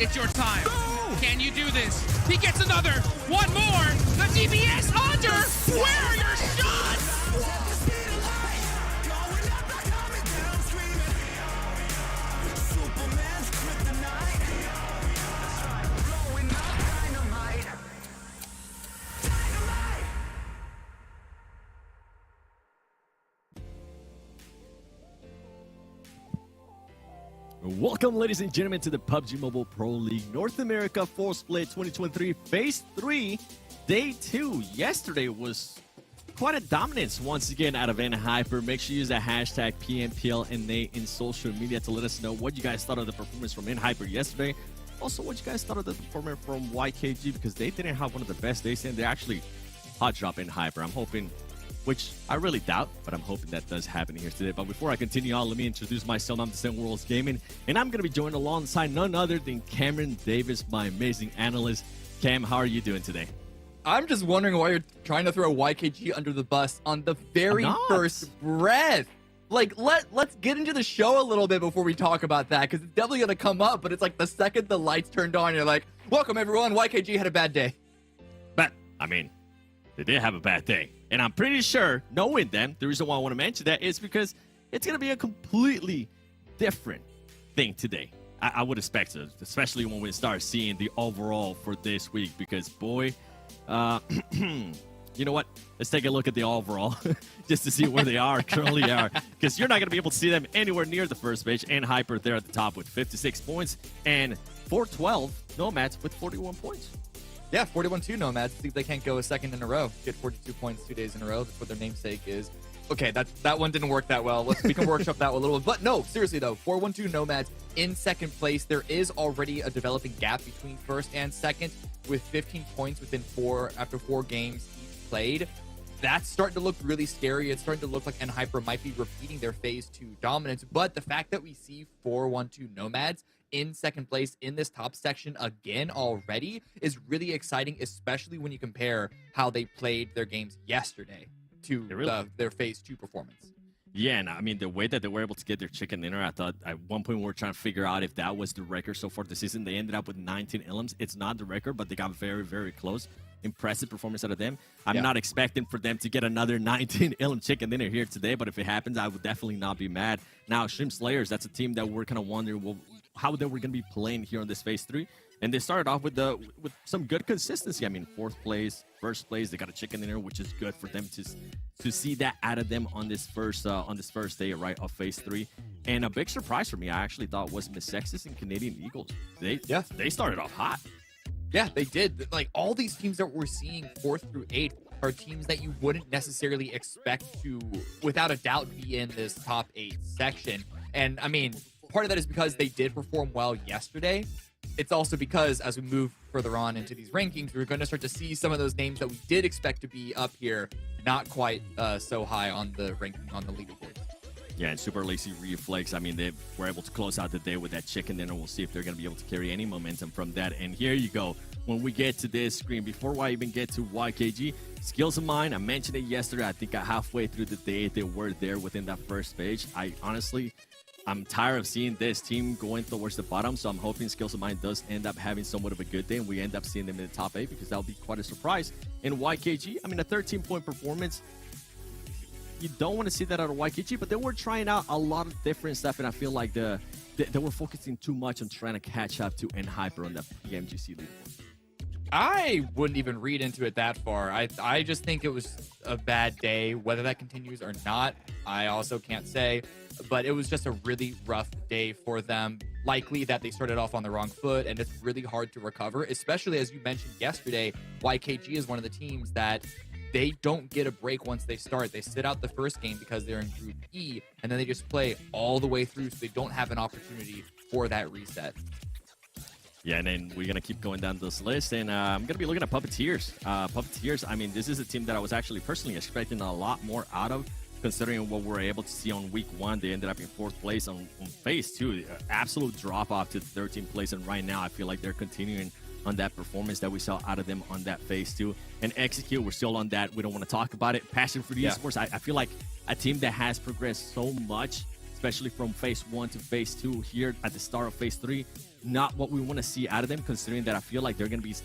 It's your time. No! Can you do this? He gets another. One more. The DBS under. Where are your shots? Welcome, ladies and gentlemen, to the PUBG Mobile Pro League North America Fall Split 2023 Phase 3, Day 2. Yesterday was quite a dominance once again out of NHyper. Make sure you use the hashtag PMPLNA in social media to let us know what you guys thought of the performance from NHyper yesterday. Also, what you guys thought of the performance from YKG, because they didn't have one of the best days, and they actually hot drop NHyper. I'm hoping, which I really doubt, but I'm hoping that does happen here today. But before I continue on, let me introduce myself. I'm the Seven Worlds Gaming, and I'm going to be joined alongside none other than Cameron Davis, my amazing analyst. Cam, how are you doing today? I'm just wondering why you're trying to throw YKG under the bus on the very first breath. Like, let's get into the show a little bit before we talk about that, because it's definitely going to come up, but it's like the second the lights turned on, you're like, welcome everyone, YKG had a bad day. But, I mean, they did have a bad day. And I'm pretty sure, knowing them, the reason why I want to mention that is because it's going to be a completely different thing today. I would expect so, especially when we start seeing the overall for this week. Because, boy, you know what? Let's take a look at the overall just to see where they currently are. Because you're not going to be able to see them anywhere near the first page. NHyper there at the top with 56 points. And 412 NOMADS with 41 points. Yeah, 41-2 Nomads. See if they can't go a second in a row. Get 42 points 2 days in a row. That's what their namesake is. Okay, that one didn't work that well. We can workshop that one a little bit. But no, seriously though, 4-1-2 Nomads in second place. There is already a developing gap between first and second with 15 points after 4 games each played. That's starting to look really scary. It's starting to look like NHyper might be repeating their phase 2 dominance. But the fact that we see 4-1-2 Nomads in second place in this top section again already is really exciting, especially when you compare how they played their games yesterday to their phase 2 performance. Yeah, and I mean, the way that they were able to get their chicken dinner, I thought at one point we were trying to figure out if that was the record so far this season. They ended up with 19 elims. It's not the record, but they got very, very close. Impressive performance out of them. I'm not expecting for them to get another 19 elim chicken dinner here today, but if it happens, I would definitely not be mad. Now, Extreme Slayers, that's a team that we're kind of wondering how they were going to be playing here on this phase 3. And they started off with some good consistency. I mean, 4th place, 1st place, they got a chicken dinner, which is good for them to see that out of them on this first day, right, of phase 3. And a big surprise for me, I actually thought, was MEZEXIS and Canadian Eagles. They started off hot. Yeah, they did. Like, all these teams that we're seeing 4th through 8th are teams that you wouldn't necessarily expect to, without a doubt, be in this top 8 section. And I mean, part of that is because they did perform well yesterday. It's also because as we move further on into these rankings, we're going to start to see some of those names that we did expect to be up here, not quite so high on the ranking on the leaderboard. Yeah, and Super Lazy Reflex, I mean, they were able to close out the day with that chicken dinner. We'll see if they're going to be able to carry any momentum from that. And here you go. When we get to this screen, before I even get to YKG, Skills of Mine, I mentioned it yesterday. I think halfway through the day, they were there within that first page. I'm tired of seeing this team going towards the bottom, so I'm hoping Skills of Mine does end up having somewhat of a good day, and we end up seeing them in the top 8, because that would be quite a surprise. In YKG, I mean, a 13-point performance, you don't want to see that out of YKG, but they were trying out a lot of different stuff, and I feel like they were focusing too much on trying to catch up to NHyper on the PMGC leaderboard. I wouldn't even read into it that far. I just think it was a bad day. Whether that continues or not, I also can't say. But it was just a really rough day for them. Likely that they started off on the wrong foot, and it's really hard to recover, especially as you mentioned yesterday, YKG is one of the teams that they don't get a break once they start. They sit out the first game because they're in Group E, and then they just play all the way through, so they don't have an opportunity for that reset. Yeah, and then we're going to keep going down this list, and I'm going to be looking at Puppeteers. Puppeteers, I mean, this is a team that I was actually personally expecting a lot more out of, considering what we're able to see on week 1. They ended up in 4th place on phase 2. Absolute drop-off to 13th place, and right now I feel like they're continuing on that performance that we saw out of them on that phase 2. And Execute, we're still on that. We don't want to talk about it. PASSIONFRUIT Esports, I feel like a team that has progressed so much, especially from phase 1 to phase 2 here at the start of phase 3. Not what we want to see out of them, considering that I feel like they're going to be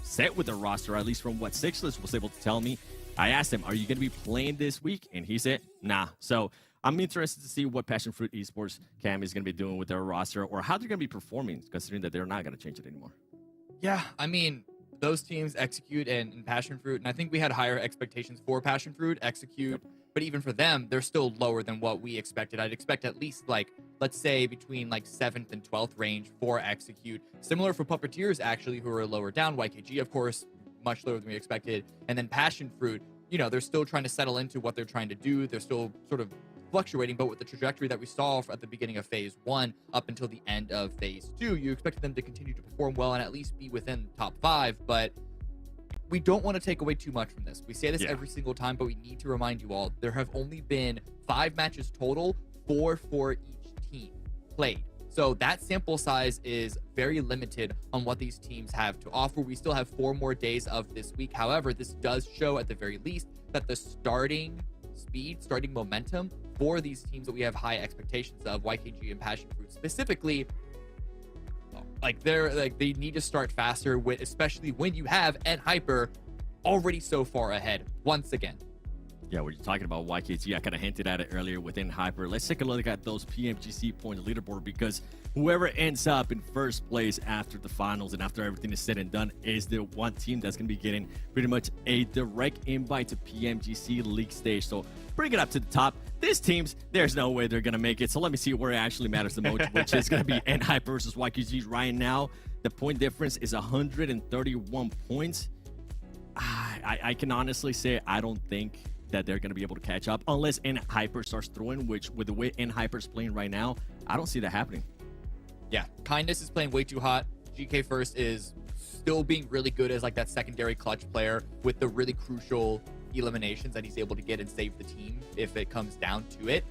set with the roster, at least from what Sixless was able to tell me. I asked him, are you going to be playing this week? And he said, nah. So I'm interested to see what PASSIONFRUIT Esports Cam is going to be doing with their roster, or how they're going to be performing, considering that they're not going to change it anymore. Yeah, I mean, those teams, Execute and PASSIONFRUIT, and I think we had higher expectations for PASSIONFRUIT, Execute, but even for them, they're still lower than what we expected. I'd expect at least, like, let's say between like 7th and 12th range for Execute. Similar for Puppeteers, actually, who are lower down. YKG, of course, much lower than we expected. And then PASSIONFRUIT, you know, they're still trying to settle into what they're trying to do. They're still sort of fluctuating, but with the trajectory that we saw at the beginning of phase 1 up until the end of phase 2, you expected them to continue to perform well and at least be within top 5, but we don't want to take away too much from this. We say this every single time, but we need to remind you all, there have only been 5 matches total, 4 for each team played. So that sample size is very limited on what these teams have to offer. We still have 4 more days of this week. However, this does show at the very least that the starting speed, starting momentum for these teams that we have high expectations of, YKG and PASSIONFRUIT specifically, they need to start faster, especially when you have NHyper already so far ahead once again. Yeah, we're talking about YKG. I kind of hinted at it earlier with NHyper. Let's take a look at those PMGC point leaderboard, because whoever ends up in first place after the finals and after everything is said and done is the one team that's going to be getting pretty much a direct invite to PMGC League stage. So bring it up to the top. These teams, there's no way they're going to make it. So let me see where it actually matters the most, which is going to be NHyper versus YKG right now. The point difference is 131 points. I can honestly say I don't think that they're going to be able to catch up unless Hyper starts throwing, which with the way Hyper's playing right now, I don't see that happening. Yeah, Kindness is playing way too hot. GK First is still being really good as like that secondary clutch player with the really crucial eliminations that he's able to get and save the team if it comes down to it.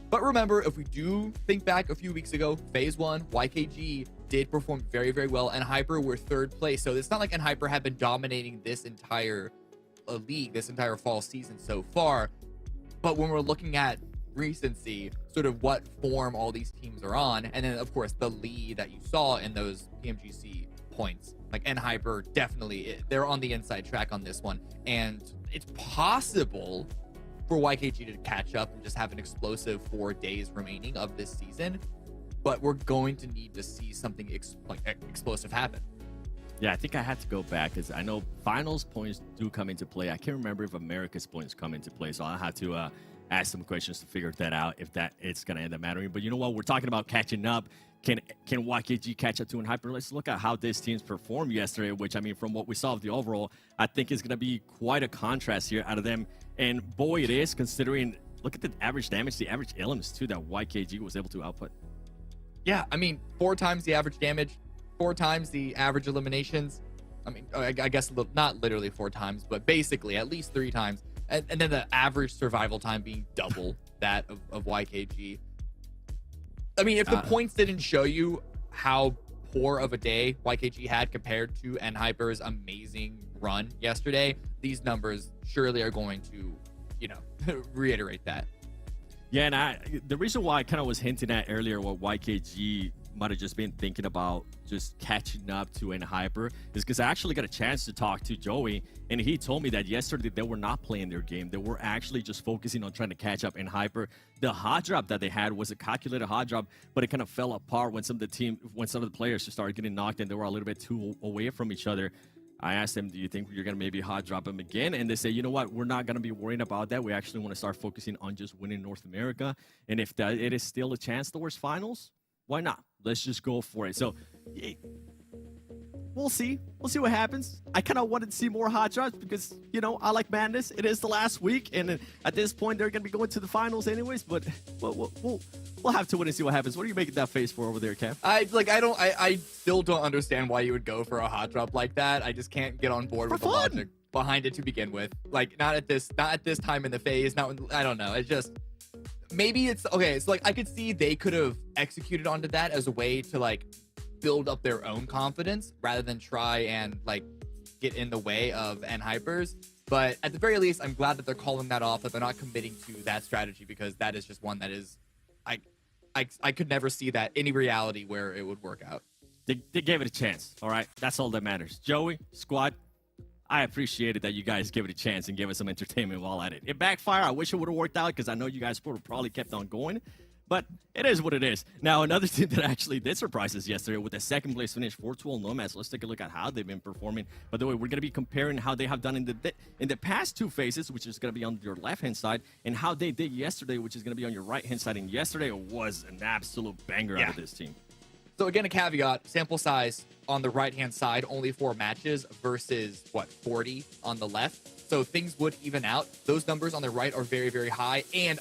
But remember, if we do think back a few weeks ago, phase 1, YKG did perform very, very well, and Hyper were 3rd place. So it's not like Hyper have been dominating this entire league, this entire fall season so far. But when we're looking at recency, sort of what form all these teams are on, and then of course the lead that you saw in those PMGC points, like Hyper definitely, they're on the inside track on this one, and it's possible for YKG to catch up and just have an explosive 4 days remaining of this season, but we're going to need to see something explosive happen. Yeah, I think I had to go back because I know finals points do come into play. I can't remember if America's points come into play, so I'll have to ask some questions to figure that out if that it's going to end up mattering. But you know what? We're talking about catching up. Can YKG catch up to Hyper? Let's look at how this team's performed yesterday, which, I mean, from what we saw of the overall, I think is going to be quite a contrast here out of them. And boy, it is, considering, look at the average damage, the average elements, too, that YKG was able to output. Yeah, I mean, 4 times the average damage, 4 times the average eliminations. I mean, I guess not literally 4 times, but basically at least 3 times. And then the average survival time being double that of YKG. I mean, if the points didn't show you how poor of a day YKG had compared to Hyper's amazing run yesterday, these numbers surely are going to, you know, reiterate that. Yeah, and the reason why I kind of was hinting at earlier what YKG might have just been thinking about just catching up to Hyper is because I actually got a chance to talk to Joey, and he told me that yesterday they were not playing their game. They were actually just focusing on trying to catch up Hyper. The hot drop that they had was a calculated hot drop, but it kind of fell apart when some of the players just started getting knocked and they were a little bit too away from each other. I asked them, do you think you're going to maybe hot drop them again? And they say, you know what? We're not going to be worrying about that. We actually want to start focusing on just winning North America. And if it is still a chance towards finals, why not? Let's just go for it. So we'll see. We'll see what happens. I kind of wanted to see more hot drops because, you know, I like madness. It is the last week, and at this point, they're going to be going to the finals anyways. But we'll have to wait and see what happens. What are you making that face for over there, Cam? I still don't understand why you would go for a hot drop like that. I just can't get on board with the logic behind it to begin with. Like, not at this time in the phase. Not when, I don't know. It's just. Maybe it's okay. It's like I could see they could have executed onto that as a way to like build up their own confidence rather than try and like get in the way of Hyper's. But at the very least, I'm glad that they're calling that off, that they're not committing to that strategy, because that is just one that is I could never see that any reality where it would work out. They gave it a chance. All right, that's all that matters. Joey, squad, I appreciated that you guys gave it a chance and gave us some entertainment while at it. It backfired. I wish it would have worked out because I know you guys would have probably kept on going. But it is what it is. Now, another team that actually did surprise us yesterday with a second place finish, 4-12 NOMADS. Let's take a look at how they've been performing. By the way, we're going to be comparing how they have done in the past 2 phases, which is going to be on your left-hand side, and how they did yesterday, which is going to be on your right-hand side. And yesterday was an absolute banger out of this team. So again, a caveat, sample size on the right-hand side, only 4 matches versus, 40 on the left. So things would even out. Those numbers on the right are very, very high, and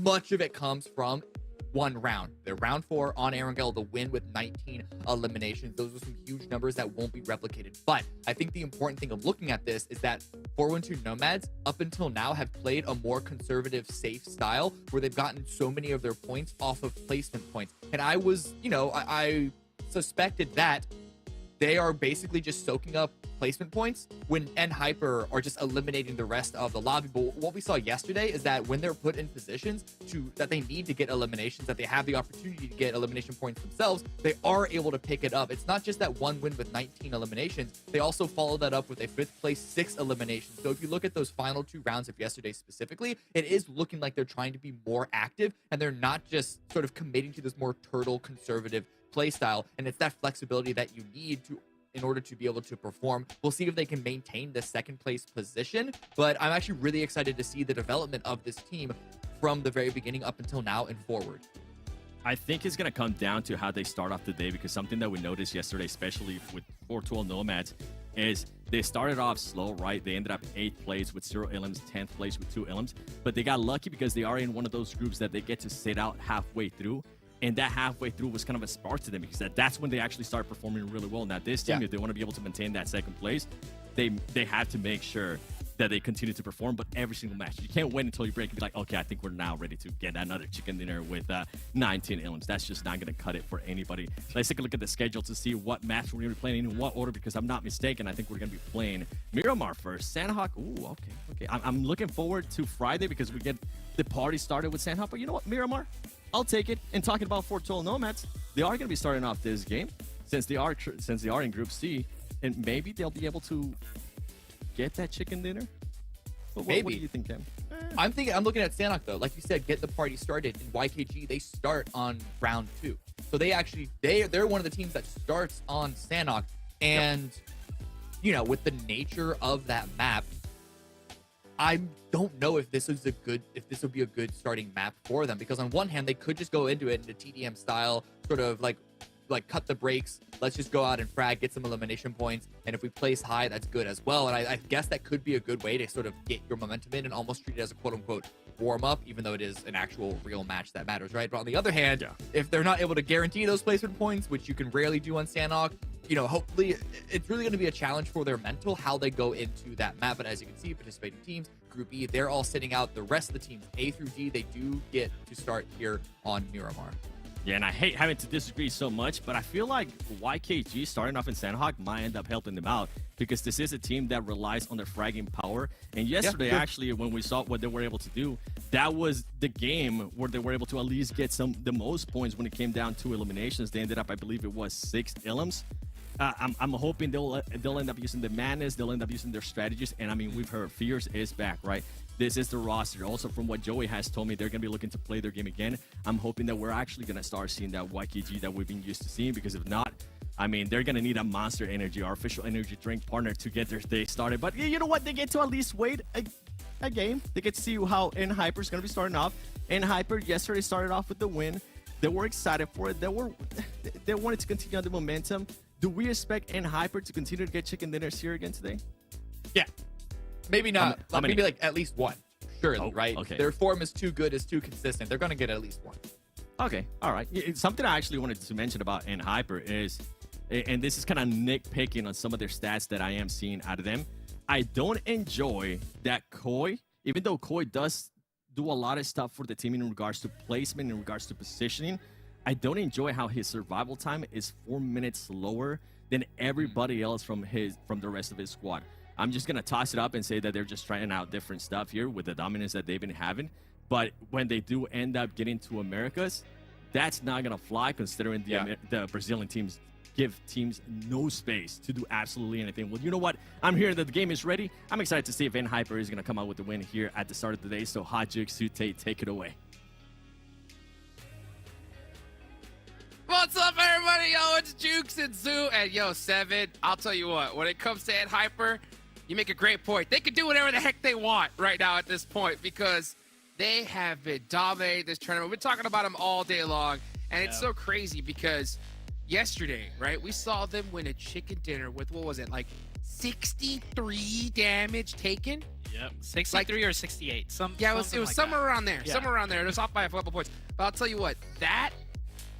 much of it comes from 1 round. Their round 4 on Erangel, the win with 19 eliminations. Those are some huge numbers that won't be replicated. But I think the important thing of looking at this is that 412 NOMADS up until now have played a more conservative, safe style where they've gotten so many of their points off of placement points. And I was, I suspected that they are basically just soaking up placement points when Hyper are just eliminating the rest of the lobby. But what we saw yesterday is that when they're put in positions that they need to get eliminations, that they have the opportunity to get elimination points themselves, they are able to pick it up. It's not just that 1 win with 19 eliminations. They also follow that up with a 5th place 6 eliminations. So if you look at those final 2 rounds of yesterday specifically, it is looking like they're trying to be more active and they're not just sort of committing to this more turtle conservative play style. And it's that flexibility that you need in order to be able to perform. We'll see if they can maintain the 2nd place position, but I'm actually really excited to see the development of this team from the very beginning up until now and forward. I think it's going to come down to how they start off the day, because something that we noticed yesterday, especially with 412 Nomads, is they started off slow, right? They ended up 8th place with 0 elims, 10th place with 2 elims, but they got lucky because they are in one of those groups that they get to sit out halfway through. And that halfway through was kind of a spark to them, because that's when they actually start performing really well. Now, this team, if they want to be able to maintain that 2nd place, they have to make sure that they continue to perform, but every single match. You can't wait until you break and be like, okay, I think we're now ready to get another chicken dinner with 19 elims. That's just not going to cut it for anybody. Let's take a look at the schedule to see what match we're going to be playing in what order, because I'm not mistaken. I think we're going to be playing Miramar first. Sandhawk, ooh, okay. I'm looking forward to Friday because we get the party started with Sandhawk, but you know what, Miramar? I'll take it. And talking about 412 Nomads, they are going to be starting off this game since they are in Group C, and maybe they'll be able to get that chicken dinner. What do you think, Cam? I'm looking at Sandhawk though. Like you said, get the party started. In YKG, they start on round 2, so they're one of the teams that starts on Sandhawk. And you know, with the nature of that map, I don't know if this would be a good starting map for them, because on one hand they could just go into it in a TDM style, sort of like cut the brakes. Let's just go out and frag, get some elimination points, and if we place high, that's good as well. And I guess that could be a good way to sort of get your momentum in and almost treat it as a quote-unquote warm-up, even though it is an actual real match that matters, right? But on the other hand, if they're not able to guarantee those placement points, which you can rarely do on Sandhawk, you know, hopefully it's really going to be a challenge for their mental, how they go into that map. But as you can see, participating teams, Group E, they're all sitting out. The rest of the teams, A through D, they do get to start here on Miramar. Yeah, and I hate having to disagree so much, but I feel like YKG starting off in Sandhawk might end up helping them out, because this is a team that relies on their fragging power. And yesterday, actually, when we saw what they were able to do, that was the game where they were able to at least get the most points when it came down to eliminations. They ended up, I believe it was 6 elims. I'm hoping they'll end up using the madness, they'll end up using their strategies, and I mean, we've heard Fierce is back, right? This is the roster. Also, from what Joey has told me, they're going to be looking to play their game again. I'm hoping that we're actually going to start seeing that YKG that we've been used to seeing, because if not, I mean, they're going to need a Monster Energy, our official energy drink partner, to get their day started. But you know what? They get to at least wait a game. They get to see how NHyper is going to be starting off. NHyper yesterday started off with the win. They were excited for it. They wanted to continue on the momentum. Do we expect NHyper to continue to get chicken dinners here again today? Yeah. Maybe not. Maybe like at least one. Surely, right? Okay. Their form is too good, is too consistent. They're going to get at least one. Okay. All right. Something I actually wanted to mention about NHyper is, and this is kind of nitpicking on some of their stats that I am seeing out of them, I don't enjoy that Koi, even though Koi does do a lot of stuff for the team in regards to placement, in regards to positioning, I don't enjoy how his survival time is 4 minutes slower than everybody else from the rest of his squad. I'm just going to toss it up and say that they're just trying out different stuff here with the dominance that they've been having. But when they do end up getting to Americas, that's not going to fly, considering the Brazilian teams give teams no space to do absolutely anything. Well, you know what? I'm hearing that the game is ready. I'm excited to see if NHyper is going to come out with the win here at the start of the day. So, Hajik, Sute, take it away. What's up, everybody? Yo, it's Jukes and Zoo, and yo, Seven. I'll tell you what, when it comes to NHyper, you make a great point. They can do whatever the heck they want right now at this point, because they have been dominating this tournament. We've been talking about them all day long, and it's so crazy because yesterday, right, we saw them win a chicken dinner with, what was it, like 63 damage taken? Yep, 63 or 68. It was like somewhere around there. Yeah. Somewhere around there. It was off by a couple points. But I'll tell you what, that,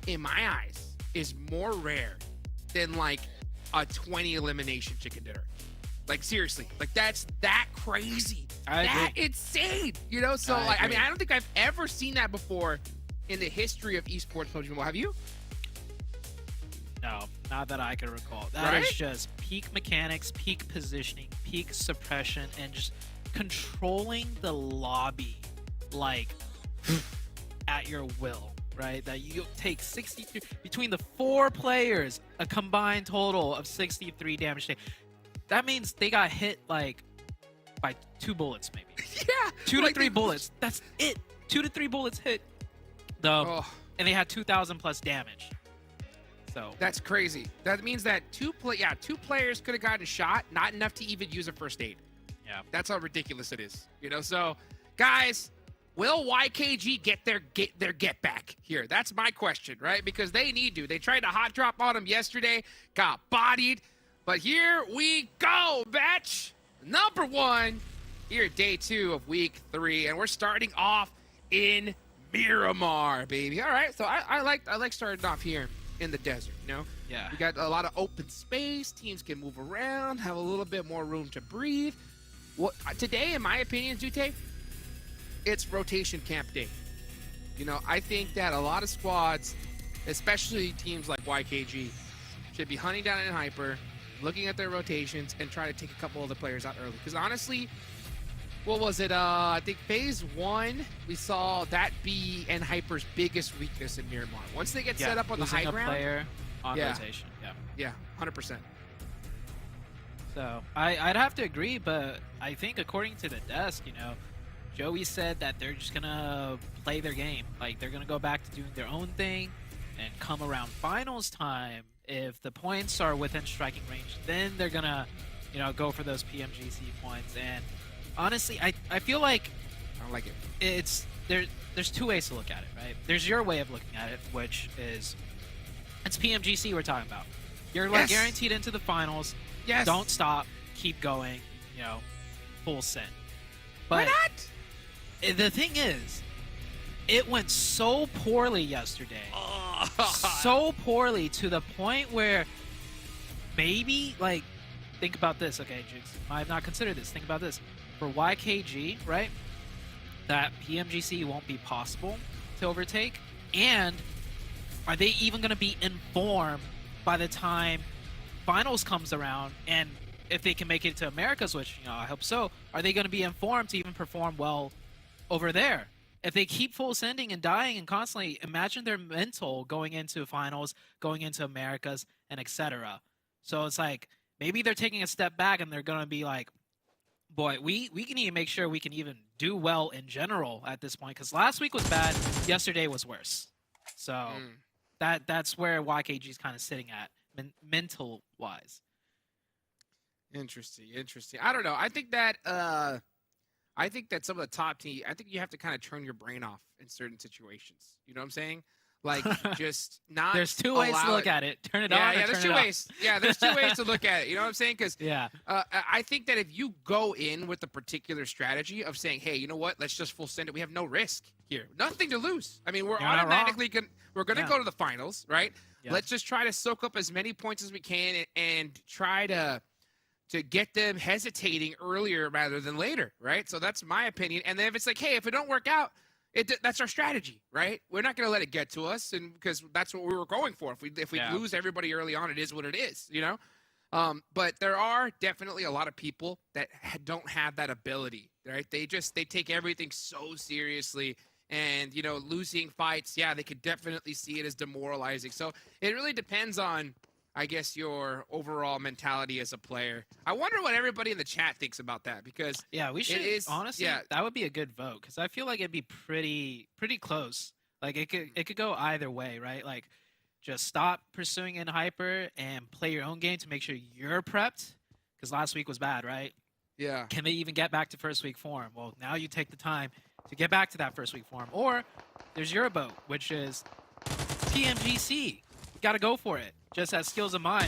in my eyes, is more rare than like a 20 elimination chicken dinner. Like, seriously, like that's that crazy, that insane, you know? So I mean, I don't think I've ever seen that before in the history of esports PUBG Mobile. Have you? No, not that I can recall. That is just peak mechanics, peak positioning, peak suppression, and just controlling the lobby like at your will, right? That you take 63 between the 4 players, a combined total of 63 damage. That means they got hit like by 2 bullets, maybe. Yeah, 2 to 3 bullets. That's it. 2 to 3 bullets hit them, and they had 2,000 plus damage. So that's crazy. That means that 2 players could have gotten shot, not enough to even use a first aid. Yeah, that's how ridiculous it is. You know, so guys, Will YKG get their get back here? That's my question, right? Because they need to. They tried to hot drop on them yesterday, got bodied. But here we go, batch number 1 here at day 2 of week 3, and we're starting off in Miramar, baby. All right, so I like starting off here in the desert, you know? Yeah. We got a lot of open space. Teams can move around, have a little bit more room to breathe. What today, in my opinion, Zute, it's rotation camp day. You know, I think that a lot of squads, especially teams like YKG, should be hunting down in Hyper, looking at their rotations, and try to take a couple of the players out early. Because honestly, what was it? I think phase 1, we saw that be and Hyper's biggest weakness in Miramar. Once they get set up on the high ground, player on rotation. Yeah, 100%. So I'd have to agree, but I think according to the desk, you know, Joey said that they're just gonna play their game. Like, they're gonna go back to doing their own thing, and come around finals time, if the points are within striking range, then they're gonna, you know, go for those PMGC points. And honestly, I feel like I don't like it. It's there's 2 ways to look at it, right? There's your way of looking at it, which is it's PMGC we're talking about. You're like guaranteed into the finals. Yes. Don't stop. Keep going. You know, full send. Why But not? the thing is, it went so poorly yesterday. So poorly to the point where maybe, like, think about this. Okay, Jigs, I have not considered this. Think about this. For YKG, right, that PMGC won't be possible to overtake. And are they even going to be informed by the time finals comes around? And if they can make it to Americas, which, you know, I hope so, are they going to be informed to even perform well over there? If they keep full sending and dying and constantly, imagine their mental going into finals, going into Americas, and etc. So it's like, maybe they're taking a step back and they're going to be like, boy, we can even make sure we can even do well in general at this point. Because last week was bad, yesterday was worse. So that's where YKG is kind of sitting at, mental-wise. Interesting. I don't know. I think that some of the top team, I think you have to kind of turn your brain off in certain situations. You know what I'm saying? Like, just not. There's 2 ways to look at it. Turn it on. Yeah, there's 2 ways. Yeah, there's 2 ways to look at it. You know what I'm saying? Because I think that if you go in with a particular strategy of saying, hey, you know what? Let's just full send it. We have no risk here. Nothing to lose. I mean, we're automatically going to go to the finals, right? Yeah. Let's just try to soak up as many points as we can and try to get them hesitating earlier rather than later, right? So that's my opinion. And then if it's like, hey, if it don't work out, that's our strategy, right? We're not going to let it get to us, and because that's what we were going for. If we lose everybody early on, it is what it is, you know? But there are definitely a lot of people that don't have that ability, right? They take everything so seriously, and, you know, losing fights, yeah, they could definitely see it as demoralizing. So it really depends on, I guess, your overall mentality as a player. I wonder what everybody in the chat thinks about that, because we should honestly, that would be a good vote, because I feel like it'd be pretty close. Like, it could go either way, right? Like, just stop pursuing in Hyper and play your own game to make sure you're prepped, because last week was bad, right? Yeah. Can they even get back to first week form? Well, now you take the time to get back to that first week form. Or there's your vote, which is PMGC. You got to go for it. Just as Skills of Mine,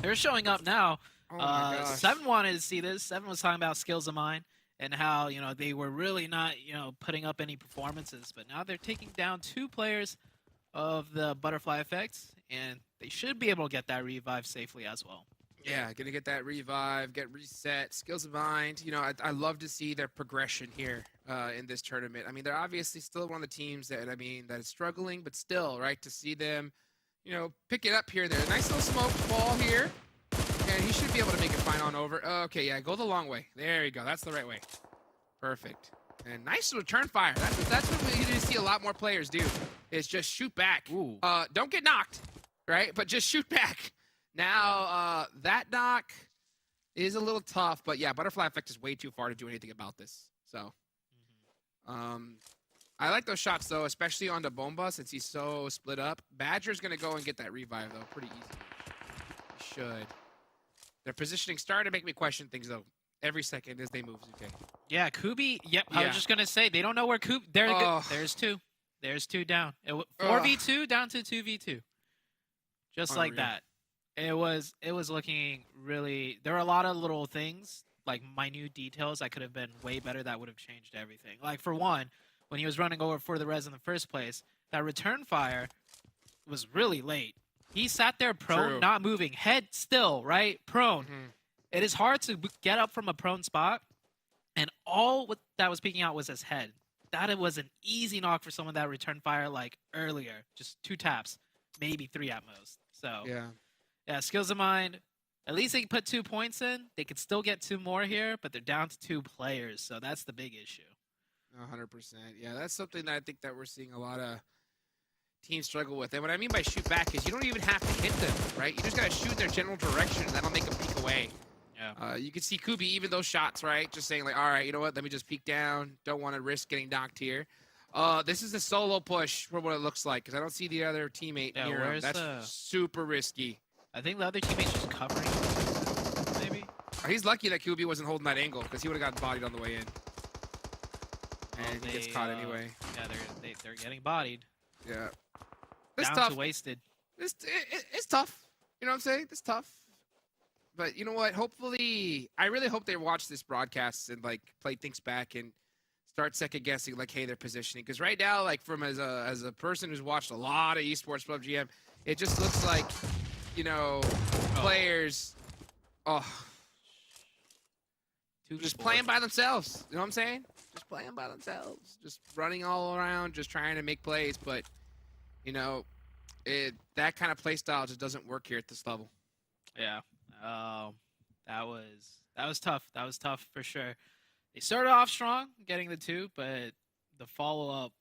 they're showing up now. Oh my gosh. Seven wanted to see this. Seven was talking about Skills of Mine and how, you know, they were really not, you know, putting up any performances. But now they're taking down 2 players of the Butterfly Effect, and they should be able to get that revive safely as well. Yeah, gonna get that revive, get reset. Skills of Mind, you know, I love to see their progression here in this tournament. I mean, they're obviously still one of the teams that, that is struggling, but still, right, to see them, you know, pick it up here and there. Nice little smoke ball here, and he should be able to make it fine on over. Okay, yeah, go the long way. There you go. That's the right way. Perfect. And nice return fire. That's what we need to see a lot more players do, is just shoot back. Ooh. Don't get knocked, right? But just shoot back. Now, that knock is a little tough, but yeah, Butterfly Effect is way too far to do anything about this. So, I like those shots, though, especially on the Bomba, since he's so split up. Badger's going to go and get that revive, though, pretty easy. He should. Their positioning started to make me question things, though, every second as they move, okay? Yeah, Kubi. Yep, I Yeah. was just gonna say they don't know where Kubi. Oh. There's two. There's two down. 4v2 down to 2v2, just like Unreal. that. It was looking really. There were a lot of little things like minute details that could have been way better. That would have changed everything. Like for one, when he was running over for the res in the first place, that return fire was really late. He sat there prone, True. not moving, head still, right? Prone. Mhm. It is hard to get up from a prone spot, and all that was peeking out was his head. That it was an easy knock for someone that returned fire like earlier, just 2 taps, maybe 3 at most. So yeah, skills of mind. At least they put 2 points in. They could still get 2 more here, but they're down to 2 players, so that's the big issue. 100%. Yeah, that's something that I think that we're seeing a lot of teams struggle with. And what I mean by shoot back is you don't even have to hit them, right? You just got to shoot in their general direction, and that'll make them peek away. Yeah. You can see Kubi, even those shots, right? Just saying, like, all right, you know what? Let me just peek down. Don't want to risk getting knocked here. This is a solo push for what it looks like, because I don't see the other teammate Yeah, near him. where's That's the- super risky. I think the other teammate's just covering him, maybe. He's lucky that Kubi wasn't holding that angle, because he would have gotten bodied on the way in. And he gets caught anyway. Yeah, they're getting bodied. Yeah. It's Down tough. to wasted. It's tough. You know what I'm saying? It's tough. But you know what? Hopefully, I really hope they watch this broadcast and like play things back and start second guessing like, hey, their positioning. Because right now, like from as a person who's watched a lot of esports PUBGM, it just looks like, you know, players, just playing by themselves. You know what I'm saying? Just playing by themselves, just running all around, just trying to make plays. But you know, that kind of play style just doesn't work here at this level. Yeah. That was tough. That was tough for sure. They started off strong, getting the 2, but the follow-up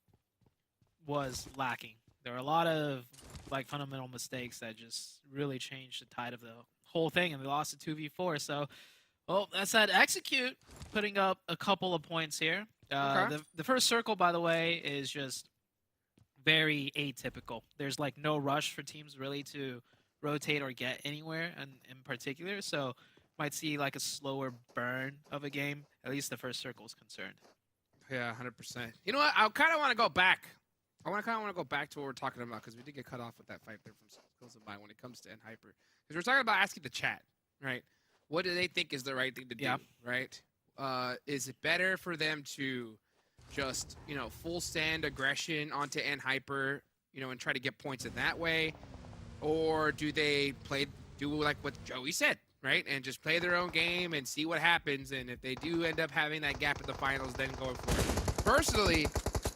was lacking. There were a lot of like fundamental mistakes that just really changed the tide of the whole thing, and they lost to 2v4. So, well, that's that execute, putting up a couple of points here. Okay. The first circle, by the way, is just very atypical. There's like no rush for teams really to rotate or get anywhere in particular, so might see like a slower burn of a game, at least the first circle is concerned. Yeah, 100%. You know what? I kind of want to go back. I kind of want to go back to what we're talking about, because we did get cut off with that fight there from Skills of Mind when it comes to N-Hyper. Because we're talking about asking the chat, right? What do they think is the right thing to do, right? Is it better for them to just, you know, full stand aggression onto N-Hyper, you know, and try to get points in that way? Or do they do like what Joey said, right? And just play their own game and see what happens. And if they do end up having that gap at the finals, then going for it. Personally,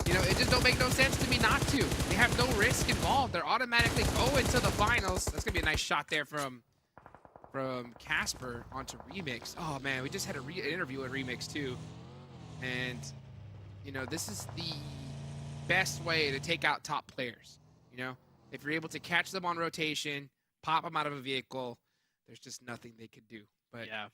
you know, it just don't make no sense to me not to. They have no risk involved. They're automatically going to the finals. That's going to be a nice shot there from Casper onto Remix. Oh, man, we just had an interview with Remix, too. And, you know, this is the best way to take out top players, you know? If you're able to catch them on rotation, pop them out of a vehicle, there's just nothing they could do. But Yeah.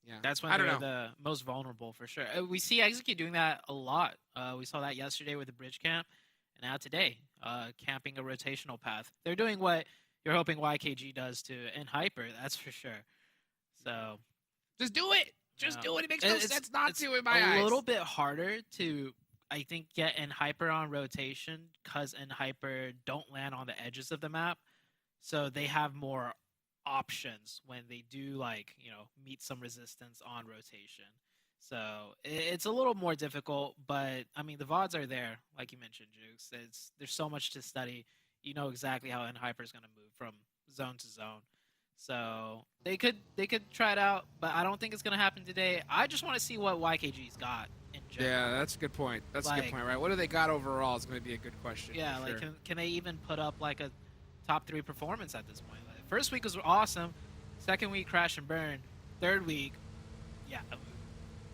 yeah, That's when I don't they're know. the most vulnerable for sure. We see Execute doing that a lot. We saw that yesterday with the bridge camp, and now today, camping a rotational path. They're doing what you're hoping YKG does to N-Hyper, that's for sure. So Just do it. Just Yeah. do it. It makes no sense not it's to in my eyes. a little bit harder to, I think, get N-Hyper on rotation because N-Hyper don't land on the edges of the map. So they have more options when they do, like, you know, meet some resistance on rotation. So it's a little more difficult, but I mean, the VODs are there, like you mentioned, Jukes. There's so much to study. You know exactly how N-Hyper is going to move from zone to zone. So they could try it out, but I don't think it's going to happen today. I just want to see what YKG's got in general. Yeah, that's a good point. That's a good Like- point, right? What do they got overall is going to be a good question. Yeah, for like sure. can they even put up like a top 3 performance at this point? Like, first week was awesome. Second week, crash and burn. Third week, yeah,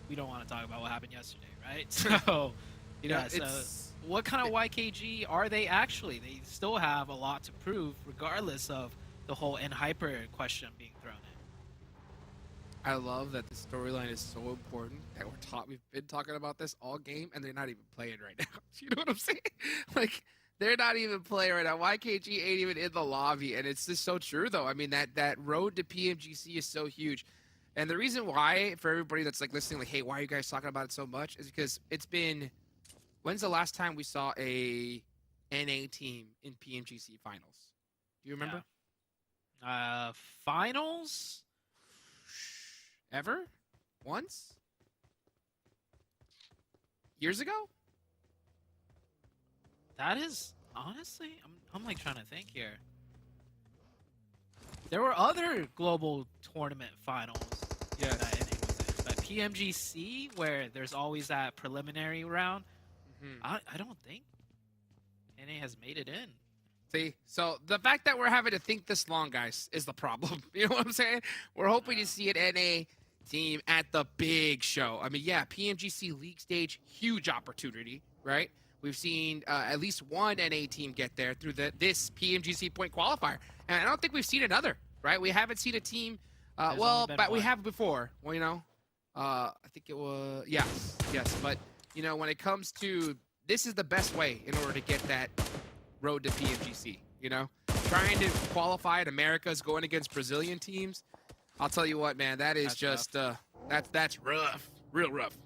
we don't want to talk about what happened yesterday, right? So, You know, yeah, so it's what kind of YKG are they actually? They still have a lot to prove, regardless of the whole N-Hyper question being thrown in. I love that the storyline is so important that we've been talking about this all game, and they're not even playing right now. You know what I'm saying? Like, they're not even playing right now. YKG ain't even in the lobby, and it's just so true, though. I mean, that road to PMGC is so huge. And the reason why, for everybody that's like listening, like, hey, why are you guys talking about it so much? Is because it's been, when's the last time we saw a NA team in PMGC finals? Do you remember? Finals? Ever? Once? Years ago? That is honestly, I'm like trying to think here. There were other global tournament finals. Yes. That NA was in, but PMGC, where there's always that preliminary round, I don't think NA has made it in. See, so the fact that we're having to think this long, guys, is the problem. You know what I'm saying? We're hoping to see an NA team at the big show. I mean, yeah, PMGC League Stage, huge opportunity, right? We've seen at least one NA team get there through this PMGC point qualifier, and I don't think we've seen another, right? We haven't seen a team. Well, but we have before. Well, you know, I think it was yes, but you know, when it comes to this, is the best way in order to get that road to PMGC. You know, trying to qualify at Americas, going against Brazilian teams. I'll tell you what, man, that is just that's rough, real rough.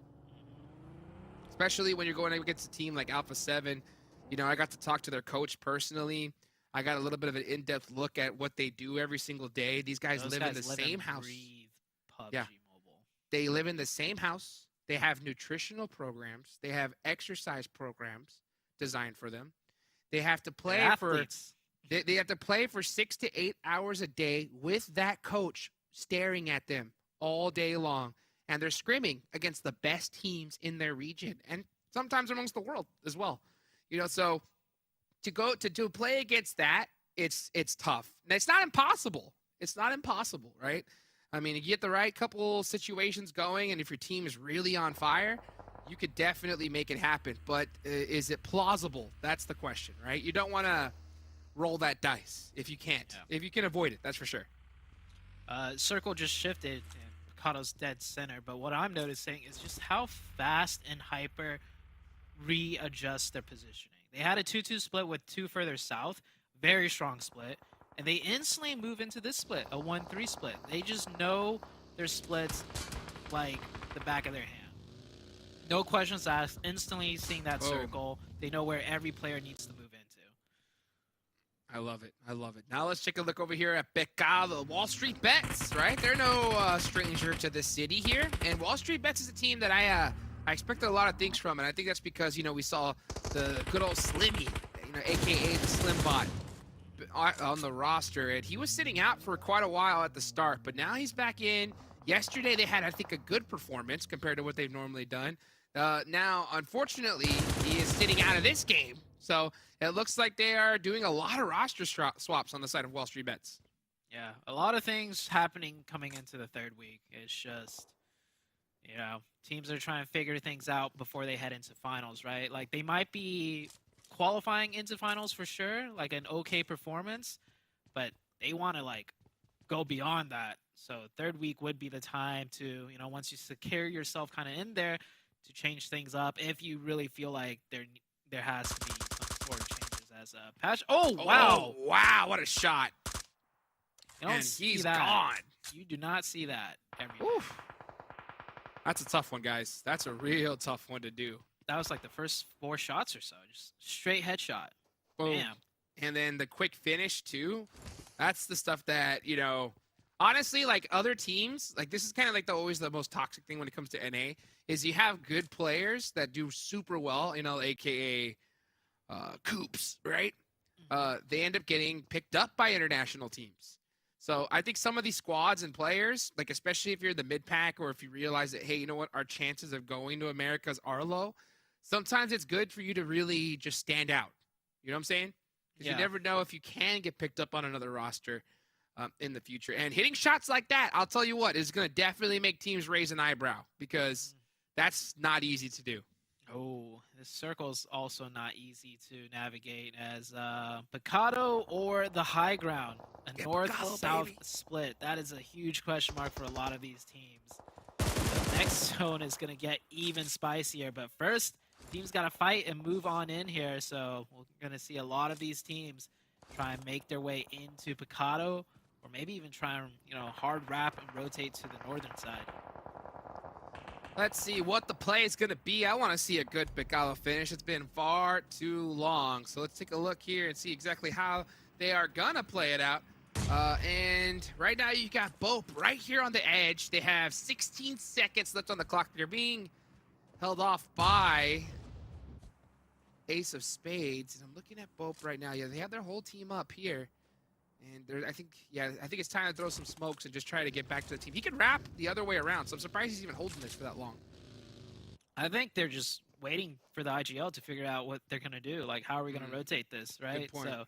Especially when you're going against a team like Alpha 7. You know, I got to talk to their coach personally. I got a little bit of an in-depth look at what they do every single day. These guys live in the same house. PUBG Yeah. Mobile. They live in the same house. They have nutritional programs. They have exercise programs designed for them. They have to play for they have to play for 6 to 8 hours a day with that coach staring at them all day long. And they're scrimming against the best teams in their region and sometimes amongst the world as well. You know, so to play against that, it's tough. And it's not impossible. It's not impossible, right? I mean, you get the right couple situations going, and if your team is really on fire, you could definitely make it happen. But is it plausible? That's the question, right? You don't want to roll that dice if you can't. Yeah. If you can avoid it, that's for sure. Circle just shifted, and Picato's dead center. But what I'm noticing is just how fast and Hyper readjust their positioning. They had a 2-2 split with 2 further south, very strong split, and they instantly move into this split, a 1-3 split. They just know their splits like the back of their hand. No questions asked, instantly seeing that circle. They know where every player needs to move into. I love it. I love it. Now let's take a look over here at Picado. Wall Street Bets, right? They're no stranger to the city here. And Wall Street Bets is a team that I expected a lot of things from. And I think that's because, you know, we saw the good old Slimmy, you know, a.k.a. the Slim Bot, on the roster. And he was sitting out for quite a while at the start. But now he's back in. Yesterday they had, I think, a good performance compared to what they've normally done. Now, unfortunately, he is sitting out of this game. So it looks like they are doing a lot of roster swaps on the side of Wall Street Bets. Yeah, a lot of things happening coming into the third week. It's just, you know, teams are trying to figure things out before they head into finals, right? Like, they might be qualifying into finals for sure, like an okay performance, but they want to, like, go beyond that. So third week would be the time to, you know, once you secure yourself kind of in there, to change things up if you really feel like there has to be some sort of changes as a patch. Oh, wow. Oh, wow, what a shot. You don't and see he's that. Gone. You do not see that every day. Oof. That's a tough one, guys. That's a real tough one to do. That was like the first 4 shots or so. Just straight headshot. Boom. Bam. And then the quick finish, too. That's the stuff that, you know, honestly, like other teams, like this is kind of like always the most toxic thing when it comes to NA, is you have good players that do super well, you know, a.k.a. Coops, right? They end up getting picked up by international teams. So I think some of these squads and players, like especially if you're the mid-pack or if you realize that, hey, you know what, our chances of going to Americas are low, sometimes it's good for you to really just stand out. You know what I'm saying? Because you never know if you can get picked up on another roster in the future. And hitting shots like that, I'll tell you what, is going to definitely make teams raise an eyebrow because that's not easy to do. Oh, this circle's also not easy to navigate as Picado or the high ground, a north-south split. That is a huge question mark for a lot of these teams. The next zone is going to get even spicier, but first, teams got to fight and move on in here, so we're going to see a lot of these teams try and make their way into Picado or maybe even try and, you know, hard wrap and rotate to the northern side. Let's see what the play is going to be. I want to see a good Picalo finish. It's been far too long. So let's take a look here and see exactly how they are going to play it out. And right now you've got BOPE right here on the edge. They have 16 seconds left on the clock. They're being held off by Ace of Spades. And I'm looking at BOPE right now. Yeah, they have their whole team up here. And I think it's time to throw some smokes and just try to get back to the team. He can wrap the other way around, so I'm surprised he's even holding this for that long. I think they're just waiting for the IGL to figure out what they're going to do. Like, how are we going to rotate this, right? So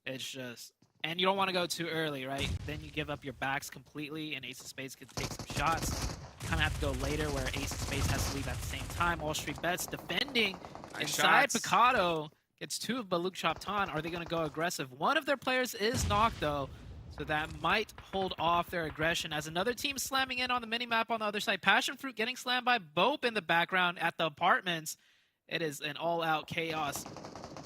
it's just, and you don't want to go too early, right? Then you give up your backs completely, and Ace of Spades could take some shots. Kind of have to go later where Ace of Spades has to leave at the same time. All Street Bets defending inside Picado. Gets 2 of BULUC CHABTAN. Are they going to go aggressive? One of their players is knocked, though, so that might hold off their aggression as another team slamming in on the minimap on the other side. PASSIONFRUIT getting slammed by BOPE in the background at the apartments. It is an all-out chaos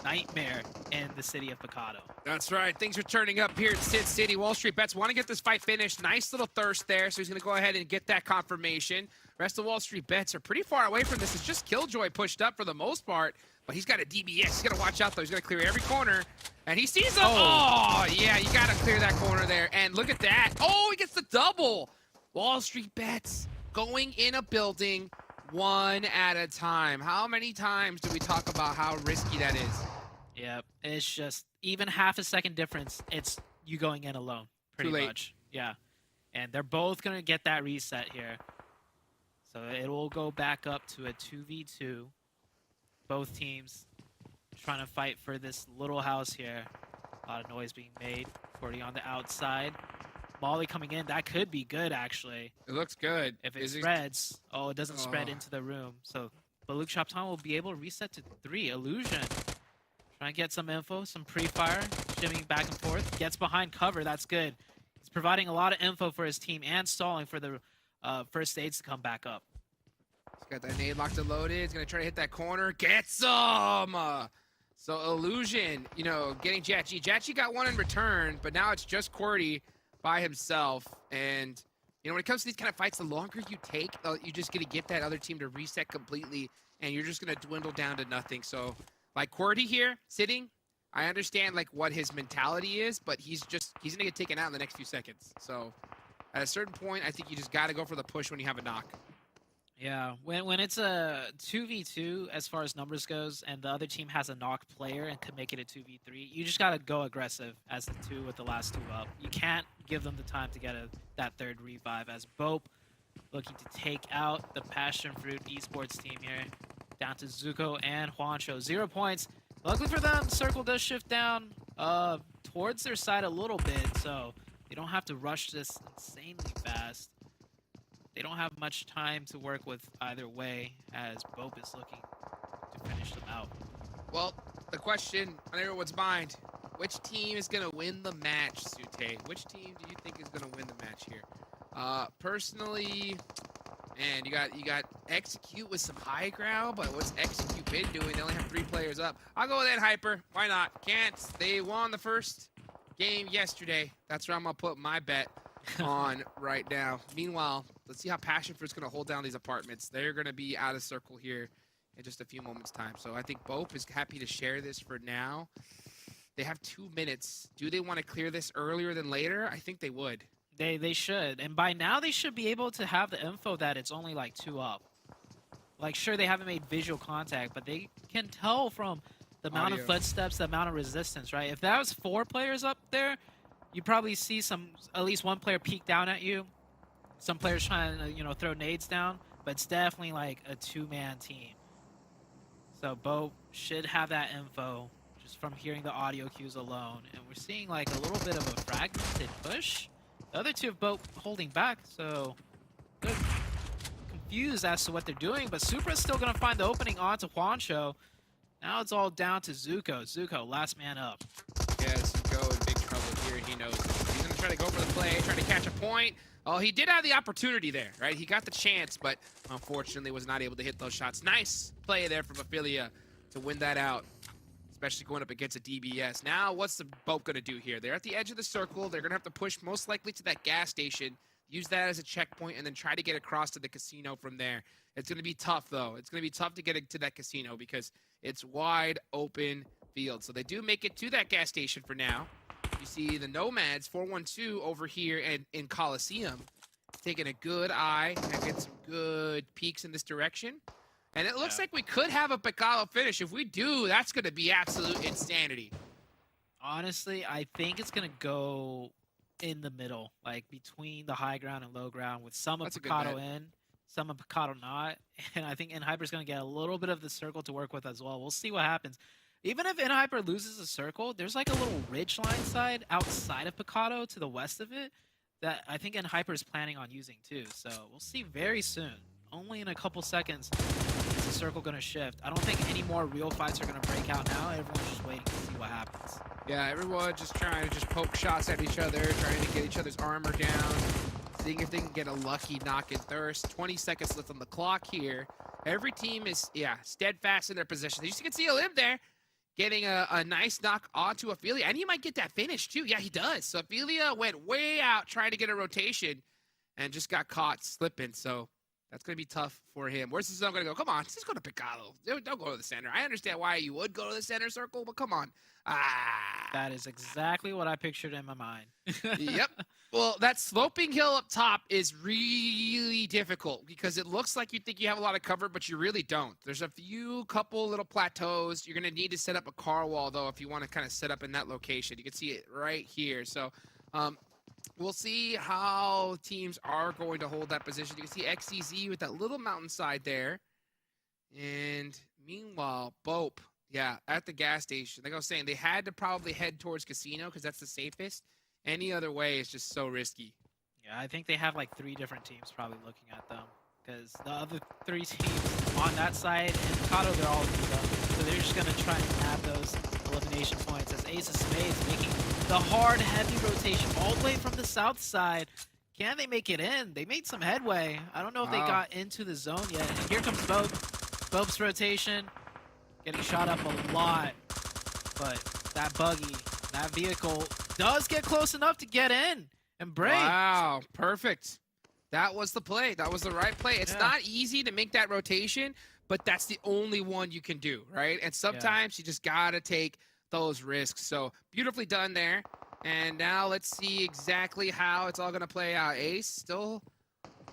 nightmare in the city of Picado. That's right. Things are turning up here in Sid City. Wall Street Bets want to get this fight finished. Nice little thirst there, so he's going to go ahead and get that confirmation. Rest of Wall Street Bets are pretty far away from this. It's just Killjoy pushed up for the most part. But he's got a DBS. He's got to watch out, though. He's got to clear every corner. And he sees him. Oh, yeah, you got to clear that corner there. And look at that. Oh, he gets the double. Wall Street Bets going in a building one at a time. How many times do we talk about how risky that is? Yeah, it's just even half a second difference. It's you going in alone, pretty much. Yeah, and they're both going to get that reset here. So it will go back up to a 2v2. Both teams trying to fight for this little house here. A lot of noise being made. 40 on the outside. Molly coming in. That could be good, actually. It looks good. If it spreads. Oh, it doesn't spread into the room. So BULUC CHABTAN will be able to reset to 3. Illusion. Trying to get some info, some pre-fire. Shimmying back and forth. Gets behind cover. That's good. He's providing a lot of info for his team and stalling for the first aids to come back up. Got that nade locked and loaded. He's going to try to hit that corner. Gets some! So Illusion, you know, getting Jatchi. Jatchi got one in return, but now it's just QWERTY by himself. And, you know, when it comes to these kind of fights, the longer you take, you just going to get that other team to reset completely, and you're just going to dwindle down to nothing. So, like, QWERTY here, sitting, I understand, like, what his mentality is, but he's going to get taken out in the next few seconds. So, at a certain point, I think you just got to go for the push when you have a knock. Yeah, when it's a 2v2 as far as numbers goes, and the other team has a knocked player and can make it a 2v3, you just gotta go aggressive as the 2 with the last 2 up. You can't give them the time to get that third revive as BOPE looking to take out the PASSIONFRUIT Esports team here. Down to Zuko and Juancho. 0 points. Luckily for them, the circle does shift down towards their side a little bit, so they don't have to rush this insanely fast. They don't have much time to work with either way as BOPE is looking to finish them out. Well, the question on everyone's mind, which team is going to win the match, Sute? Which team do you think is going to win the match here? Personally, man, you got Execute with some high ground, but what's Execute been doing? They only have 3 players up. I'll go with that Hyper. Why not? Can't. They won the first game yesterday. That's where I'm going to put my bet on right now. Meanwhile, let's see how PASSIONFRUIT's going to hold down these apartments. They're going to be out of circle here in just a few moments' time. So I think BOPE is happy to share this for now. They have 2 minutes. Do they want to clear this earlier than later? I think they would. They should. And by now, they should be able to have the info that it's only like 2 up. Like, sure, they haven't made visual contact, but they can tell from the amount of footsteps, the amount of resistance, right? If that was 4 players up there, you probably see at least 1 player peek down at you. Some players trying to, you know, throw nades down, but it's definitely like a 2-man team. So BOPE should have that info just from hearing the audio cues alone. And we're seeing like a little bit of a fragmented push. The other 2 of BOPE holding back, so they're confused as to what they're doing, but Supra's still going to find the opening onto Juancho. Now it's all down to Zuko. Zuko, last man up. Yeah, Zuko in big trouble here. He knows it. He's going to try to go for the play, trying to catch a point. Oh, he did have the opportunity there, right? He got the chance, but unfortunately was not able to hit those shots. Nice play there from Ophelia to win that out. especially going up against a DBS. Now, what's the BOPE going to do here? They're at the edge of the circle. They're going to have to push most likely to that gas station, use that as a checkpoint, and then try to get across to the casino from there. It's going to be tough, though. It's going to be tough to get into that casino because it's wide open field. So they do make it to that gas station for now. You see the NOMADS 412 over here in Coliseum taking a good eye and get some good peeks in this direction. And it looks like we could have a Picado finish. If we do, that's going to be absolute insanity. Honestly, I think it's going to go in the middle, like between the high ground and low ground, with some of Picado in, some of Picado not. And I think NHyper's going to get a little bit of the circle to work with as well. We'll see what happens. Even if NHyper loses a circle, there's like a little ridge line side outside of Picado to the west of it that I think NHyper is planning on using too. So we'll see very soon. Only in a couple seconds is the circle going to shift. I don't think any more real fights are going to break out now. Everyone's just waiting to see what happens. Yeah, everyone just trying to just poke shots at each other, trying to get each other's armor down, seeing if they can get a lucky knock and thirst. 20 seconds left on the clock here. Every team is, steadfast in their position. You can see Olim there getting a nice knock onto Ophelia, and he might get that finish too. Yeah, he does. So Ophelia went way out trying to get a rotation and just got caught slipping. So that's going to be tough for him. Where's the zone going to go? Come on, just go to Picado. Don't go to the center. I understand why you would go to the center circle, but come on. That is exactly what I pictured in my mind. Yep. Well, that sloping hill up top is really difficult because it looks like you think you have a lot of cover, but you really don't. There's a couple little plateaus. You're going to need to set up a car wall, though, if you want to kind of set up in that location. You can see it right here. So, we'll see how teams are going to hold that position. You can see XCZ with that little mountainside there. And meanwhile, BOPE, at the gas station. Like I was saying, they had to probably head towards casino because that's the safest. Any other way is just so risky. Yeah, I think they have like 3 different teams probably looking at them because the other 3 teams on that side and Picado, they're all beat up. So they're just going to try and add those elimination points as Ace of Spades making the hard, heavy rotation all the way from the south side. Can they make it in? They made some headway. I don't know if they got into the zone yet. And here comes BOPE. BOPE's rotation. Getting shot up a lot. But that buggy, that vehicle does get close enough to get in and break. Wow, perfect. That was the play. That was the right play. It's not easy to make that rotation, but that's the only one you can do, right? And sometimes you just got to take those risks. So beautifully done there. And now let's see exactly how it's all going to play out. Ace still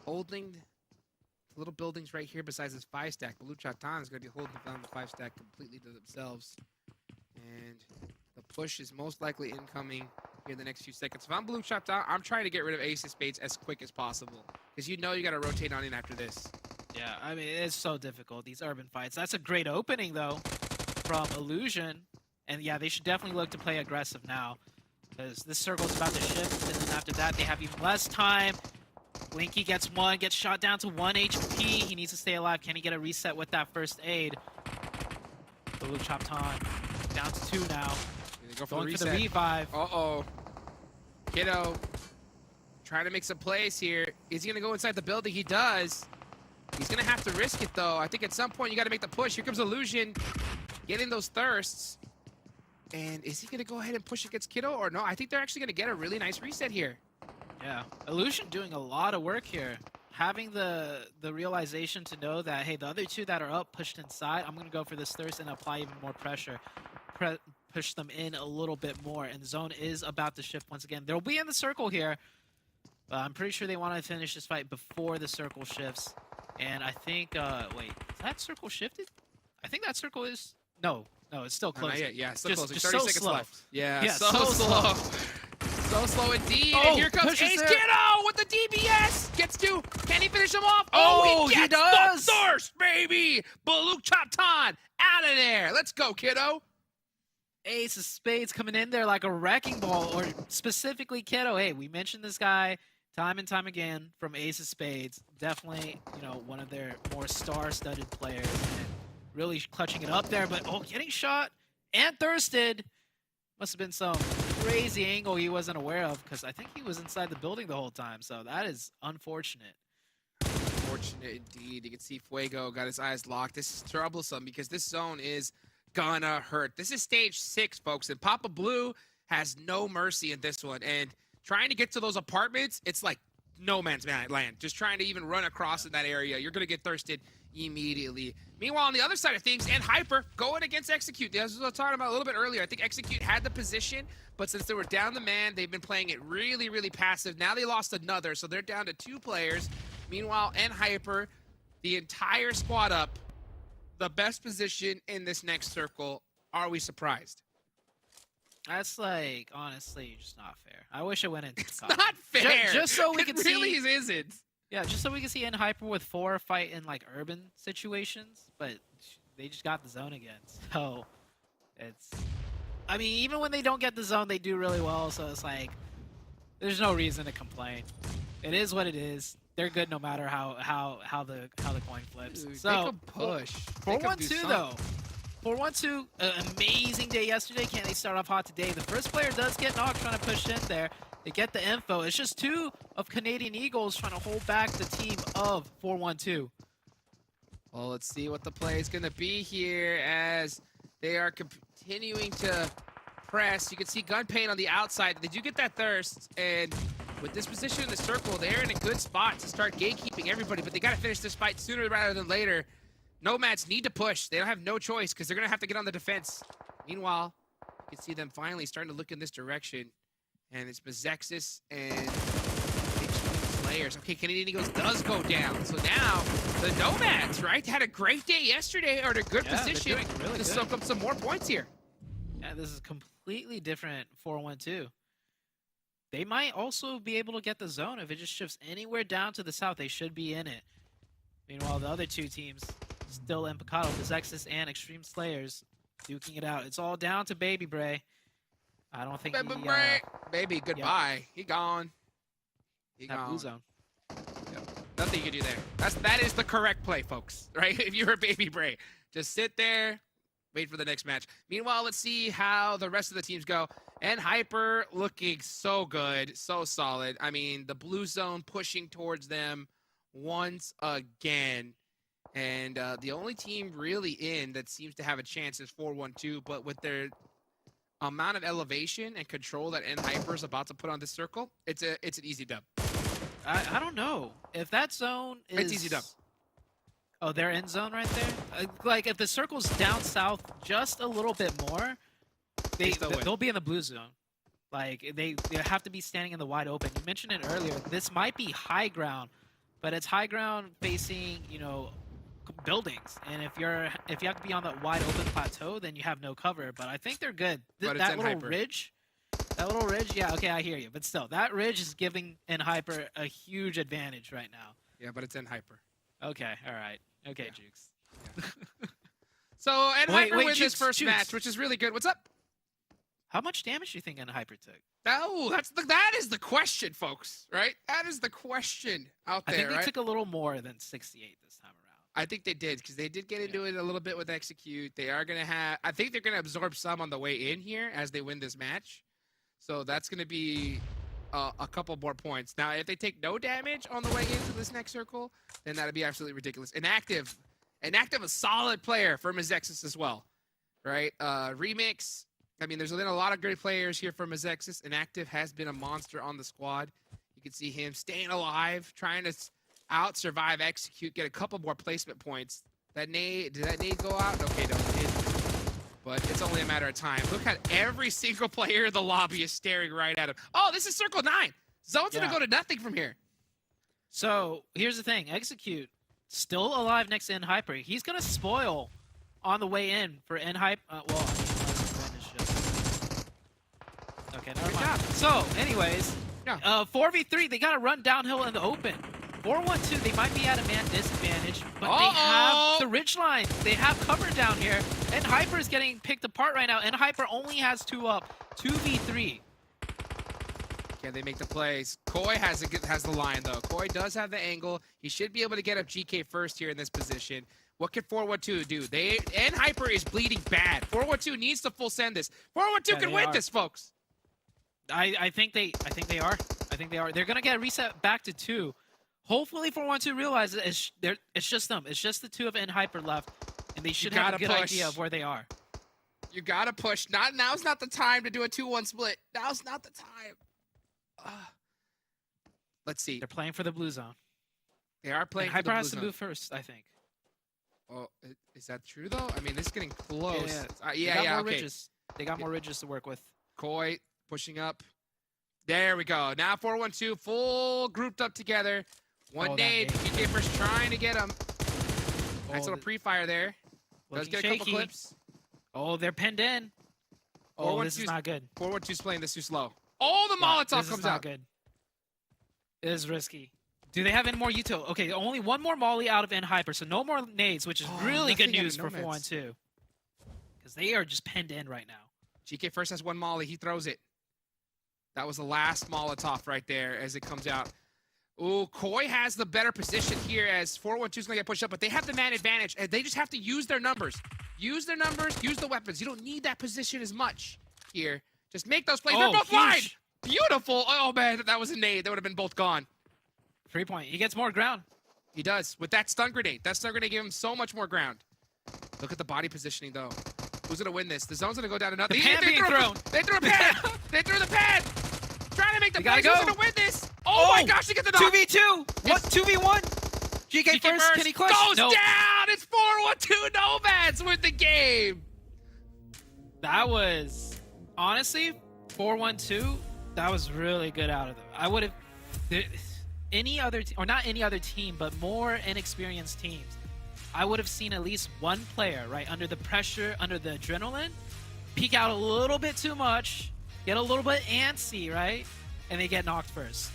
holding the little buildings right here besides his 5-stack. BULUC CHABTAN is going to be holding down the 5-stack completely to themselves. And the push is most likely incoming here in the next few seconds. If I'm BULUC CHABTAN, I'm trying to get rid of Ace of Spades as quick as possible. Because you know you got to rotate on in after this. Yeah, I mean, it's so difficult, these urban fights. That's a great opening, though, from Illusion. And yeah, they should definitely look to play aggressive now. Because this circle's about to shift, and then after that, they have even less time. Blinky gets shot down to 1 HP. He needs to stay alive. Can he get a reset with that first aid? BULUC CHABTAN down to 2 now. Going for the revive. Uh-oh. Kiddo trying to make some plays here. Is he going to go inside the building? He does. He's going to have to risk it, though. I think at some point you got to make the push. Here comes Illusion getting those thirsts. And is he going to go ahead and push against Kiddo or no? I think they're actually going to get a really nice reset here. Yeah. Illusion doing a lot of work here. Having the realization to know that, hey, the other 2 that are up pushed inside, I'm going to go for this thirst and apply even more pressure. Push them in a little bit more. And the zone is about to shift once again. They'll be in the circle here. I'm pretty sure they want to finish this fight before the circle shifts. And I think, wait, is that circle shifted? I think that circle is, no, it's still closing. Yeah, still closing. Just 30 so seconds slow. left. Yeah, so slow. So slow indeed. Oh, and here comes pushes Ace it. Kiddo with the DBS. Gets 2. Can he finish him off? Oh, he he gets does. the thirst, baby. BULUC CHABTAN out of there. Let's go, Kiddo. Ace of Spades coming in there like a wrecking ball, or specifically Kiddo. Hey, we mentioned this guy time and time again from Ace of Spades. Definitely, one of their more star-studded players. And really clutching it up there, but getting shot and thirsted. Must have been some crazy angle he wasn't aware of, because I think he was inside the building the whole time. So that is unfortunate. Unfortunate indeed. You can see Fuego got his eyes locked. This is troublesome because this zone is gonna hurt. This is stage 6, folks, and Papa Blue has no mercy in this one. And trying to get to those apartments, it's like no man's land. Just trying to even run across in that area, you're gonna get thirsted immediately. Meanwhile, on the other side of things, and Hyper going against Execute. This was what I was talking about a little bit earlier. I think Execute had the position, but since they were down the man, they've been playing it really, really passive. Now they lost another, so they're down to 2 players. Meanwhile, and Hyper, the entire squad up, the best position in this next circle. Are we surprised? That's like, honestly, just not fair. I wish it went into It's not fair. Just so we can it really see. isn't. Yeah, just so we can see in Hyper with 4 fight in like urban situations, but they just got the zone again. So it's, I mean, even when they don't get the zone, they do really well. So it's like, there's no reason to complain. It is what it is. They're good no matter how the coin flips. Dude, so they could push. 4-1-2 though. 4-1-2, amazing day yesterday. Can they start off hot today? The first player does get knocked trying to push in there. They get the info. It's just 2 of Canadian Eagles trying to hold back the team of 4-1-2. Well, let's see what the play is going to be here as they are continuing to press. You can see Gunpain on the outside. They do get that thirst, and with this position in the circle, they're in a good spot to start gatekeeping everybody, but they got to finish this fight sooner rather than later. Nomads need to push. They don't have no choice because they're going to have to get on the defense. Meanwhile, you can see them finally starting to look in this direction. And it's MEZEXIS and Slayers. Okay, Canadian Eagles does go down. So now the Nomads, right, had a great day yesterday, or in a good position really to soak up some more points here. Yeah, this is completely different 4-1-2. They might also be able to get the zone if it just shifts anywhere down to the south. They should be in it. Meanwhile, the other 2 teams still in Picado, MEZEXIS and Extreme Slayers, duking it out. It's all down to Baby Bray. I don't think Baby, goodbye. He gone. He gone. Blue zone. Yep. Nothing you can do there. That is the correct play, folks. Right? If you're a Baby Bray, just sit there, wait for the next match. Meanwhile, let's see how the rest of the teams go. And Hyper looking so good, so solid. I mean, the blue zone pushing towards them once again. And the only team really in that seems to have a chance is 4-1-2, but with their amount of elevation and control that Hyper is about to put on this circle, it's an easy dub. I don't know if that zone is. It's easy dub. Oh, they're in zone right there. Like if the circle's down south just a little bit more, they'll be in the blue zone. Like they have to be standing in the wide open. You mentioned it earlier. This might be high ground, but it's high ground facing buildings, and if you have to be on that wide open plateau, then you have no cover. But I think they're good. That little ridge, yeah, okay, I hear you, but still, that ridge is giving Hyper a huge advantage right now. Yeah, but it's Hyper. Okay, all right, okay, Yeah. Jukes. Yeah. So Hyper wins his Jukes, first match, which is really good. What's up? How much damage do you think Hyper took? Oh, that is the question, folks. Right? That is the question out there. I think they right? took a little more than 68 this time around. I think they did, because they did get into it a little bit with Execute. They are going to have... I think they're going to absorb some on the way in here as they win this match. So that's going to be a couple more points. Now, if they take no damage on the way into this next circle, then that would be absolutely ridiculous. Inactive, a solid player for MEZEXIS as well. Right? Remix. I mean, there's been a lot of great players here for MEZEXIS. Inactive has been a monster on the squad. You can see him staying alive, trying to out-survive, Execute, get a couple more placement points. Did that nade go out? Okay, no, it didn't. But it's only a matter of time. Look at every single player in the lobby is staring right at him. Oh, this is Circle 9. Zone's going to go to nothing from here. So, here's the thing. Execute, still alive next to Hyper. He's going to spoil on the way in for Hyper. Okay, never mind. So, anyways, 4v3, they got to run downhill in the open. 4-1-2, they might be at a man disadvantage, but they have the ridgeline. They have cover down here, and Hyper is getting picked apart right now, and Hyper only has 2 up, 2v3. Can they make the plays? Koi has the line, though. Koi does have the angle. He should be able to get up GK first here in this position. What can 4-1-2 do? Hyper is bleeding bad. 4-1-2 needs to full send this. 4-1-2 can win this, folks. I think they are. They're gonna get a reset back to 2. Hopefully 4-1-2 realizes it's just them. It's just the 2 of Hyper left, and they should have a good idea of where they are. You gotta push. Now's not the time to do a 2-1 split. Now's not the time. Let's see. They're playing for the blue zone. They are playing. And For the Hyper blue has to zone. move first, I think. Oh, is that true though? I mean, this is getting close. They got more okay. ridges. They got more ridges to work with. Koi pushing up. There we go. Now 4-1-2, full grouped up together. One that nade. nade. PK first trying to get him. Nice little the- pre-fire there. Does looking get a couple shaky. clips. Oh, they're pinned in. Oh, this is 4-1-2's not good. 4-1-2's playing this too slow. Oh, the Molotov this comes is not out. good. It is risky. Do they have any more util? Okay, only one more molly out of N Hyper, so no more nades, which is really good nothing out of news for Nomads. 4-1-2. Because they are just pinned in right now. GK first has one molly. He throws it. That was the last Molotov right there as it comes out. Ooh, Koi has the better position here as 4-1-2 is going to get pushed up, but they have the man advantage, and they just have to use their numbers. Use their numbers, use the weapons. You don't need that position as much here. Just make those plays. They're both wide. Beautiful. Oh, man, that was a nade. They would have been both gone. 3 point. He gets more ground. He does with that stun grenade. That stun grenade gave him so much more ground. Look at the body positioning, though. Who's going to win this? The zone's going to go down to nothing. The pan being thrown. They threw a pan. They threw the pan. Trying to make the gotta plays. Who's go. going to win this? Oh, my gosh, they get the knock. 2v2. What? 2v1. GK first. Can he clutch? Goes Nope. down. It's 4-1-2 Nomads with the game. That was, honestly, 4-1-2. That was really good out of them. I would have, any other, or not any other team, but more inexperienced teams, I would have seen at least one player, right, under the pressure, under the adrenaline, peek out a little bit too much, get a little bit antsy, right, and they get knocked first.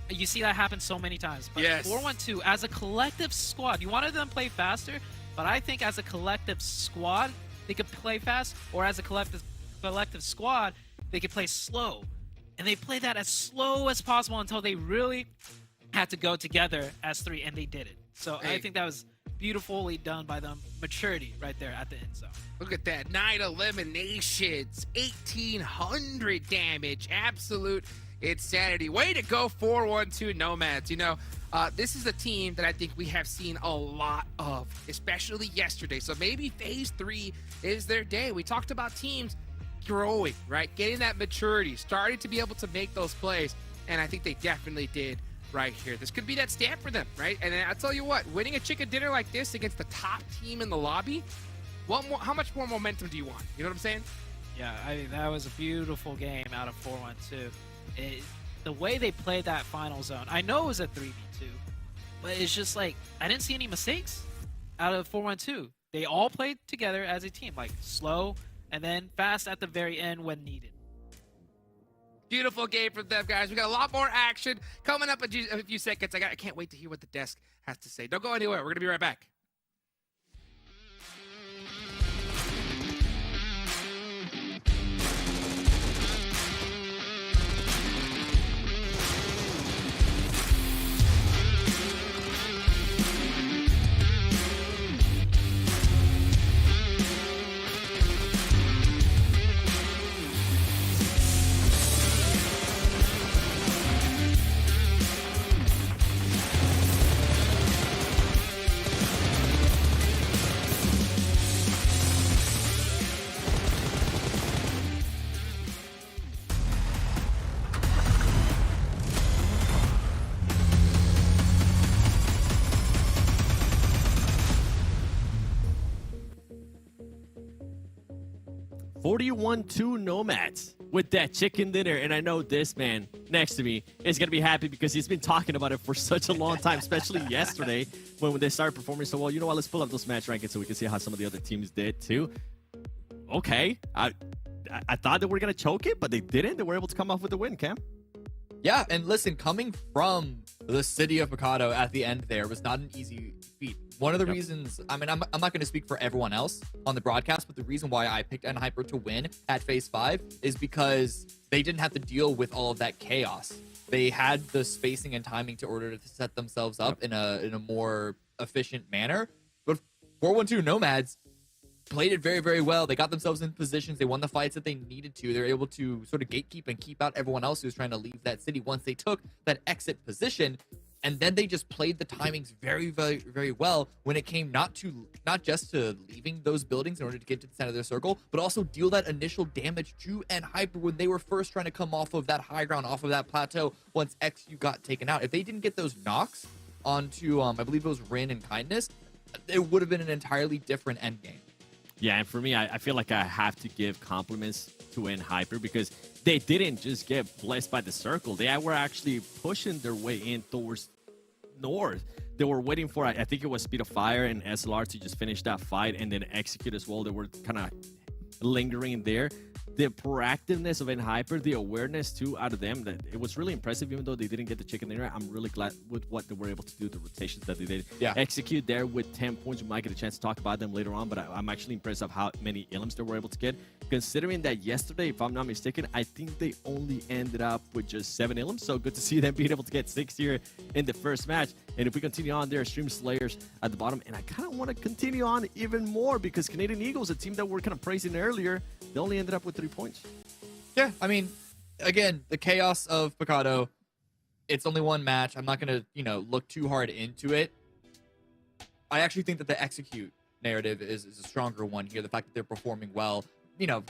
You see that happen so many times. But Yes. 4-1-2, as a collective squad, you wanted them to play faster, but I think as a collective squad, they could play fast, or as a collective squad, they could play slow. And they played that as slow as possible until they really had to go together as three, and they did it. So I think that was beautifully done by them. Maturity right there at the end zone. Look at that. 9 eliminations, 1,800 damage. Absolute insanity. Way to go, 4-1-2 Nomads. You know, this is a team that I think we have seen a lot of, especially yesterday. So maybe phase 3 is their day. We talked about teams growing, right? Getting that maturity, starting to be able to make those plays. And I think they definitely did right here. This could be that stamp for them, right? And I'll tell you what, winning a chicken dinner like this against the top team in the lobby, what more, how much more momentum do you want? You know what I'm saying? Yeah, I mean, that was a beautiful game out of 4-1-2. The way they played that final zone, I know it was a 3v2, but it's just like, I didn't see any mistakes out of 4-1-2. They all played together as a team, like slow and then fast at the very end when needed. Beautiful game from them, guys. We got a lot more action coming up in a few seconds. I can't wait to hear what the desk has to say. Don't go anywhere. We're going to be right back. $41-2 Nomads with that chicken dinner. And I know this man next to me is going to be happy because he's been talking about it for such a long time, especially yesterday when they started performing so well. You know what? Let's pull up those match rankings so we can see how some of the other teams did too. Okay. I thought that we were going to choke it, but they didn't. They were able to come off with the win, Cam. Yeah, and listen, coming from the city of Mikado at the end there was not an easy feat. One of the reasons, I mean, I'm not going to speak for everyone else on the broadcast, but the reason why I picked NHyper to win at Phase 5 is because they didn't have to deal with all of that chaos. They had the spacing and timing to order to set themselves up in a more efficient manner. But 4-1-2 Nomads played it very, very well. They got themselves in positions. They won the fights that they needed to. They were able to sort of gatekeep and keep out everyone else who was trying to leave that city once they took that exit position. And then they just played the timings very, very, very well when it came not just to leaving those buildings in order to get to the center of their circle, but also deal that initial damage to Hyper when they were first trying to come off of that high ground, off of that plateau once XU got taken out. If they didn't get those knocks onto, I believe it was Rin and Kindness, it would have been an entirely different endgame. Yeah, and for me, I feel like I have to give compliments to Hyper because they didn't just get blessed by the circle. They were actually pushing their way in towards north. They were waiting for, I think it was Speed of Fire and SLR to just finish that fight and then execute as well. They were kind of lingering there. The proactiveness of Hyper, the awareness too out of them, that it was really impressive. Even though they didn't get the chicken dinner, I'm really glad with what they were able to do, the rotations that they did. Yeah. Execute there with 10 points. We might get a chance to talk about them later on, but I'm actually impressed of how many elims they were able to get. Considering that yesterday, if I'm not mistaken, I think they only ended up with just 7 elims. So good to see them being able to get 6 here in the first match. And if we continue on there, Stream Slayers at the bottom. And I kind of want to continue on even more because Canadian Eagles, a team that we're kind of praising earlier, they only ended up with 3 points. Yeah, I mean, again, the chaos of Picado, it's only one match. I'm not going to, look too hard into it. I actually think that the execute narrative is a stronger one here. The fact that they're performing well.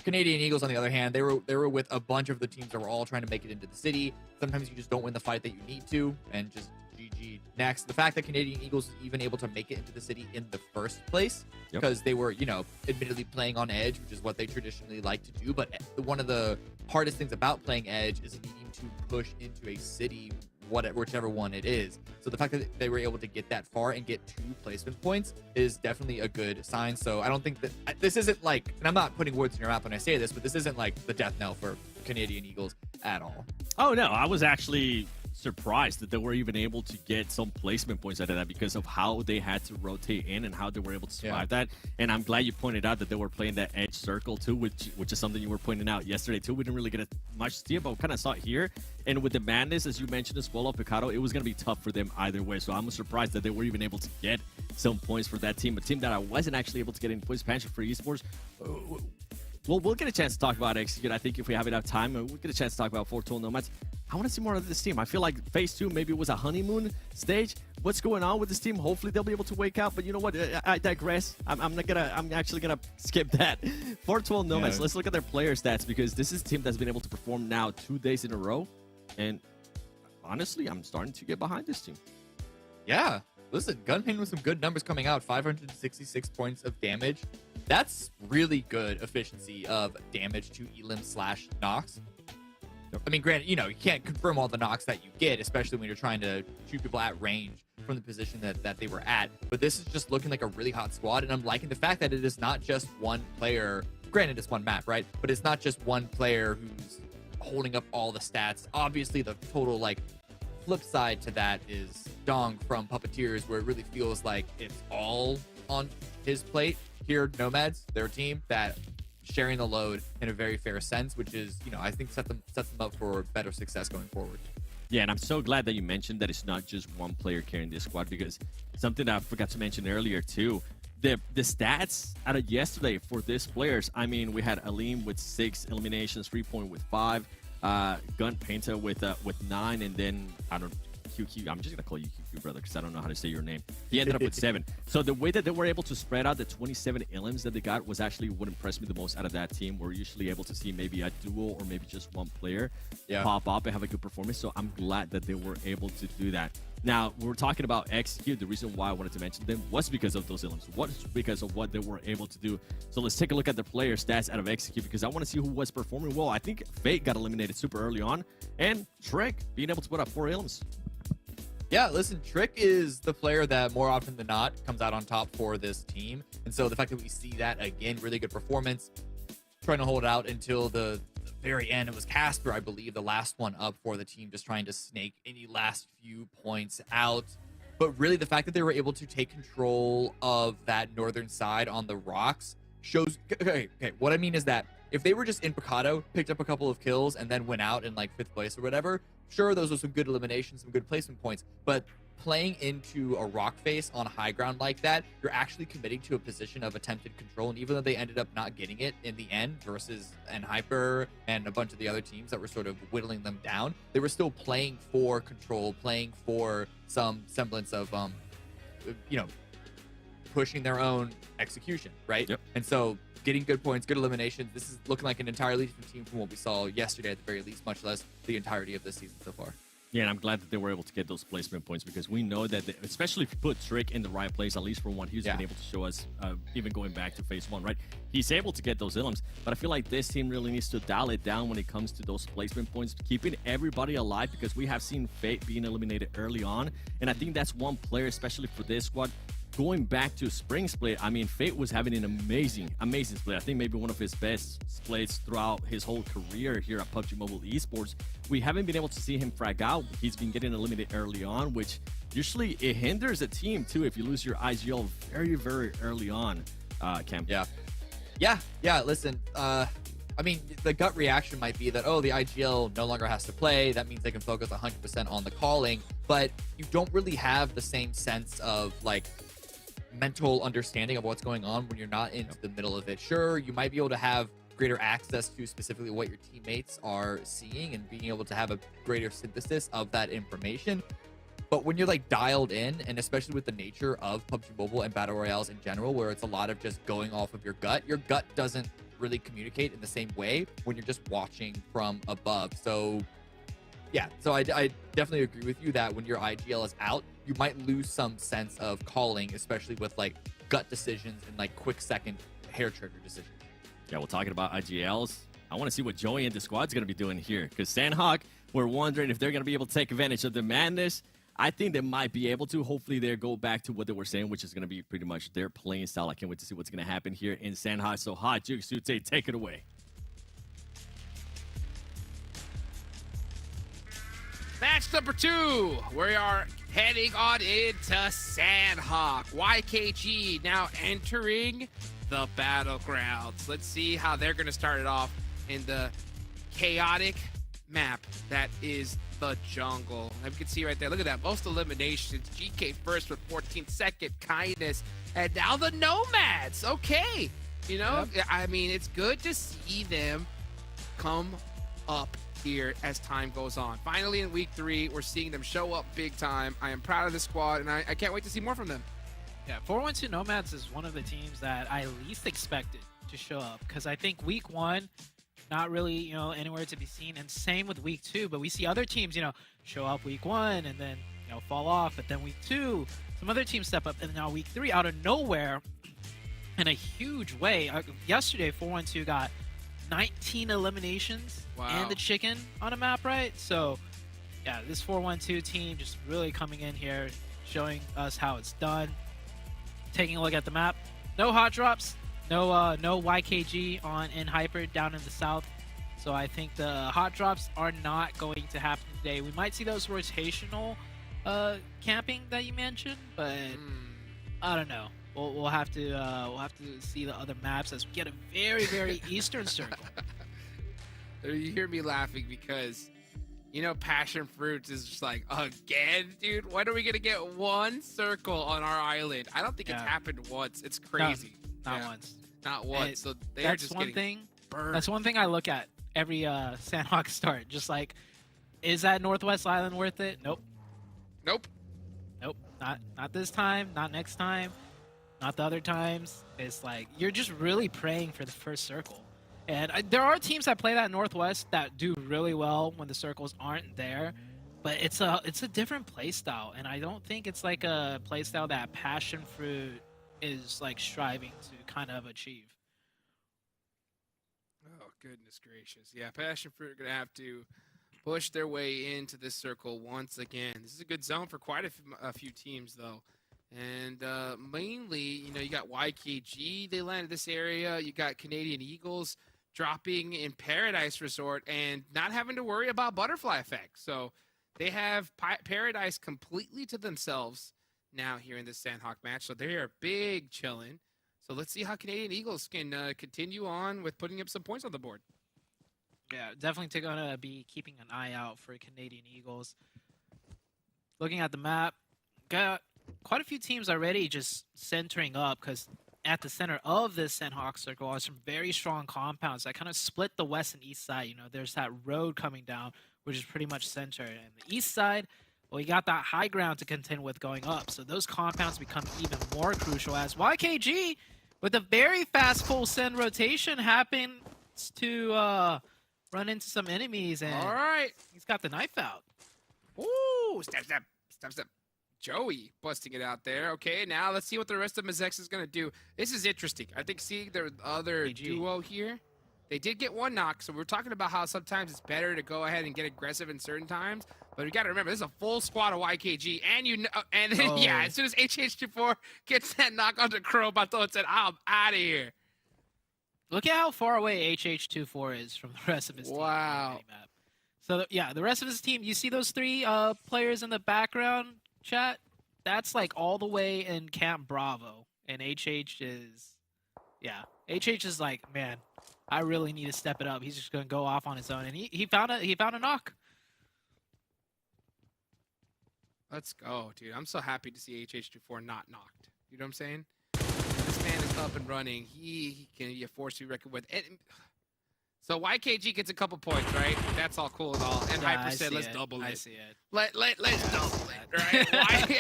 Canadian Eagles, on the other hand, they were with a bunch of the teams that were all trying to make it into the city. Sometimes you just don't win the fight that you need to, and just GG. Next, the fact that Canadian Eagles is even able to make it into the city in the first place, because they were, admittedly playing on edge, which is what they traditionally like to do. But one of the hardest things about playing edge is needing to push into a city, whichever one it is. So the fact that they were able to get that far and get 2 placement points is definitely a good sign. So I don't think that this isn't like, and I'm not putting words in your mouth when I say this, but this isn't like the death knell for Canadian Eagles at all. Oh no, I was actually surprised that they were even able to get some placement points out of that because of how they had to rotate in and how they were able to survive that. And I'm glad you pointed out that they were playing that edge circle too, which is something you were pointing out yesterday too. We didn't really get much to see it, but we kind of saw it here. And with the madness, as you mentioned as well, of Picado, it was going to be tough for them either way. So I'm surprised that they were even able to get some points for that team, a team that I wasn't actually able to get in points expansion for Esports. We'll get a chance to talk about Execute. I think if we have enough time, we'll get a chance to talk about 412 Nomads. I want to see more of this team. I feel like Phase 2 maybe was a honeymoon stage. What's going on with this team? Hopefully they'll be able to wake up. But you know what? I digress. I'm actually gonna skip that. 412 Nomads. Let's look at their player stats because this is a team that's been able to perform now 2 days in a row. And honestly, I'm starting to get behind this team. Yeah. Listen, Gunpain with some good numbers coming out. 566 points of damage. That's really good efficiency of damage to elim/knocks. I mean, granted, you can't confirm all the knocks that you get, especially when you're trying to shoot people at range from the position that they were at. But this is just looking like a really hot squad, and I'm liking the fact that it is not just one player. Granted, it's one map, right? But it's not just one player who's holding up all the stats. Obviously, the total, flip side to that is Dong from Puppeteers, where it really feels like it's all on his plate. Here, Nomads, their team, that sharing the load in a very fair sense, which is, I think sets them up for better success going forward. Yeah, and I'm so glad that you mentioned that it's not just one player carrying this squad, because something that I forgot to mention earlier too, the stats out of yesterday for these players, I mean, we had Aleem with 6 eliminations, 3-point with 5, Gun Painter with 9, and then QQ. I'm just gonna call you QQ, brother, because I don't know how to say your name. He ended up with 7. So the way that they were able to spread out the 27 elims that they got was actually what impressed me the most out of that team. We're usually able to see maybe a duo or maybe just one player pop up and have a good performance. So I'm glad that they were able to do that. Now, we're talking about Execute. The reason why I wanted to mention them was because of those elims. Was because of what they were able to do. So let's take a look at the player stats out of Execute, because I want to see who was performing well. I think Fate got eliminated super early on, and Trick being able to put up 4 elims. Yeah, listen, Trick is the player that more often than not comes out on top for this team. And so the fact that we see that again, really good performance, trying to hold out until the very end. It was Casper, I believe, the last one up for the team, just trying to snake any last few points out. But really the fact that they were able to take control of that northern side on the rocks shows, okay, what I mean is that if they were just in Picado, picked up a couple of kills, and then went out in 5th place or whatever, sure, those are some good eliminations, some good placement points. But playing into a rock face on high ground like that, you're actually committing to a position of attempted control. And even though they ended up not getting it in the end versus Hyper and a bunch of the other teams that were sort of whittling them down, they were still playing for control, playing for some semblance of, you know, pushing their own execution, right? Yep. And so getting good points, good eliminations. This is looking like an entirely different team from what we saw yesterday at the very least, much less the entirety of this season so far. Yeah, and I'm glad that they were able to get those placement points because we know that, especially if you put Trick in the right place, at least for what he's been able to show us, even going back to phase 1, right? He's able to get those items, but I feel like this team really needs to dial it down when it comes to those placement points, keeping everybody alive because we have seen Fate being eliminated early on, and I think that's one player, especially for this squad. Going back to Spring Split, I mean, Fate was having an amazing split. I think maybe one of his best splits throughout his whole career here at PUBG Mobile Esports. We haven't been able to see him frag out. He's been getting eliminated early on, which usually it hinders a team too if you lose your IGL very, very early on, Cam. Yeah, listen, I mean, the gut reaction might be that, oh, the IGL no longer has to play. That means they can focus 100% on the calling, but you don't really have the same sense of, like, mental understanding of what's going on when you're not into the middle of it. Sure, you might be able to have greater access to specifically what your teammates are seeing and being able to have a greater synthesis of that information. But when you're like dialed in, and especially with the nature of PUBG Mobile and Battle Royales in general, where it's a lot of just going off of your gut doesn't really communicate in the same way when you're just watching from above. So yeah, so I definitely agree with you that when your IGL is out, you might lose some sense of calling, especially with like gut decisions and like quick second hair trigger decisions. Yeah, we're talking about IGLs. I want to see what Joey and the squad's going to be doing here because Sandhawk, we're wondering if they're going to be able to take advantage of the madness. I think they might be able to. Hopefully, they go back to what they were saying, which is going to be pretty much their playing style. I can't wait to see what's going to happen here in Sandhawk. So, hot, Juke Sute, take it away. Match number 2. We are heading on into Sandhawk. YKG now entering the battlegrounds. Let's see how they're going to start it off in the chaotic map that is the jungle. And you can see right there, look at that, most eliminations. GK first with 14-second kindness, and now the Nomads. Okay, you know, I mean, it's good to see them come up here as time goes on. Finally, in week 3, we're seeing them show up big time. I am proud of the squad, and I can't wait to see more from them. Yeah, 412 Nomads is one of the teams that I least expected to show up because I think week 1, not really, you know, anywhere to be seen, and same with week 2. But we see other teams, you know, show up week 1 and then, you know, fall off. But then week 2, some other teams step up, and now week 3, out of nowhere, in a huge way. Yesterday, 412 got 19 eliminations and the chicken on a map, right? So, yeah, this 412 team just really coming in here, showing us how it's done. Taking a look at the map, no hot drops, no YKG on in Hyper down in the south. So I think the hot drops are not going to happen today. We might see those rotational camping that you mentioned, but I don't know. We'll have to see the other maps as we get a very eastern circle. You hear me laughing because, you know, Passionfruit is just like, again, dude, when are we going to get one circle on our island? I don't think it's happened once. It's crazy. Not once. Not once. And so they're just getting burned. That's one thing I look at every Sandhawk start. Just like, is that Northwest Island worth it? Nope. Nope. Not this time. Not next time. Not the other times. It's like, you're just really praying for the first circle. And there are teams that play that Northwest that do really well when the circles aren't there, but it's a different play style, and I don't think it's like a play style that Passionfruit is like striving to kind of achieve. Oh goodness gracious! Yeah, Passionfruit are gonna have to push their way into this circle once again. This is a good zone for quite a few teams though. And mainly, you know, you got YKG, they landed this area. You got Canadian Eagles dropping in Paradise Resort and not having to worry about butterfly effect. So they have Paradise completely to themselves now here in this Sandhawk match. So they are big chilling. So let's see how Canadian Eagles can continue on with putting up some points on the board. Yeah, definitely going to be keeping an eye out for Canadian Eagles. Looking at the map, got quite a few teams already just centering up because at the center of this Sandhawk circle are some very strong compounds that kind of split the west and east side. You know, there's that road coming down, which is pretty much center. And the east side, well, you got that high ground to contend with going up. So those compounds become even more crucial as YKG, with a very fast full send rotation, happens to run into some enemies. And All right. he's got the knife out. Ooh, step. Joey busting it out there. Okay, now let's see what the rest of MEZEXIS is going to do. This is interesting. I think seeing their other AG. duo here, they did get one knock, so we're talking about how sometimes it's better to go ahead and get aggressive in certain times. But we got to remember, this is a full squad of YKG, and then, yeah, as soon as HH24 gets that knock onto Crow, Baton said, I'm out of here. Look at how far away HH24 is from the rest of his team. Wow. So, yeah, the rest of his team, you see those three players in the background, chat? That's like all the way in Camp Bravo. And HH is, yeah. HH is like, man, I really need to step it up. He's just going to go off on his own. And he found a knock. Let's go, dude. I'm so happy to see HH24 not knocked. You know what I'm saying? This man is up and running. He can be a force to be reckoned with. And, so YKG gets a couple points, right? That's all cool and all. And Yeah, Hyper I said, see let's it. double it. I see it. Let's double it, right?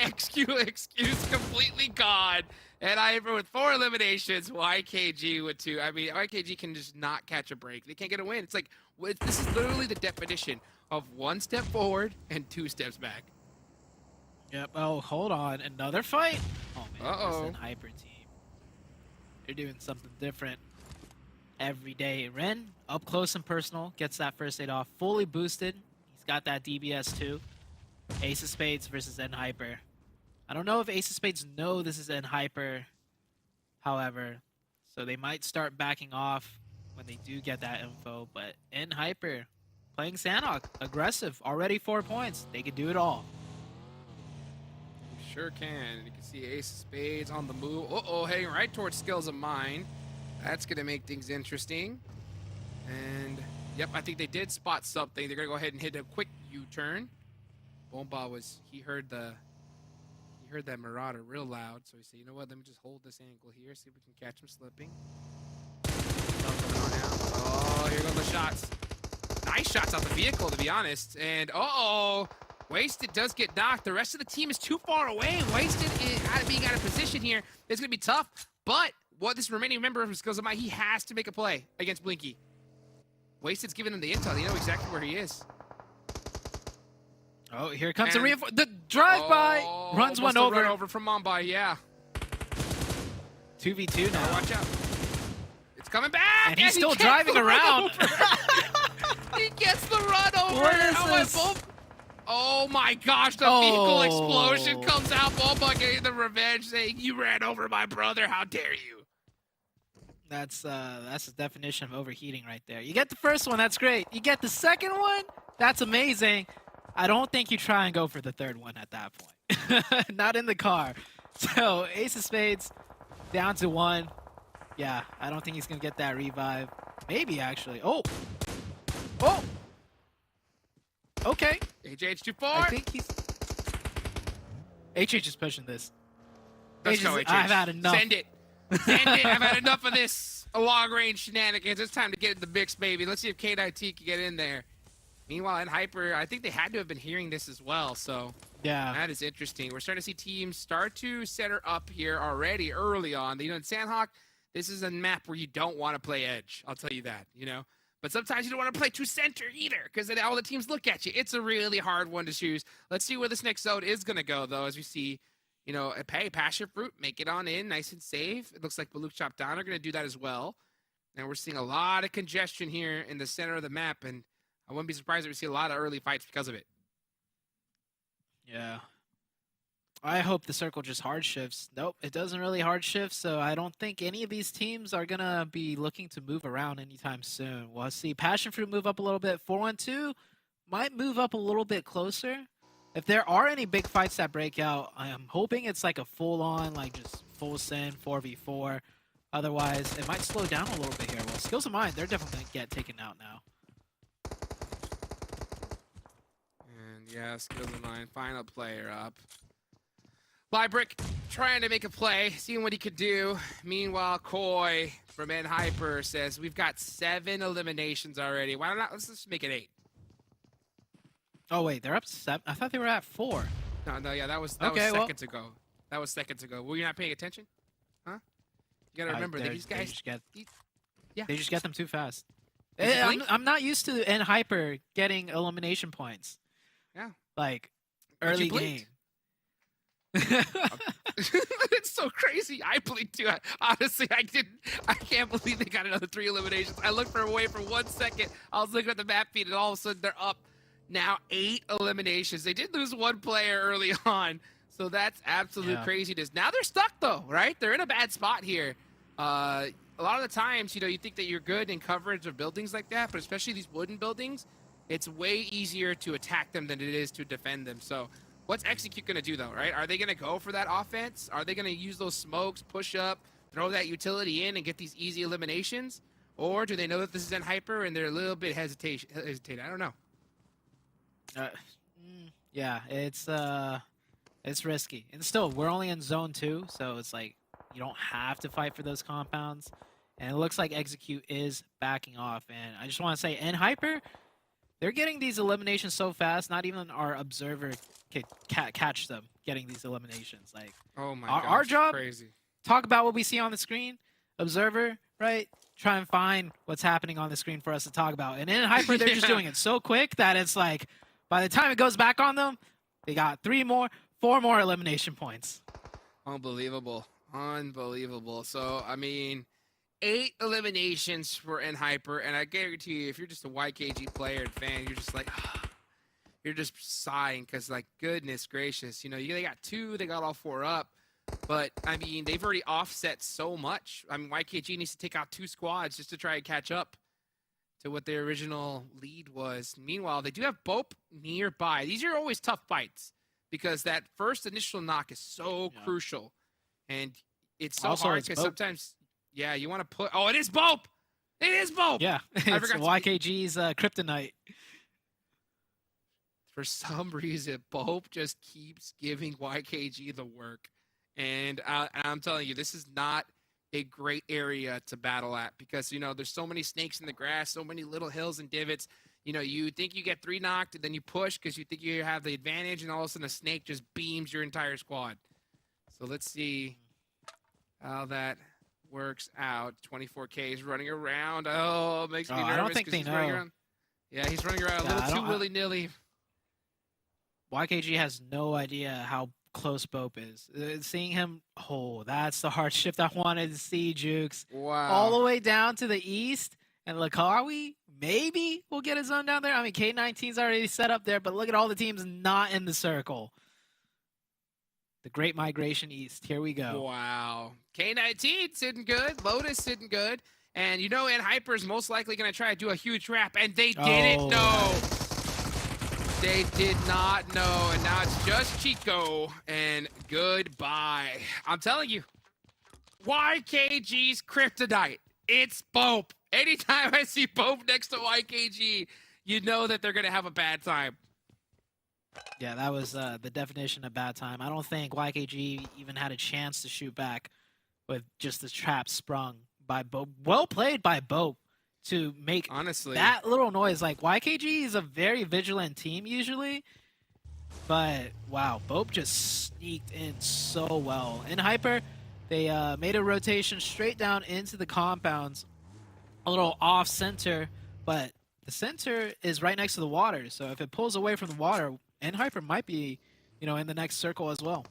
excuse completely gone. And Hyper with 4 eliminations, YKG with 2. I mean, YKG can just not catch a break. They can't get a win. It's like, this is literally the definition of 1 step forward and 2 steps back. Yep. Oh, hold on. Another fight? Oh, man. Uh-oh. This is Hyper team. They're doing something different every day. Ren, up close and personal, gets that first aid off. Fully boosted. He's got that DBS too. Ace of Spades versus N Hyper. I don't know if Ace of Spades know this is N Hyper, however. So they might start backing off when they do get that info. But N Hyper playing Sandhawk. Aggressive. Already 4 points. They can do it all. Sure can. You can see Ace of Spades on the move. Uh-oh, heading right towards Skills of Mine. That's going to make things interesting. And, yep, I think they did spot something. They're going to go ahead and hit a quick U-turn. Bomba was, he heard that Marauder real loud. So he said, you know what, let me just hold this angle here, see if we can catch him slipping. Oh, here go the shots. Nice shots out the vehicle, to be honest. And, uh-oh. Wasted does get knocked. The rest of the team is too far away. Wasted is being out of position here. It's going to be tough. But what this remaining member of Skills of Mine, he has to make a play against Blinky. Wasted's giving him the intel. They know exactly where he is. Oh, here comes the reinforcement. The drive-by runs one over. Run over from Mumbai, yeah. 2v2 now. Oh, watch out. It's coming back. And he's still driving around. He gets the run over. What is this? Oh my gosh, the vehicle explosion comes out. Bomba getting the revenge, saying, you ran over my brother, how dare you? That's the definition of overheating right there. You get the first one, that's great. You get the second one, that's amazing. I don't think you try and go for the third one at that point. Not in the car. So, Ace of Spades, down to 1. Yeah, I don't think he's going to get that revive. Maybe, actually. Oh! Okay. HH24. I think he's... HH is pushing this. Let's go, HH. I've had enough. Send it. Send it. I've had enough of this long-range shenanigans. It's time to get in the mix, baby. Let's see if K9T can get in there. Meanwhile, in Hyper, I think they had to have been hearing this as well, so yeah, that is interesting. We're starting to see teams start to center up here already early on. You know, in Sandhawk, this is a map where you don't want to play edge. I'll tell you that, you know. But sometimes you don't want to play too center either, because then all the teams look at you. It's a really hard one to choose. Let's see where this next zone is going to go, though, as we see, you know, hey, PASSIONFRUIT, make it on in, nice and safe. It looks like BULUC, CHABTAN are going to do that as well. And we're seeing a lot of congestion here in the center of the map, and I wouldn't be surprised if we see a lot of early fights because of it. Yeah. I hope the circle just hard shifts. Nope, it doesn't really hard shift, so I don't think any of these teams are going to be looking to move around anytime soon. We'll see PASSIONFRUIT move up a little bit. 412 might move up a little bit closer. If there are any big fights that break out, I am hoping it's like a full-on, like just full send 4v4. Otherwise, it might slow down a little bit here. Well, Skills of Mine, they're definitely going to get taken out now. And yeah, Skills of Mine, final player up. Flybrick trying to make a play, seeing what he could do. Meanwhile, Koi from Hyper says, we've got 7 eliminations already. Why not? Let's just make it 8. Oh wait, they're up 7. I thought they were at 4. No, yeah, that was Okay, well- seconds ago. That was seconds ago. Were you not paying attention? Huh? You gotta remember, these guys. They just get them too fast. Is it Blink? I'm not used to Hyper getting elimination points. Yeah. Like But early you blinked. game. It's so crazy. I blinked too. Honestly, I didn't. I can't believe they got another 3 eliminations. I looked away for 1 second. I was looking at the map feed, and all of a sudden they're up now 8 eliminations. They did lose 1 player early on, so that's absolute craziness. Now they're stuck though, right? They're in a bad spot here. A lot of the times, you think that you're good in coverage of buildings like that, but especially these wooden buildings, it's way easier to attack them than it is to defend them. So what's Execute going to do, though, right? Are they going to go for that offense? Are they going to use those smokes, push up, throw that utility in, and get these easy eliminations? Or do they know that this is Hyper and they're a little bit hesitate? I don't know. Yeah, it's risky. And still, we're only in zone 2, so it's like you don't have to fight for those compounds. And it looks like Execute is backing off. And I just want to say, Hyper, they're getting these eliminations so fast, not even our observer could catch them getting these eliminations. Like, oh my our gosh, job, crazy. Talk about what we see on the screen, observer, right? Try and find what's happening on the screen for us to talk about. And in Hyper, they're just doing it so quick that it's like, by the time it goes back on them, they got 4 more elimination points. Unbelievable. Unbelievable. So, I mean, 8 eliminations for Hyper, and I guarantee you, if you're just a YKG player and fan, you're just like, you're just sighing because, like, goodness gracious, they got 2, they got all 4 up, but I mean, they've already offset so much. I mean, YKG needs to take out 2 squads just to try and catch up to what their original lead was. Meanwhile, they do have BOPE nearby. These are always tough fights because that first initial knock is so crucial, and it's so Also, hard it's because BOPE. sometimes. Yeah, you want to put... Oh, it is BOPE! It is BOPE! Yeah, it's YKG's kryptonite. For some reason, BOPE just keeps giving YKG the work. And I'm telling you, this is not a great area to battle at because, there's so many snakes in the grass, so many little hills and divots. You think you get 3 knocked, and then you push because you think you have the advantage, and all of a sudden a snake just beams your entire squad. So let's see how that works out. 24K is running around. Oh, it makes me nervous. I don't think they know. Yeah, he's running around a little too willy-nilly. YKG has no idea how close BOPE is. Seeing him, that's the hard shift I wanted to see, Jukes. Wow. All the way down to the east, and Lakawi maybe will get his zone down there. I mean, K19's already set up there, but look at all the teams not in the circle. The Great Migration East. Here we go. Wow. K19 sitting good. LOTUS sitting good. And Hyper's most likely going to try to do a huge trap. And they didn't know. They did not know. And now it's just Chico. And goodbye. I'm telling you. YKG's kryptonite. It's BOPE. Anytime I see BOPE next to YKG, you know that they're going to have a bad time. Yeah, that was the definition of bad time. I don't think YKG even had a chance to shoot back with just the trap sprung by BOPE. Well played by BOPE to make that little noise. Like, YKG is a very vigilant team usually, but wow, BOPE just sneaked in so well. In Hyper, they made a rotation straight down into the compounds, a little off center, but the center is right next to the water, so if it pulls away from the water, Hyper might be, in the next circle as well.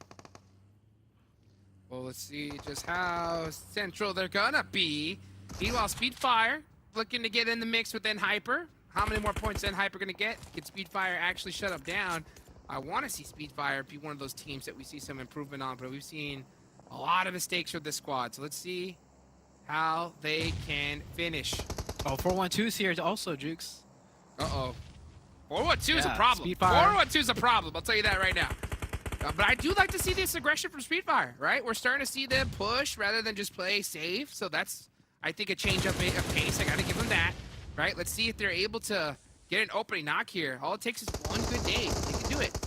Well, let's see just how central they're gonna be. Meanwhile, Speedfire looking to get in the mix with Hyper. How many more points Hyper gonna get? Can Speedfire actually shut up down? I want to see Speedfire be one of those teams that we see some improvement on, but we've seen a lot of mistakes with this squad. So let's see how they can finish. Oh, 412's here also, Jukes. Uh-oh. 412 is a problem. 412 is a problem. I'll tell you that right now. But I do like to see this aggression from Speedfire, right? We're starting to see them push rather than just play safe. So that's, I think, a change of pace. I got to give them that, right? Let's see if they're able to get an opening knock here. All it takes is one good day. They can do it.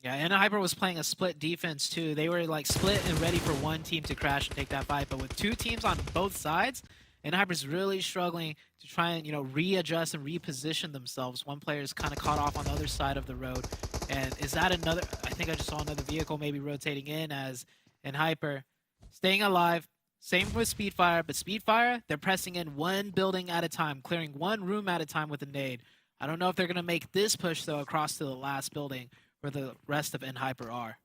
Yeah, and Hyper was playing a split defense too. They were like split and ready for one team to crash and take that fight, but with two teams on both sides, and Hyper's really struggling to try and, you know, readjust and reposition themselves. One player is kind of caught off on the other side of the road. And is that another, I think I just saw another vehicle maybe rotating in as in Hyper staying alive. Same with Speedfire, but Speedfire, they're pressing in one building at a time, clearing one room at a time with a nade. I don't know if they're going to make this push though across to the last building where the rest of Hyper are.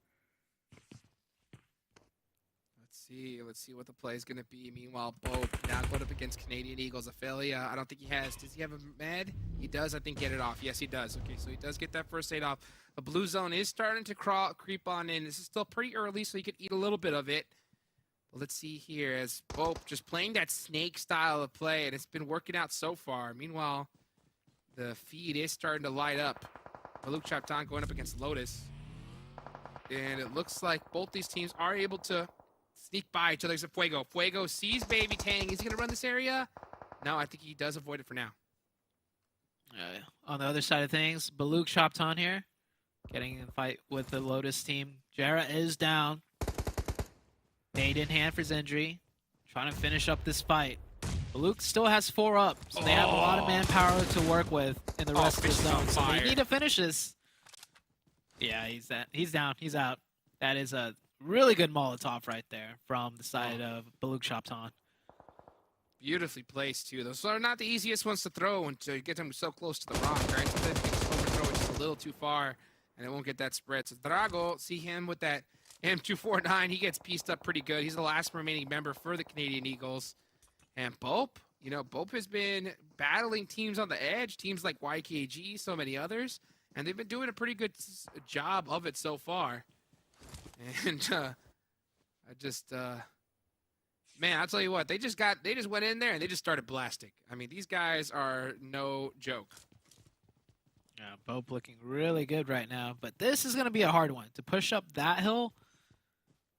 Let's see what the play is going to be. Meanwhile, BOPE now going up against Canadian Eagles. Ophelia, I don't think he has. Does he have a med? He does, I think, get it off. Yes, he does. Okay, so he does get that first aid off. The blue zone is starting to creep on in. This is still pretty early, so you could eat a little bit of it. But let's see here as BOPE just playing that snake style of play, and it's been working out so far. Meanwhile, the feed is starting to light up. BULUC CHABTAN going up against LOTUS. And it looks like both these teams are able to sneak by each other. There's a Fuego. Fuego sees Baby Tang. Is he going to run this area? No, I think he does avoid it for now. On the other side of things, BULUC CHABTAN here, getting in a fight with the LOTUS team. Jara is down. Nade in hand for Zendry. Trying to finish up this fight. BULUC still has 4 up, so they have a lot of manpower to work with in the rest of the zone. So they need to finish this. Yeah, he's down. He's out. That is a really good Molotov right there from the side of BULUC CHABTAN. Beautifully placed, too. Those are not the easiest ones to throw until you get them so close to the rock, right? So then you just overthrow it just a little too far, and it won't get that spread. So Drago, see him with that M249. He gets pieced up pretty good. He's the last remaining member for the Canadian Eagles. And BOPE, you know, BOPE has been battling teams on the edge, teams like YKG, so many others, and they've been doing a pretty good job of it so far. And man, I'll tell you what, they just went in there and they just started blasting. I mean, these guys are no joke. Yeah, BOPE looking really good right now, but this is going to be a hard one. To push up that hill,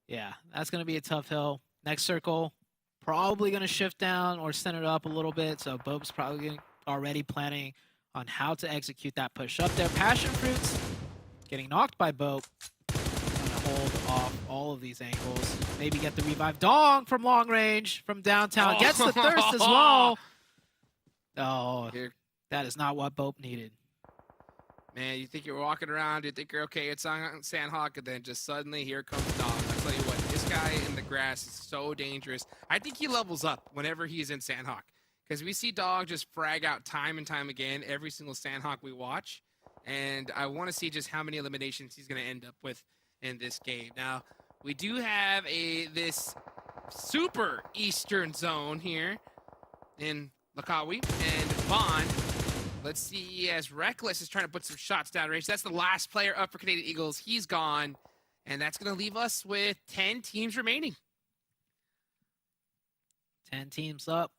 yeah, that's going to be a tough hill. Next circle, probably going to shift down or center it up a little bit, so BOPE's probably already planning on how to execute that push up there. PASSIONFRUIT's getting knocked by BOPE. Hold off all of these angles. Maybe get the revive. Dong from long range, from downtown. Gets the thirst as well. Oh, that is not what BOPE needed. Man, you think you're walking around, you think you're okay, it's on Sandhawk, and then just suddenly here comes Dong. I tell you what, this guy in the grass is so dangerous. I think he levels up whenever he's in Sandhawk, because we see Dog just frag out time and time again every single Sandhawk we watch, and I want to see just how many eliminations he's going to end up with in this game. Now, we do have this super eastern zone here in Lakawi and Vaughn. Let's see as REFLEX is trying to put some shots down range. That's the last player up for Canadian Eagles. He's gone, and that's going to leave us with 10 teams remaining. 10 teams up.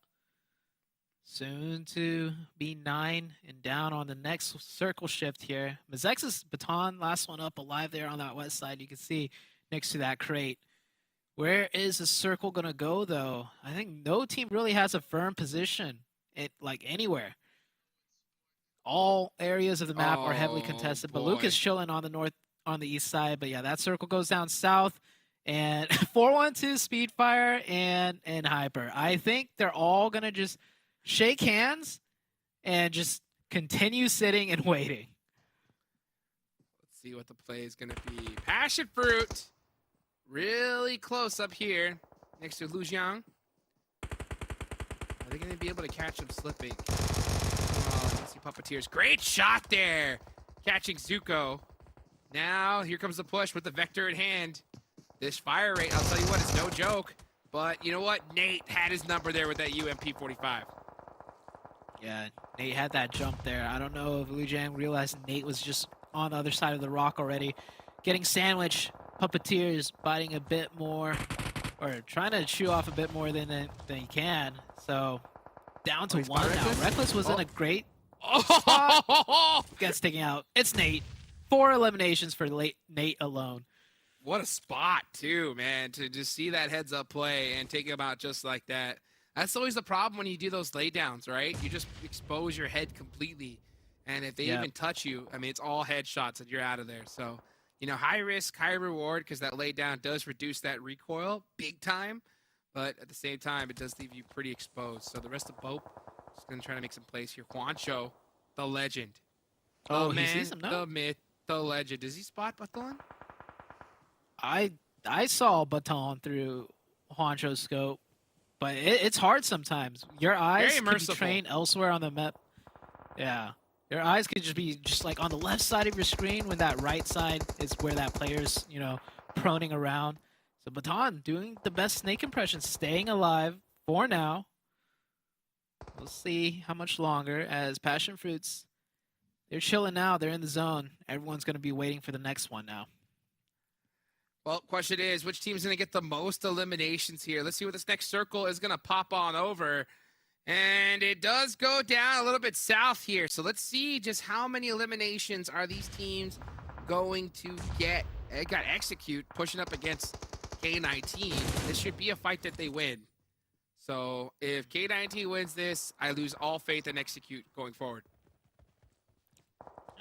Soon to be 9 and down on the next circle shift here. MEZEXIS baton, last one up alive there on that west side. You can see next to that crate. Where is the circle going to go, though? I think no team really has a firm position, like anywhere. All areas of the map are heavily contested. BULUC is chilling on the east side. But yeah, that circle goes down south. And 412 Speedfire and Hyper. I think they're all going to just shake hands and just continue sitting and waiting. Let's see what the play is going to be. PASSIONFRUIT, really close up here next to Lu Jiang. Are they going to be able to catch him slipping? Let's see PUPPETEER's great shot there, catching Zuko. Now here comes the push with the Vector in hand. This fire rate, I'll tell you what, it's no joke. But you know what? Nate had his number there with that UMP-45. Yeah, Nate had that jump there. I don't know if Lu Jiang realized Nate was just on the other side of the rock already. Getting sandwiched. PUPPETEER is biting a bit more, or trying to chew off a bit more than he can. So down to 1 now. REFLEX was in a great spot. Gets taken out. It's Nate. 4 eliminations for Nate alone. What a spot, too, man, to just see that heads-up play and take him out just like that. That's always the problem when you do those laydowns, right? You just expose your head completely. And if they even touch you, I mean, it's all headshots and you're out of there. So You know, high risk, high reward, because that lay down does reduce that recoil big time. But at the same time, it does leave you pretty exposed. So the rest of BOPE is going to try to make some plays here. Juancho, the legend. Oh, the he man, sees him now? the myth, the legend. Does he spot Baton? I saw Baton through Juancho's scope, but it's hard sometimes. Your eyes can be merciful. trained elsewhere on the map. Yeah. Your eyes could just be like on the left side of your screen when that right side is where that player's, you know, proning around. So Baton doing the best snake impression, staying alive for now. We'll see how much longer as PASSIONFRUIT's, they're chilling now. They're in the zone. Everyone's going to be waiting for the next one now. Well, question is, which team's going to get the most eliminations here? Let's see what this next circle is going to pop on over. And it does go down a little bit south here. So let's see just how many eliminations are these teams going to get. It got Execute pushing up against K19. This should be a fight that they win. So if K19 wins this, I lose all faith in Execute going forward.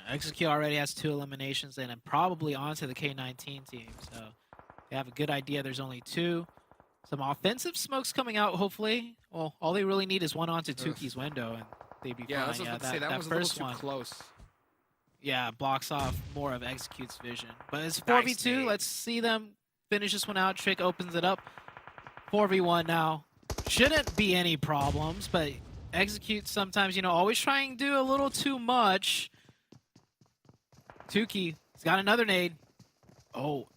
Execute already has 2 eliminations and probably onto the K19 team. So they have a good idea. There's only 2. Some offensive smokes coming out, hopefully. Well, all they really need is one onto Tuki's window, and they'd be fine. That's what I was about to say. That was first a little one, too close. yeah, blocks off more of Execute's vision. But it's Nice 4v2. nade. Let's see them finish this one out. Trick opens it up. 4v1 now. Shouldn't be any problems, but Execute sometimes, you know, always trying to do a little too much. Tuki, he's got another nade. Oh,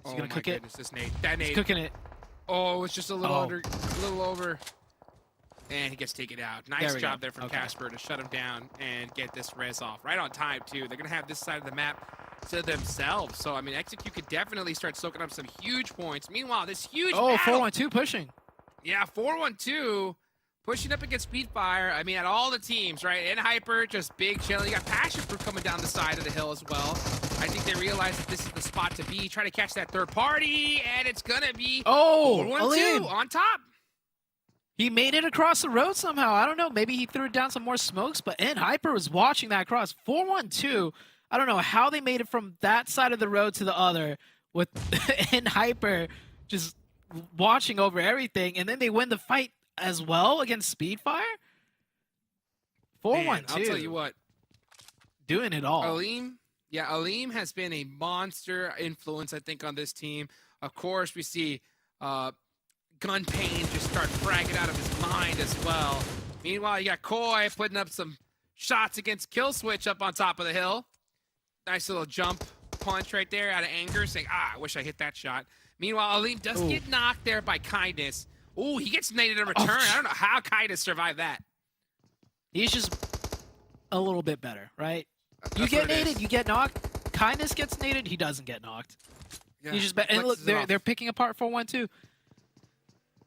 is he gonna cook it? This nade. That He's nade. cooking it. Oh, it's just a little Oh. under, a little over. And he gets taken out. Nice we job go. there from Okay. Casper to shut him down and get this res off. Right on time, too. They're going to have this side of the map to themselves. So, I mean, Execute could definitely start soaking up some huge points. Meanwhile, this huge Oh, battle. 4-1-2 pushing. Yeah, 4-1-2. Pushing up against Speedfire. I mean, at all the teams, right? And Hyper, just big chilling. You got PASSIONFRUIT coming down the side of the hill as well. I think they realize that this is the spot to be. Try to catch that third party, and it's going to be 4-1-2 Alim. on top. He made it across the road somehow. I don't know. Maybe he threw down some more smokes, but Hyper was watching that cross. 4-1-2. I don't know how they made it from that side of the road to the other with Hyper just watching over everything, and then they win the fight as well against Speedfire. 4-1-2. Man, I'll tell you what. Doing it all. Alim has been a monster influence, I think, on this team. Of course, we see Gun Pain just start fragging out of his mind as well. Meanwhile, you got Koi putting up some shots against Killswitch up on top of the hill. Nice little jump punch right there out of anger, saying, I wish I hit that shot. Meanwhile, Alim does get knocked there by Kindness. Ooh, he gets naded in return. I don't know how Kindness survived that. He's just a little bit better, right? You That's get what it naded, is. you get knocked. Kindness gets naded, he doesn't get knocked. Yeah, He's just and look, flexes it off. they're picking apart 4-1-2. Not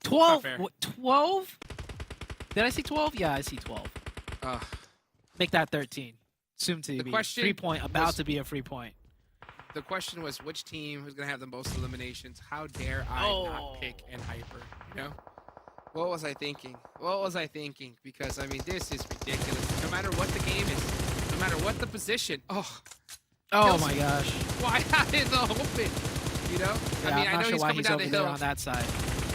12. fair. 12? Did I see 12? Yeah, I see 12. Ugh. Make that 13. Soon to The be question free point. About was- to be a free point. The question was which team was going to have the most eliminations. How dare I not pick Hyper, you know? What was I thinking? What was I thinking? Because, I mean, this is ridiculous. No matter what the game is, no matter what the position. Oh, Oh my gosh. why out in the open? You know? Yeah, I mean, I'm I not know sure he's why coming he's down over the there hill, on that side.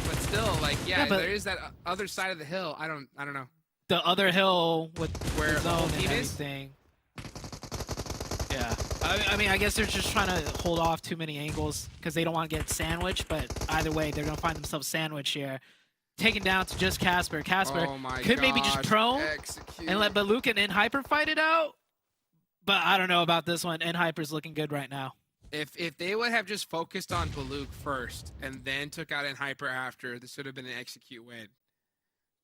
but still, like, yeah, but- there is that other side of the hill. I don't know. The other hill with Where the the whole zone and team is? everything. Yeah. I mean, I guess they're just trying to hold off too many angles because they don't want to get sandwiched, but either way, they're going to find themselves sandwiched here. Taken down to just Casper. Casper Oh my could maybe just gosh, prone Execute. and let BULUC and Hyper fight it out. But I don't know about this one. Hyper's looking good right now. If they would have just focused on BULUC first and then took out Hyper after, this would have been an Execute win.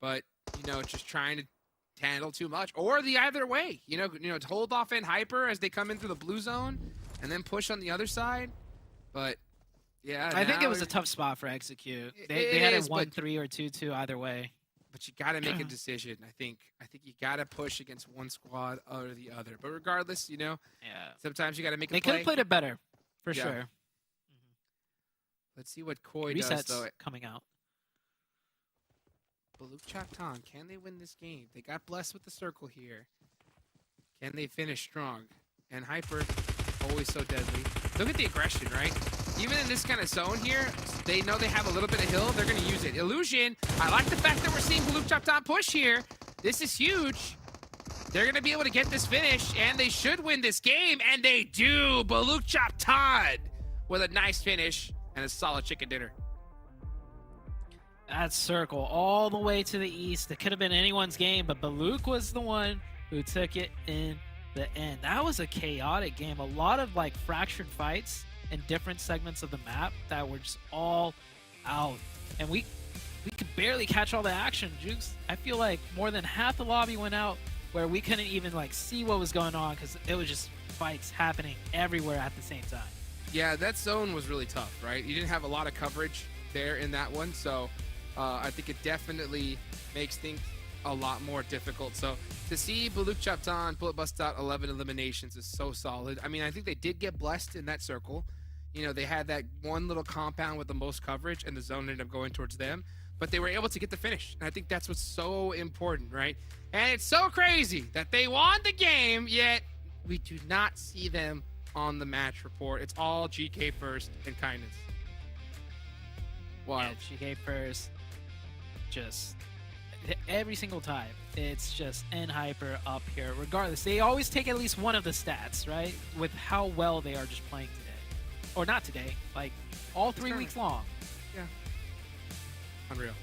But, you know, just trying to handle too much. Or the either way. You know, to hold off Hyper as they come in through the blue zone and then push on the other side. But, yeah. I think it now was a tough spot for Execute. It They had is, a but- 1-3 or 2-2 either way. But you got to make a decision, I think. I think you got to push against one squad or the other. But regardless, you know, Yeah. sometimes you got to make a They play. could have played it better, for Yeah. sure. Let's see what Koi does, though. Resets coming out. BULUC CHABTAN, can they win this game? They got blessed with the circle here. Can they finish strong? And Hyper always so deadly. Look at the aggression, right? Even in this kind of zone here, they know they have a little bit of hill. They're going to use it. Illusion, I like the fact that we're seeing BULUC CHABTAN push here. This is huge. They're going to be able to get this finish, and they should win this game, and they do. BULUC CHABTAN with a nice finish and a solid chicken dinner. That circle all the way to the east. It could have been anyone's game, but BULUC was the one who took it in the end. That was a chaotic game. A lot of like fractured fights in different segments of the map that were just all out. And we could barely catch all the action, Jukes. I feel like more than half the lobby went out where we couldn't even like see what was going on because it was just fights happening everywhere at the same time. Yeah, that zone was really tough, right? You didn't have a lot of coverage there in that one, so I think it definitely makes things a lot more difficult. So to see BULUC CHABTAN pull it bust out 11 eliminations is so solid. I mean, I think they did get blessed in that circle. You know, they had that one little compound with the most coverage, and the zone ended up going towards them. But they were able to get the finish, and I think that's what's so important, right? And it's so crazy that they won the game, yet we do not see them on the match report. It's all GK first and kindness. Wow. Yeah, GK first, just every single time. It's just N-Hyper up here. Regardless, they always take at least one of the stats, right? With how well they are just playing today. Or not today, like all 3 weeks long. Yeah. Unreal.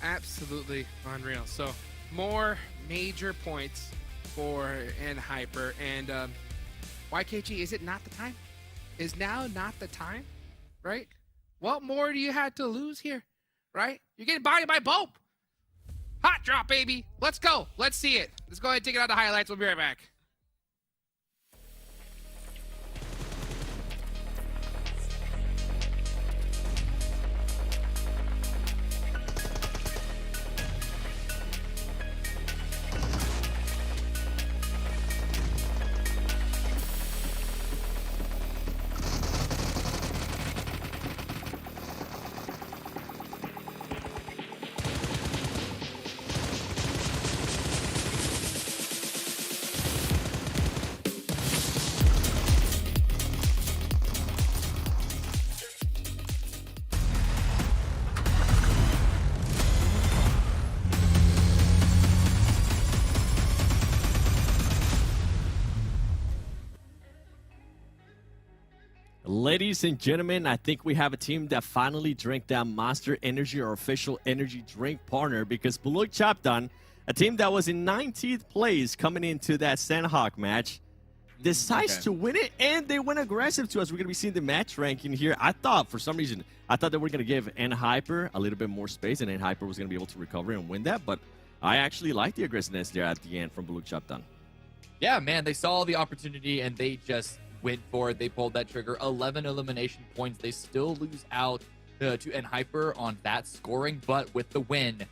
Absolutely unreal. So more major points for N-Hyper. And YKG, is it not the time? Is now not the time? Right? What more do you have to lose here? Right? You're getting bodied by BOPE. Hot drop, baby. Let's go. Let's see it. Let's go ahead and take it out the highlights. We'll be right back. Ladies and gentlemen, I think we have a team that finally drank that Monster Energy, our official energy drink partner, because BULUC CHABTAN, a team that was in 19th place coming into that Sandhawk match, decides to win it, and they went aggressive to us. We're going to be seeing the match ranking here. I thought, for some reason, I thought that we're going to give N-Hyper a little bit more space, and N-Hyper was going to be able to recover and win that, but I actually like the aggressiveness there at the end from BULUC CHABTAN. Yeah, man, they saw the opportunity, and they just went for it. They pulled that trigger. 11 elimination points. They still lose out to N-Hyper on that scoring, but with the win,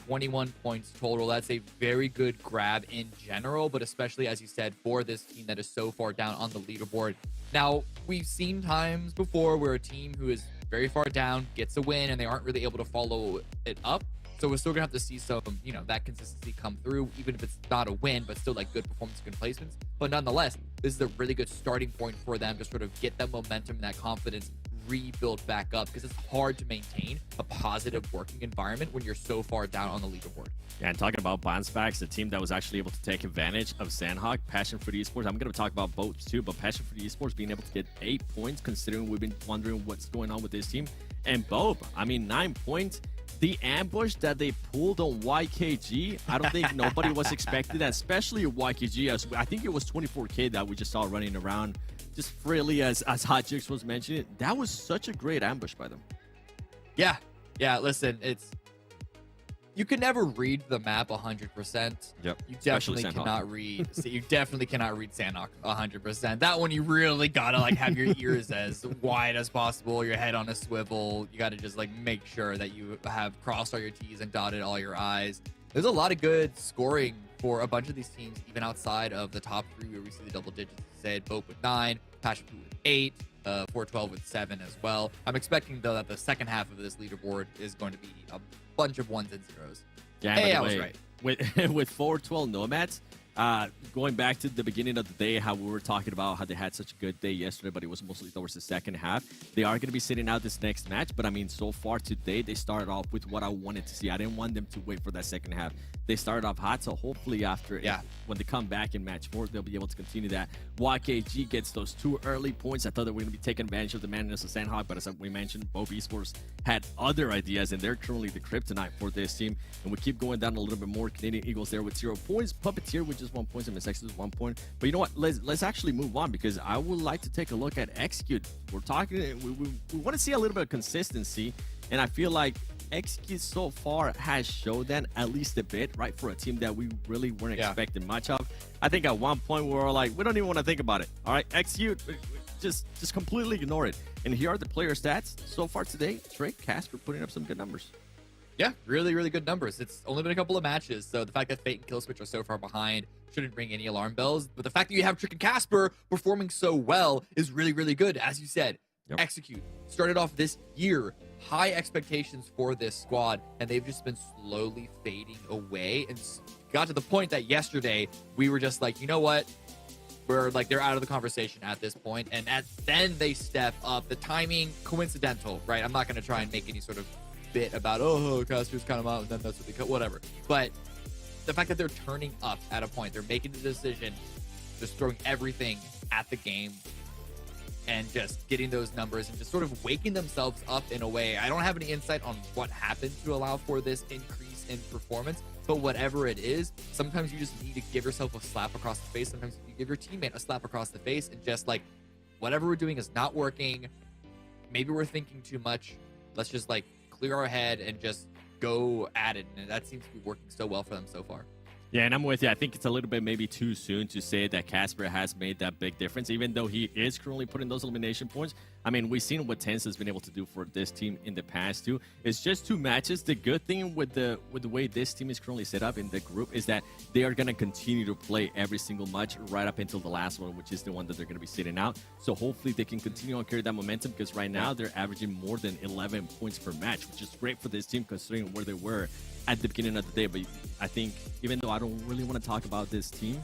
21 points total. That's a very good grab in general, but especially, as you said, for this team that is so far down on the leaderboard. Now, we've seen times before where a team who is very far down gets a win and they aren't really able to follow it up. So we're still gonna have to see some, that consistency come through, even if it's not a win, but still like good performance, good placements. But nonetheless, this is a really good starting point for them to sort of get that momentum and that confidence rebuild back up, because it's hard to maintain a positive working environment when you're so far down on the leaderboard. Yeah, and talking about bounce backs, the team that was actually able to take advantage of Sandhawk, PASSIONFRUIT Esports. I'm going to talk about both too, but PASSIONFRUIT Esports being able to get 8 points, considering we've been wondering what's going on with this team. And BOPE, 9 points. The ambush that they pulled on YKG, I don't think nobody was expecting that, especially YKG. As I think it was 24K that we just saw running around just freely, as Hot Jix was mentioning. That was such a great ambush by them. Yeah, listen, you can never read the map 100%. Yep. You definitely cannot read. You definitely cannot read Sandhawk 100%. That one, you really gotta have your ears as wide as possible, your head on a swivel. You gotta just make sure that you have crossed all your T's and dotted all your I's. There's a lot of good scoring for a bunch of these teams, even outside of the top 3 where we see the double digits. Said BOPE with 9, PASSIONFRUIT with 8. 412 with 7 as well. I'm expecting, though, that the second half of this leaderboard is going to be a bunch of 1s and 0s. Yeah, hey, I was right. With 412 NOMADS, Going back to the beginning of the day, how we were talking about how they had such a good day yesterday, but it was mostly towards the second half. They are going to be sitting out this next match, but I mean, so far today, they started off with what I wanted to see. I didn't want them to wait for that second half. They started off hot, so hopefully after, when they come back in match 4, they'll be able to continue that. YKG gets those 2 early points. I thought they were going to be taking advantage of the madness of Sandhawk, but as we mentioned, BOPE Esports had other ideas, and they're currently the kryptonite for this team. And we keep going down a little bit more. Canadian Eagles there with 0 points. PUPPETEER with just 1 point, and MEZEXIS with 1 point. But you know what? Let's actually move on, because I would like to take a look at Execute. We're talking, we want to see a little bit of consistency, and I feel like Execute so far has showed that at least a bit, right, for a team that we really weren't expecting much of. I think at one point we were like, we don't even want to think about it. All right, Execute, just completely ignore it. And here are the player stats so far today. Drake, Casper putting up some good numbers. Yeah, really, really good numbers. It's only been a couple of matches, so the fact that Fate and Killswitch are so far behind shouldn't ring any alarm bells. But the fact that you have Trick and Casper performing so well is really, really good. As you said, Execute started off this year, high expectations for this squad, and they've just been slowly fading away, and got to the point that yesterday we were just like, you know what? We're like, they're out of the conversation at this point, and then they step up. The timing, coincidental, right? I'm not going to try and make any sort of bit about, oh, Casper's kind of out, and then that's what they cut, whatever. But the fact that they're turning up at a point, they're making the decision, just throwing everything at the game, and just getting those numbers and just sort of waking themselves up in a way. I don't have any insight on what happened to allow for this increase in performance, but whatever it is, sometimes you just need to give yourself a slap across the face. Sometimes you give your teammate a slap across the face, and just like, whatever we're doing is not working. Maybe we're thinking too much. Let's just like clear our head and just go at it. And that seems to be working so well for them so far. Yeah, and I'm with you. I think it's a little bit maybe too soon to say that Casper has made that big difference, even though he is currently putting those elimination points. I mean, we've seen what Tense has been able to do for this team in the past too. It's just 2 matches. The good thing with the way this team is currently set up in the group is that they are going to continue to play every single match right up until the last one, which is the one that they're going to be sitting out. So hopefully they can continue on carry that momentum, because right now they're averaging more than 11 points per match, which is great for this team considering where they were at the beginning of the day. But I think, even though I don't really want to talk about this team,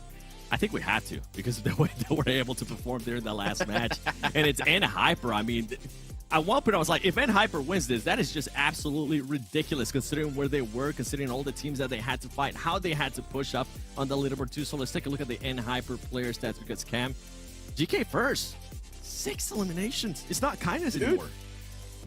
I think we have to, because of the way they were able to perform there in the last match. And it's Hyper. I mean, at one point I was like, if Hyper wins this, that is just absolutely ridiculous considering where they were, considering all the teams that they had to fight, how they had to push up on the leaderboard too. So let's take a look at the Hyper player stats, because Cam, GK first, 6 eliminations. It's not Kindness anymore.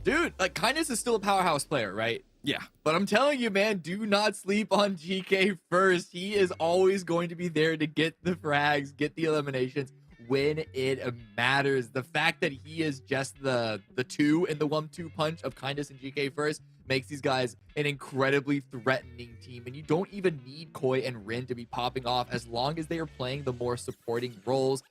Dude, like, Kindness is still a powerhouse player, right? Yeah. But I'm telling you, man, do not sleep on GK first. He is always going to be there to get the frags, get the eliminations when it matters. The fact that he is just the 2 in the 1-2 punch of Kindness and GK first makes these guys an incredibly threatening team. And you don't even need Koi and Rin to be popping off, as long as they are playing the more supporting roles,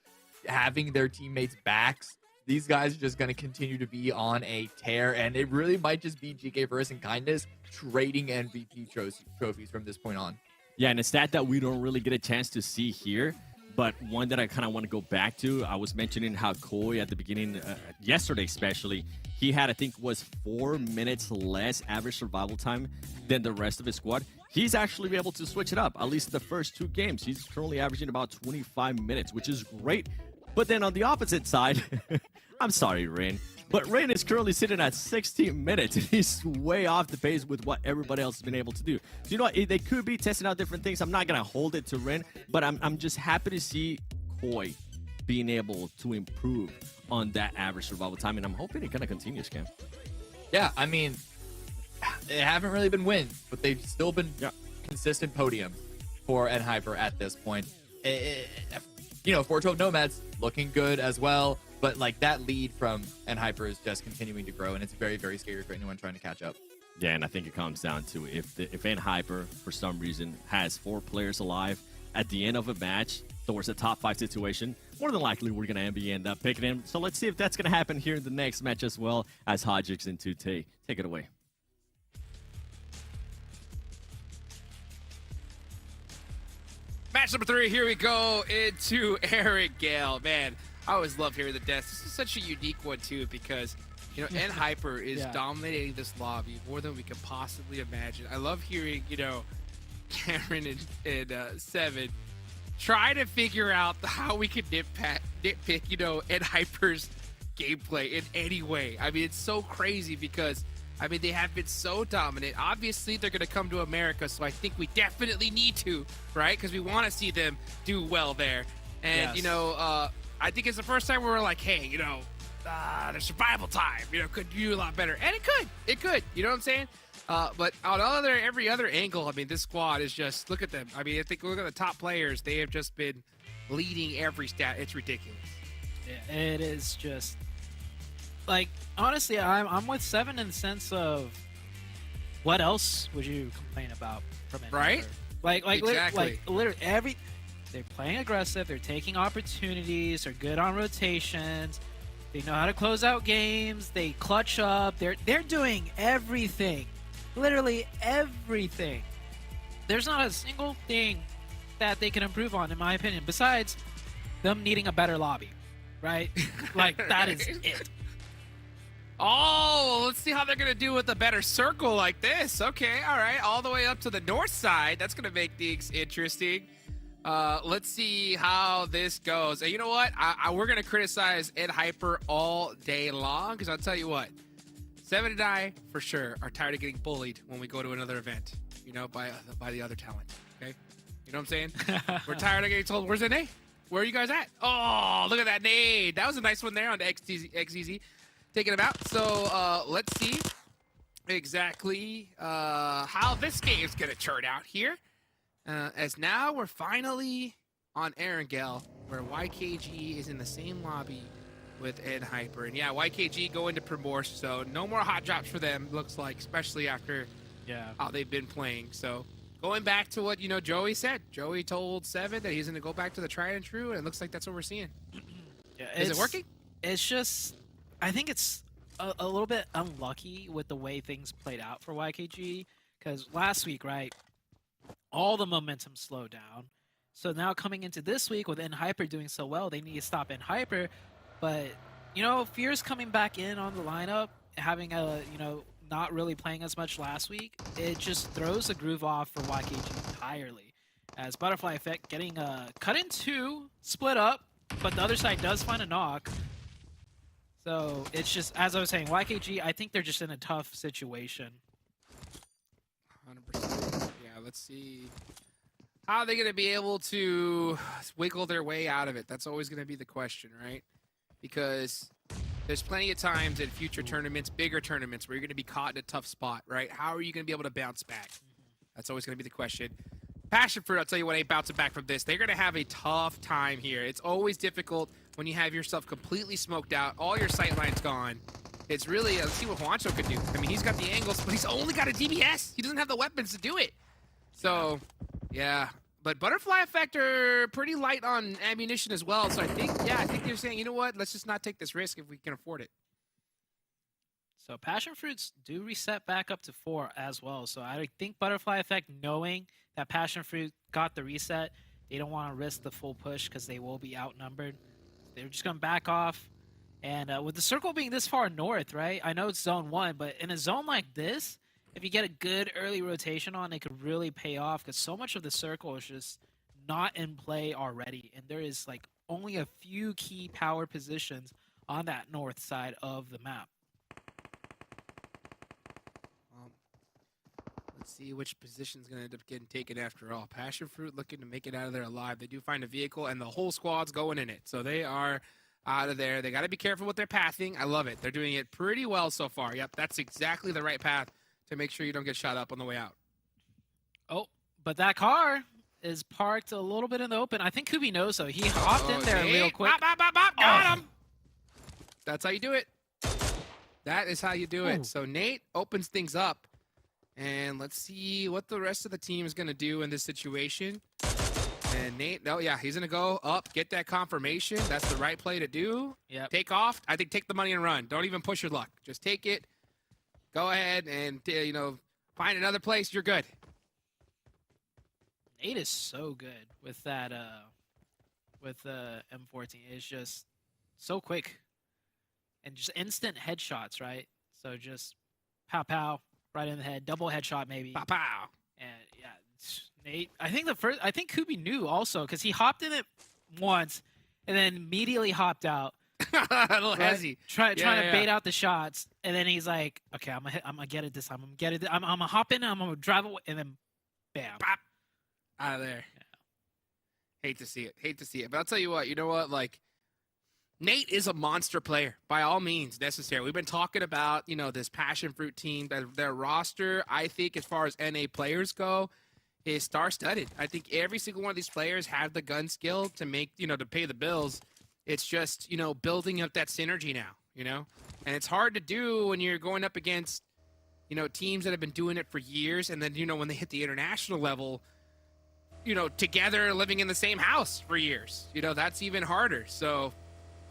having their teammates' backs. These guys are just going to continue to be on a tear, and it really might just be GK First and Kindness trading MVP trophies from this point on. Yeah, and a stat that we don't really get a chance to see here, but one that I kind of want to go back to. I was mentioning how Koi at the beginning, yesterday especially, he had, I think, was 4 minutes less average survival time than the rest of his squad. He's actually been able to switch it up, at least the first 2 games. He's currently averaging about 25 minutes, which is great. But then on the opposite side, I'm sorry, Rin, but Rin is currently sitting at 16 minutes, and he's way off the pace with what everybody else has been able to do. So you know what? They could be testing out different things. I'm not going to hold it to Rin, but I'm just happy to see Koi being able to improve on that average survival time, and I'm hoping it kind of continues, Cam. Yeah, I mean, they haven't really been wins, but they've still been consistent podiums for Hyper at this point. You know, 412 Nomads looking good as well, but like that lead from Hyper is just continuing to grow, and it's very, very scary for anyone trying to catch up. Yeah, and I think it comes down to if Hyper for some reason has 4 players alive at the end of a match towards a top 5 situation, more than likely we're going to end up picking him. So let's see if that's going to happen here in the next match as well, as Hodgix and Tute take it away. Match number 3, here we go into Eric Gale. Man, I always love hearing the deaths. This is such a unique one, too, because, you know, Hyper is dominating this lobby more than we could possibly imagine. I love hearing, you know, Cameron and Seven try to figure out how we can nitpick, you know, Ed Hyper's gameplay in any way. I mean, it's so crazy because, I mean, they have been so dominant. Obviously, they're going to come to America, so I think we definitely need to, right? Because we want to see them do well there. And, Yes. you know, I think it's the first time where we're like, hey, you know, the survival time, you know, could do a lot better. And it could, you know what I'm saying? But on every other angle, I mean, this squad is just, look at them. I mean, I think look at the top players. They have just been leading every stat. It's ridiculous. Yeah, it is just like, honestly, I'm with Seven in the sense of what else would you complain about from it? Right? Like Exactly. literally they're playing aggressive, they're taking opportunities, they're good on rotations, they know how to close out games, they clutch up, they're doing everything. Literally everything. There's not a single thing that they can improve on, in my opinion, besides them needing a better lobby, right? Like, that is it. Oh, let's see how they're going to do with a better circle like this. Okay, all right. All the way up to the north side. That's going to make things interesting. Let's see how this goes. And you know what? We're going to criticize Ed Hyper all day long because I'll tell you what. Seven and I, for sure, are tired of getting bullied when we go to another event, you know, by the other talent, okay? You know what I'm saying? We're tired of getting told, where's the nade? Where are you guys at? Oh, look at that nade. That was a nice one there on the XTZ. Taking him out. So let's see exactly how this game's going to turn out here. As now we're finally on Erangel, where YKG is in the same lobby with Ed Hyper. And yeah, YKG going to Primorse, so no more hot drops for them, looks like, especially after how they've been playing. So going back to what, you know, Joey said. Joey told Seven that he's going to go back to the tried and true, and it looks like that's what we're seeing. Yeah, Is it working? It's just, I think it's a little bit unlucky with the way things played out for YKG, because last week, right, all the momentum slowed down. So now coming into this week with N Hyper doing so well, they need to stop N Hyper. But, you know, Fear's coming back in on the lineup, having a, you know, not really playing as much last week, it just throws the groove off for YKG entirely. As Butterfly Effect getting cut in two, split up, but the other side does find a knock. So it's just, as I was saying, YKG, I think they're just in a tough situation. 100%. Yeah, let's see. How are they going to be able to wiggle their way out of it? That's always going to be the question, right? Because there's plenty of times in future tournaments, bigger tournaments, where you're going to be caught in a tough spot, right? How are you going to be able to bounce back? That's always going to be the question. PASSIONFRUIT, I'll tell you what, ain't bouncing back from this. They're going to have a tough time here. It's always difficult when you have yourself completely smoked out, all your sight lines gone. It's really, let's see what Juancho could do. I mean, he's got the angles, but he's only got a DBS. He doesn't have the weapons to do it. So, yeah. But Butterfly Effect are pretty light on ammunition as well. So I think they're saying, you know what? Let's just not take this risk if we can afford it. So PASSIONFRUITs do reset back up to 4 as well. So I think Butterfly Effect, knowing that PASSIONFRUIT got the reset, they don't want to risk the full push because they will be outnumbered. They're just going to back off. And with the circle being this far north, right? I know it's zone 1, but in a zone like this, if you get a good early rotation on, it could really pay off because so much of the circle is just not in play already. And there is like only a few key power positions on that north side of the map. Let's see which position's going to end up getting taken after all. PASSIONFRUIT looking to make it out of there alive. They do find a vehicle, and the whole squad's going in it. So they are out of there. They got to be careful with their pathing. I love it. They're doing it pretty well so far. Yep, that's exactly the right path to make sure you don't get shot up on the way out. Oh, but that car is parked a little bit in the open. I think Kubi knows, though. He hopped in there real quick. Got him! That's how you do it. That is how you do it. So Nate opens things up. And let's see what the rest of the team is going to do in this situation. And Nate, oh yeah, he's going to go up, get that confirmation. That's the right play to do. Yep. Take off. I think take the money and run. Don't even push your luck. Just take it. Go ahead and, you know, find another place. You're good. Nate is so good with that, with the M14. It's just so quick. And just instant headshots, right? So just pow, pow. Right in the head, double headshot maybe. Pow, pow. And yeah, Nate, I think Kubi knew also because he hopped in it once and then immediately hopped out. A little Right? hezzy. Trying to bait out the shots, and then he's like, "Okay, I'm gonna get it this time. I'm gonna hop in, I'm gonna drive away, and then, bam, Pop. Out of there. Yeah. Hate to see it. Hate to see it. But I'll tell you what. You know what? Like, Nate is a monster player by all means necessary. We've been talking about, you know, this passion fruit team, their roster. I think as far as NA players go, is star-studded. I think every single one of these players have the gun skill to make, you know, to pay the bills. It's just, you know, building up that synergy now, you know? And it's hard to do when you're going up against, you know, teams that have been doing it for years. And then, you know, when they hit the international level, you know, together living in the same house for years, you know, that's even harder. So,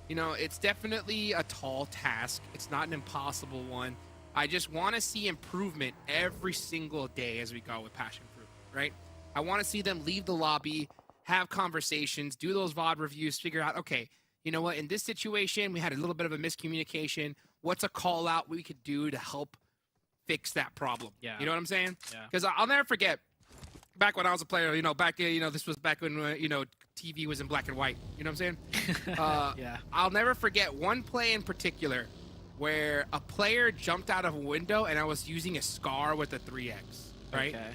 you know, it's definitely a tall task. It's not an impossible one. I just want to see improvement every single day as we go with Passion Fruit, right? I want to see them leave the lobby, have conversations, do those VOD reviews, figure out, okay, you know what, in this situation, we had a little bit of a miscommunication. What's a call out we could do to help fix that problem? Yeah. You know what I'm saying? Yeah. Because I'll never forget, back when I was a player, you know, this was back when, you know, TV was in black and white. You know what I'm saying? Yeah. I'll never forget one play in particular where a player jumped out of a window and I was using a SCAR with a 3X, right? Okay.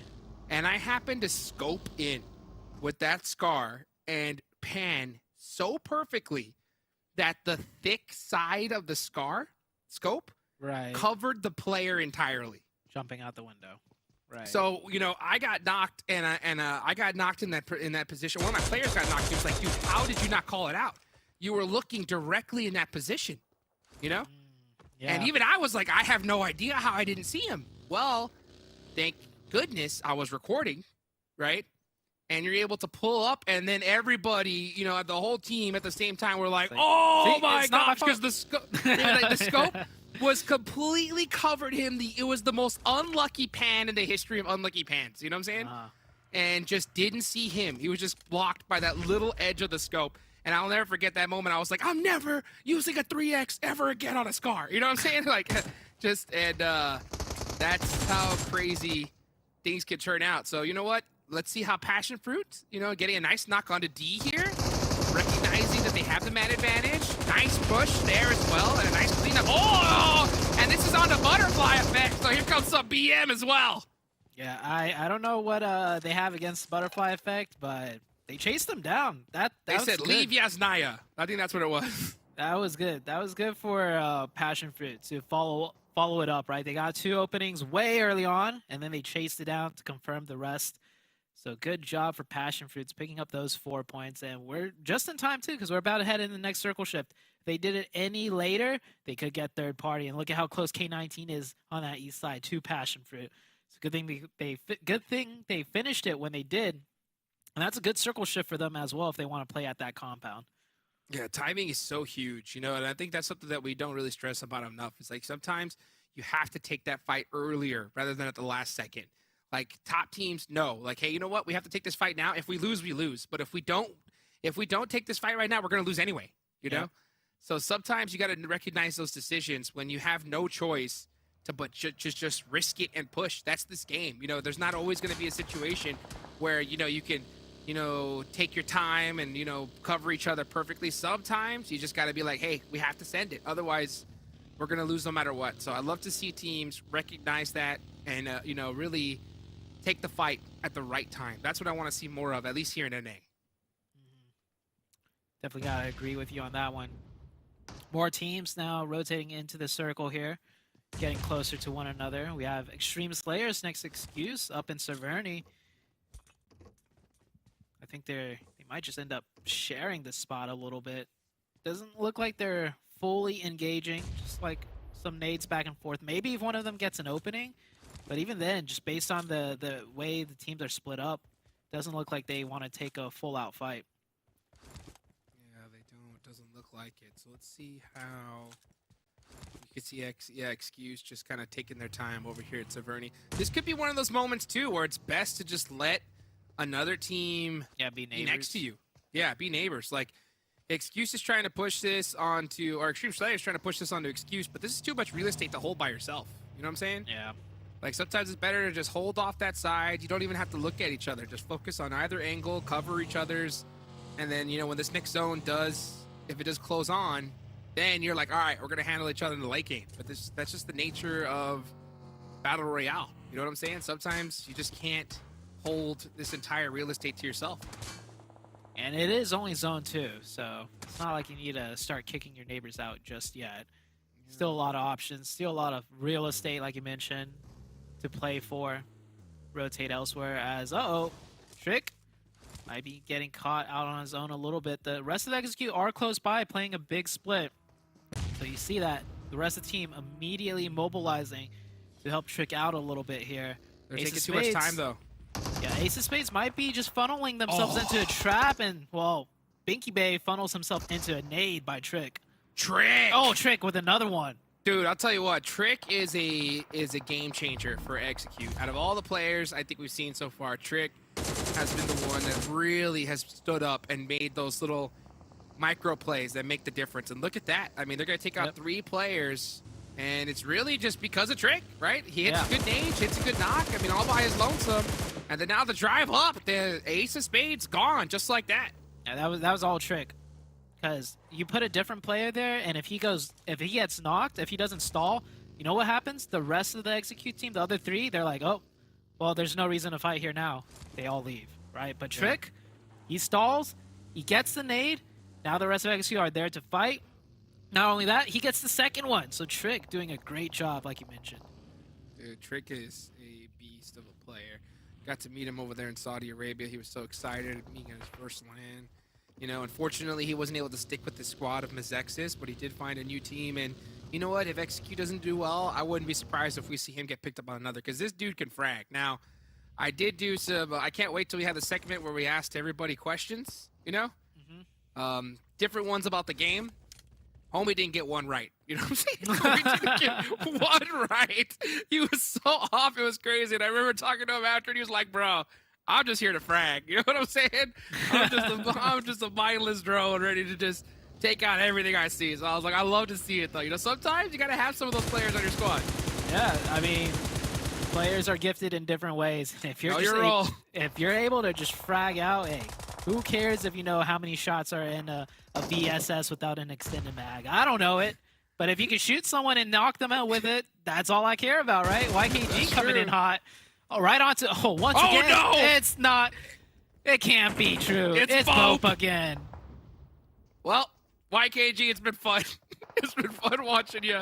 And I happened to scope in with that SCAR and pan so perfectly that the thick side of the SCAR scope Right. covered the player entirely. Jumping out the window. Right. So, you know, I got knocked and I got knocked in that position. One of my players got knocked. He was like, dude, how did you not call it out? You were looking directly in that position, you know? yeah. And even I was like, I have no idea how I didn't see him. Well, thank goodness I was recording, right? And you're able to pull up, and then everybody, you know, the whole team at the same time were like, oh see, my it's not my gosh, because the scope was completely covered him. It was the most unlucky pan in the history of unlucky pans. You know what I'm saying? And just didn't see him. He was just blocked by that little edge of the scope. And I'll never forget that moment. I was like, I'm never using a 3X ever again on a SCAR. You know what I'm saying? Like, that's how crazy things can turn out. So, you know what? Let's see how Passion Fruit, you know, getting a nice knock onto D here. Recognizing that they have the man advantage. Nice push there as well. And a nice cleanup. Oh! And this is on the butterfly effect. So here comes some BM as well. Yeah, I don't know what they have against butterfly effect, but they chased them down. They said, good. leave Yasnaya. I think that's what it was. That was good. That was good for Passion Fruit to follow it up, right? They got 2 openings way early on, and then they chased it down to confirm the rest. So good job for Passion Fruits picking up those 4 points, and we're just in time too because we're about to head in the next circle shift. If they did it any later, they could get third party, and look at how close K19 is on that east side to Passion Fruit. It's a good thing they finished it when they did, and that's a good circle shift for them as well if they want to play at that compound. Yeah, timing is so huge, you know, and I think that's something that we don't really stress about enough. It's like sometimes you have to take that fight earlier rather than at the last second. Like top teams know, like, hey, you know what? We have to take this fight now. If we lose, we lose. But if we don't take this fight right now, we're gonna lose anyway. You know. So sometimes you got to recognize those decisions when you have no choice to but just risk it and push. That's this game. You know, there's not always gonna be a situation where you know you can, you know, take your time and you know cover each other perfectly. Sometimes you just got to be like, hey, we have to send it. Otherwise, we're gonna lose no matter what. So I love to see teams recognize that and you know really take the fight at the right time. That's what I want to see more of, at least here in NA. Definitely gotta agree with you on that one. More teams now rotating into the circle here, getting closer to one another. We have Extreme Slayers next excuse up in Severny. I think they might just end up sharing the spot a little bit. Doesn't look like they're fully engaging, just like some nades back and forth. Maybe if one of them gets an opening, but even then, just based on the way the teams are split up, doesn't look like they want to take a full-out fight. Yeah, they don't. Doesn't look like it. So let's see how... You can see Excuse just kind of taking their time over here at Severny. This could be one of those moments, too, where it's best to just let another team be next to you. Yeah, be neighbors. Like, Excuse is trying to push this onto... Or Extreme Slayer is trying to push this onto Excuse, but this is too much real estate to hold by yourself. You know what I'm saying? Yeah. Like, sometimes it's better to just hold off that side. You don't even have to look at each other. Just focus on either angle, cover each other's, and then, you know, when this next zone does, if it does close on, then you're like, all right, we're going to handle each other in the late game. But that's just the nature of Battle Royale. You know what I'm saying? Sometimes you just can't hold this entire real estate to yourself. And it is only zone 2, so it's not like you need to start kicking your neighbors out just yet. Still a lot of options, still a lot of real estate, like you mentioned, to play for. Rotate elsewhere as, Trick might be getting caught out on his own a little bit. The rest of the Execute are close by, playing a big split. So you see that. The rest of the team immediately mobilizing to help Trick out a little bit here. They're taking too much time, though. Yeah, Ace of Spades might be just funneling themselves into a trap, and, well, Binky Bay funnels himself into a nade by Trick. Trick! Oh, Trick with another one. Dude, I'll tell you what, Trick is a game changer for Execute. Out of all the players I think we've seen so far, Trick has been the one that really has stood up and made those little micro plays that make the difference. And look at that. I mean, they're going to take out 3 players, and it's really just because of Trick, right? He hits a good nade, hits a good knock. I mean, all by his lonesome. And then now the drive up, the Ace of Spades gone, just like that. Yeah, that was all Trick. Because you put a different player there, and if he gets knocked, if he doesn't stall, you know what happens? The rest of the Execute team, the other 3, they're like, oh, well, there's no reason to fight here now. They all leave, right? But Trick, he stalls, he gets the nade. Now the rest of Execute are there to fight. Not only that, he gets the second one. So Trick doing a great job, like you mentioned. Dude, Trick is a beast of a player. Got to meet him over there in Saudi Arabia. He was so excited being on his first LAN. You know, unfortunately, he wasn't able to stick with the squad of MEZEXIS, but he did find a new team. And you know what? If Execute doesn't do well, I wouldn't be surprised if we see him get picked up on another, because this dude can frag. Now, I did do some, I can't wait till we have the segment where we asked everybody questions, you know? Different ones about the game. Homie didn't get one right. You know what I'm saying? Homie didn't get one right. He was so off. It was crazy. And I remember talking to him after, and he was like, bro, I'm just here to frag. You know what I'm saying? I'm just a mindless drone ready to just take out everything I see. So I was like, I love to see it, though. You know, sometimes you got to have some of those players on your squad. Yeah, I mean, players are gifted in different ways. If you're if you're able to just frag out, hey, who cares if you know how many shots are in a VSS without an extended mag? I don't know it. But if you can shoot someone and knock them out with it, that's all I care about, right? YKG coming in hot. Oh, right onto, once again, no! It's not, it can't be true. It's BOPE again. Well, YKG, it's been fun. It's been fun watching you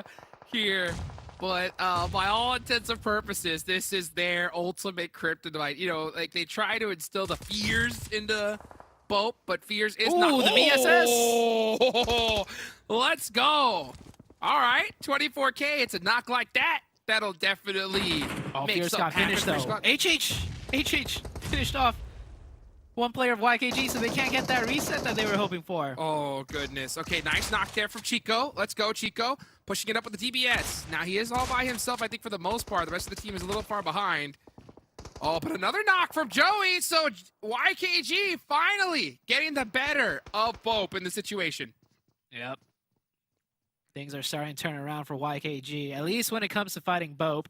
here. But by all intents and purposes, this is their ultimate kryptonite. You know, like, they try to instill the fears into BOPE, but fears is not. Ooh, the VSS. Oh, let's go. All right, 24K. It's a knock like that. That'll definitely make Fears got finished, though. HH finished off one player of YKG, so they can't get that reset that they were hoping for. Oh, goodness. Okay, nice knock there from Chico. Let's go, Chico. Pushing it up with the DBS. Now, he is all by himself, I think, for the most part. The rest of the team is a little far behind. Oh, but another knock from Joey. So YKG finally getting the better of BOPE in the situation. Yep. Things are starting to turn around for YKG, at least when it comes to fighting BOPE.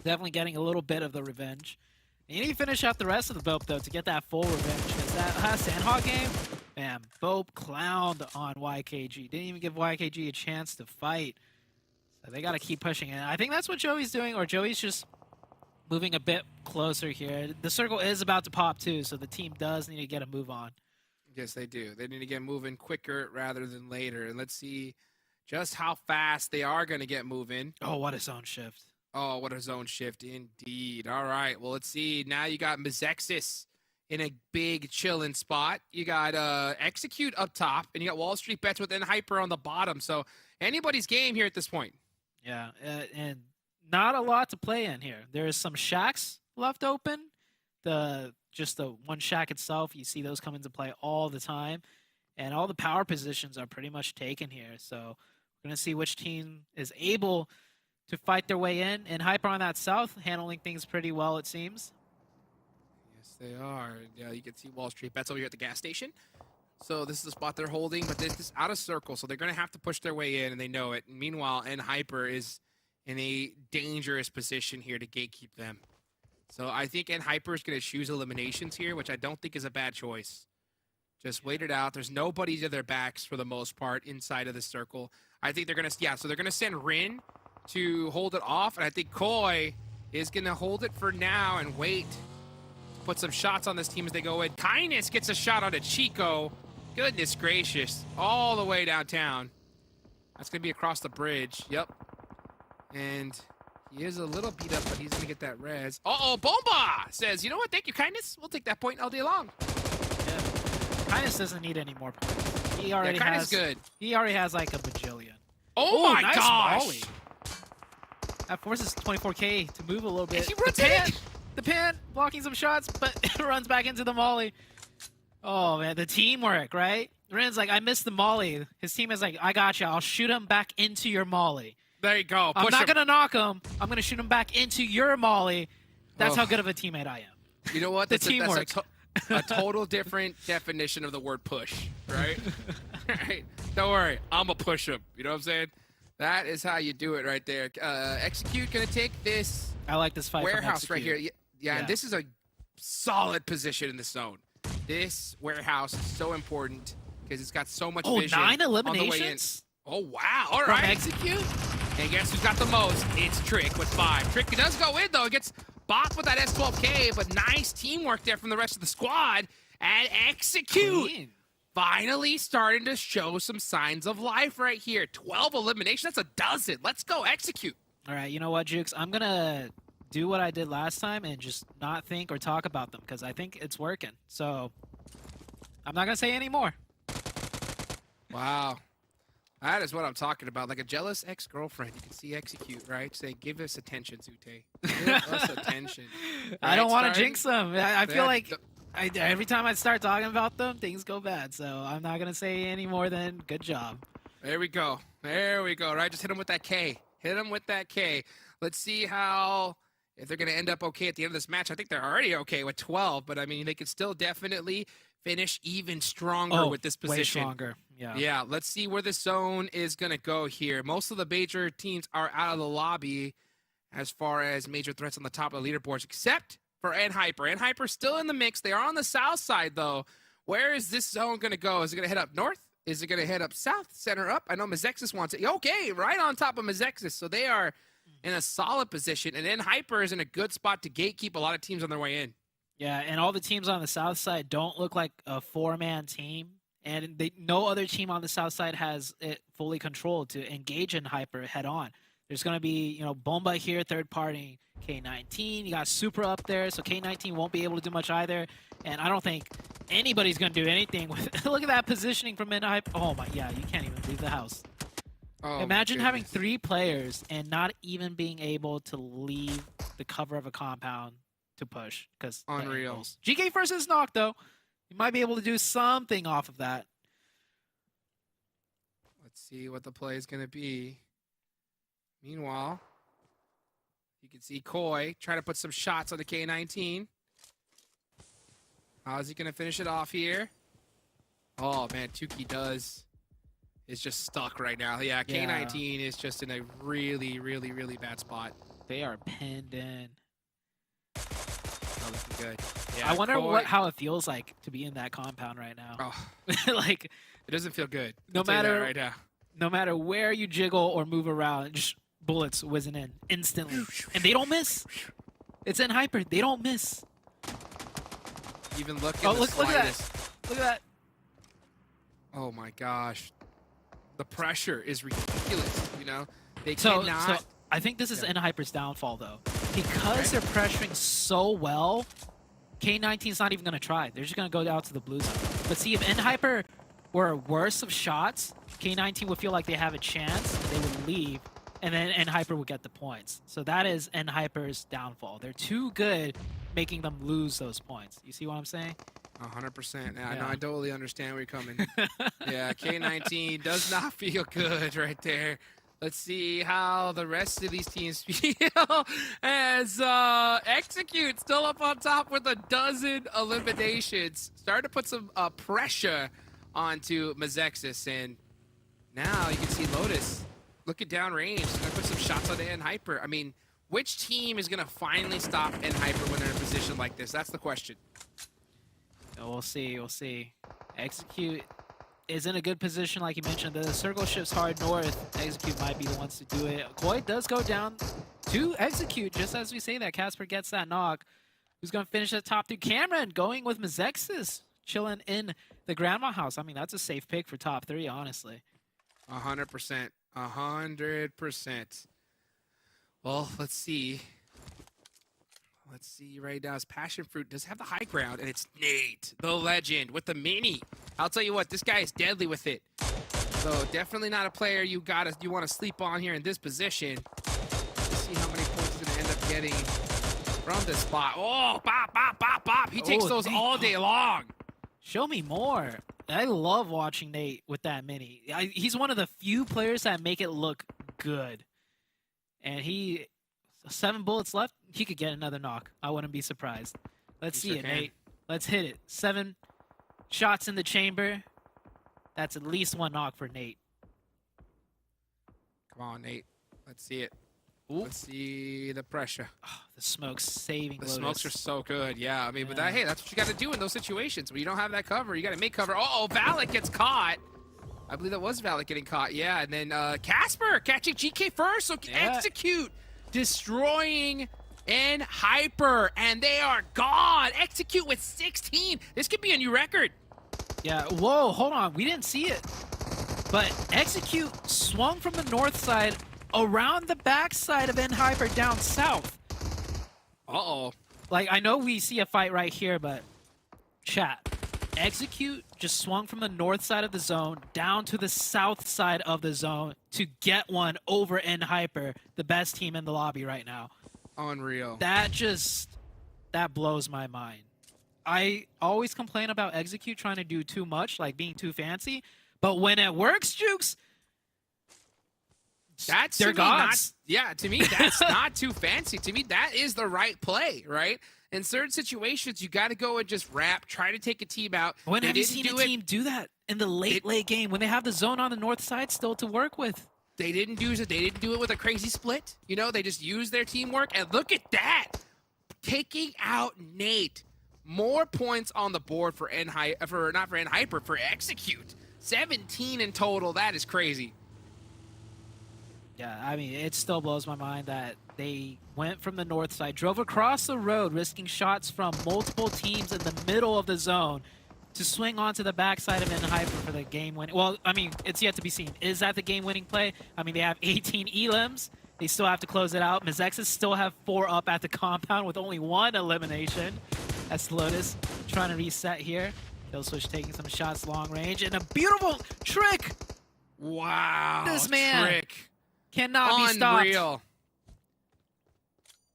Definitely getting a little bit of the revenge. You need to finish out the rest of the BOPE, though, to get that full revenge. Because that Sandhawk game, man, BOPE clowned on YKG. Didn't even give YKG a chance to fight. So they got to keep pushing it. I think that's what Joey's doing, or Joey's just moving a bit closer here. The circle is about to pop, too, so the team does need to get a move on. Yes, they do. They need to get moving quicker rather than later. And let's see just how fast they are going to get moving. Oh, what a zone shift. Oh, what a zone shift indeed. All right, well, let's see. Now you got MEZEXIS in a big chilling spot. You got Execute up top, and you got Wall Street Bets within Hyper on the bottom. So anybody's game here at this point. Yeah, and not a lot to play in here. There's some shacks left open. Just the one shack itself, you see those come into play all the time. And all the power positions are pretty much taken here. So we're going to see which team is able to fight their way in. And Hyper on that south, handling things pretty well, it seems. Yes, they are. Yeah, you can see Wall Street Bets over here at the gas station. So this is the spot they're holding, but this is out of circle. So they're going to have to push their way in, and they know it. And meanwhile, Hyper is in a dangerous position here to gatekeep them. So I think Hyper is going to choose eliminations here, which I don't think is a bad choice. Just wait it out. There's nobody to their backs for the most part inside of the circle. I think they're going to, yeah, so they're going to send Rin to hold it off, and I think Koi is going to hold it for now and wait to put some shots on this team as they go in. Kindness gets a shot on a Chico. Goodness gracious. All the way downtown. That's going to be across the bridge. Yep. And he is a little beat up, but he's going to get that res. Uh-oh, Bomba says, you know what? Thank you, Kindness. We'll take that point all day long. Yeah. Kindness doesn't need any more points. He already has good. He already has like a bajillion. Oh my nice gosh. Molly. That forces 24K to move a little bit. He rotated. The pan blocking some shots, but it runs back into the Molly. Oh man, the teamwork, right? Ren's like, I missed the Molly. His team is like, I got you. I'll shoot him back into your Molly. There you go. I'm Push not him. gonna knock him. I'm gonna shoot him back into your Molly. That's how good of a teammate I am. You know what? The That's teamwork. A total different definition of the word push, right? Right. Don't worry, I'ma push him. You know what I'm saying? That is how you do it right there. Execute gonna take this I like this fight. warehouse right here. Execute. Yeah, and this is a solid position in the zone. This warehouse is so important because it's got so much vision. 9 on the way in. eliminations? Oh wow! All From right. Execute? And guess who's got the most? It's Trick with 5. Trick does go in though. It gets bopped with that S12K, but nice teamwork there from the rest of the squad. And Execute Clean. finally starting to show some signs of life right here. 12 eliminations. That's a dozen. Let's go Execute. All right, you know what, Jukes? I'm gonna do what I did last time and just not think or talk about them because I think it's working. So I'm not gonna say any more. Wow. That is what I'm talking about. Like a jealous ex-girlfriend. You can see Execute, right? Say, give us attention, Zute. Give us attention. I don't want to Starting- jinx them. I feel Yeah, like every time I start talking about them, things go bad. So I'm not gonna say any more than good job. There we go. There we go. Right, just hit him with that K. Hit him with that K. Let's see if they're going to end up okay at the end of this match. I think they're already okay with 12, but I mean, they could still definitely finish even stronger with this position. Way stronger. Yeah. Yeah, let's see where the zone is going to go here. Most of the major teams are out of the lobby as far as major threats on the top of the leaderboards, except for NHyper. NHyper still in the mix. They are on the south side, though. Where is this zone going to go? Is it going to head up north? Is it going to head up south, center up? I know MEZEXIS wants it. Okay, right on top of MEZEXIS. So they are in a solid position. And NHyper is in a good spot to gatekeep a lot of teams on their way in. Yeah, and all the teams on the south side don't look like a 4-man team. And no other team on the south side has it fully controlled to engage NHyper head on. There's going to be, Bomba here, third party K19. You got Super up there, so K19 won't be able to do much either. And I don't think anybody's going to do anything with look at that positioning from NHyper. Oh my, yeah, you can't even leave the house. Oh, Imagine having goodness. 3 players and not even being able to leave the cover of a compound to push because Unreal. GK first is knocked though. You might be able to do something off of that. Let's see what the play is going to be. Meanwhile, you can see Koi trying to put some shots on the K19. How's he going to finish it off here? Oh, man, Tuki is just stuck right now. Yeah, K19 is just in a really, really, really bad spot. They are pinned in. Not looking good. Yeah, I wonder Koi- how it feels like to be in that compound right now. Oh, Like, it doesn't feel good. No I'll tell you that matter- right now. no matter where you jiggle or move around, just bullets whizzing in instantly. And they don't miss. It's NHyper. They don't miss. Even look Oh, at the look at that. slightest. Look at that. Oh my gosh, the pressure is ridiculous. They So cannot. I think this is Yeah. NHyper's downfall, though. Because they're pressuring so well, K19's not even going to try. They're just going to go out to the blue zone. But see, if NHyper were worse of shots, K19 would feel like they have a chance, and they would leave, and then NHyper would get the points. So that is NHyper's downfall. They're too good making them lose those points. You see what I'm saying? 100%. Yeah. I totally understand where you're coming. Yeah, K19 does not feel good right there. Let's see how the rest of these teams feel as Execute still up on top with a dozen eliminations. Starting to put some pressure onto MEZEXIS, and now you can see LOTUS look at downrange. He's gonna put some shots on N Hyper. I mean, which team is gonna finally stop N Hyper when they're in a position like this? That's the question. We'll see. We'll see. Execute is in a good position, like you mentioned. The circle shifts hard north. Execute might be the ones to do it. Koi does go down to Execute, just as we say that. Casper gets that knock. Who's going to finish at top 2? Cameron going with MEZEXIS, chilling in the grandma house. I mean, that's a safe pick for top 3, honestly. 100%. 100%. Well, let's see. Let's see right now. PASSIONFRUIT does have the high ground, and it's Nate, the legend, with the mini. I'll tell you what, this guy is deadly with it. So definitely not a player you want to sleep on here in this position. Let's see how many points he's going to end up getting from this spot. Oh, bop, bop, bop, bop. He takes those Nate. all day long. Show me more. I love watching Nate with that mini. He's one of the few players that make it look good. And 7 bullets left. He could get another knock. I wouldn't be surprised. Let's see it, Nate. Let's hit it. 7 shots in the chamber. That's at least 1 knock for Nate. Come on, Nate. Let's see it. Ooh. Let's see the pressure. Oh, the smoke's saving The Lotus. smokes are so good. Yeah, I mean, but hey, that's what you got to do in those situations. When you don't have that cover, you got to make cover. Uh-oh, Valak gets caught. I believe that was Valak getting caught. Yeah, and then Casper catching GK first. So Execute destroying N Hyper, and they are gone. Execute with 16. This could be a new record. Yeah, whoa, hold on. We didn't see it. But Execute swung from the north side around the backside of N Hyper down south. Uh-oh. Like, I know we see a fight right here, but chat. Execute just swung from the north side of the zone down to the south side of the zone to get one over N Hyper, the best team in the lobby right now. Unreal. That blows my mind. I always complain about Execute trying to do too much, like being too fancy, but when it works, Jukes, that's they're gods. To me, that's not too fancy. To me, that is the right play, right? In certain situations, you got to go and just wrap, try to take a team out. When have you seen a team do that in the late game when they have the zone on the north side still to work with? They didn't do it. They didn't do it with a crazy split. You know, they just used their teamwork. And look at that, taking out Nate. More points on the board for for Execute. 17 in total. That is crazy. Yeah, I mean, it still blows my mind that they went from the north side, drove across the road, risking shots from multiple teams in the middle of the zone to swing onto the backside of N Hyper for the game-winning. Well, I mean, it's yet to be seen. Is that the game-winning play? I mean, they have 18 elims. They still have to close it out. MEZEXIS still have 4 up at the compound with only 1 elimination. That's Lotus trying to reset here. Killswitch taking some shots long range, and a beautiful trick! Wow, This man trick. cannot be stopped. Unreal.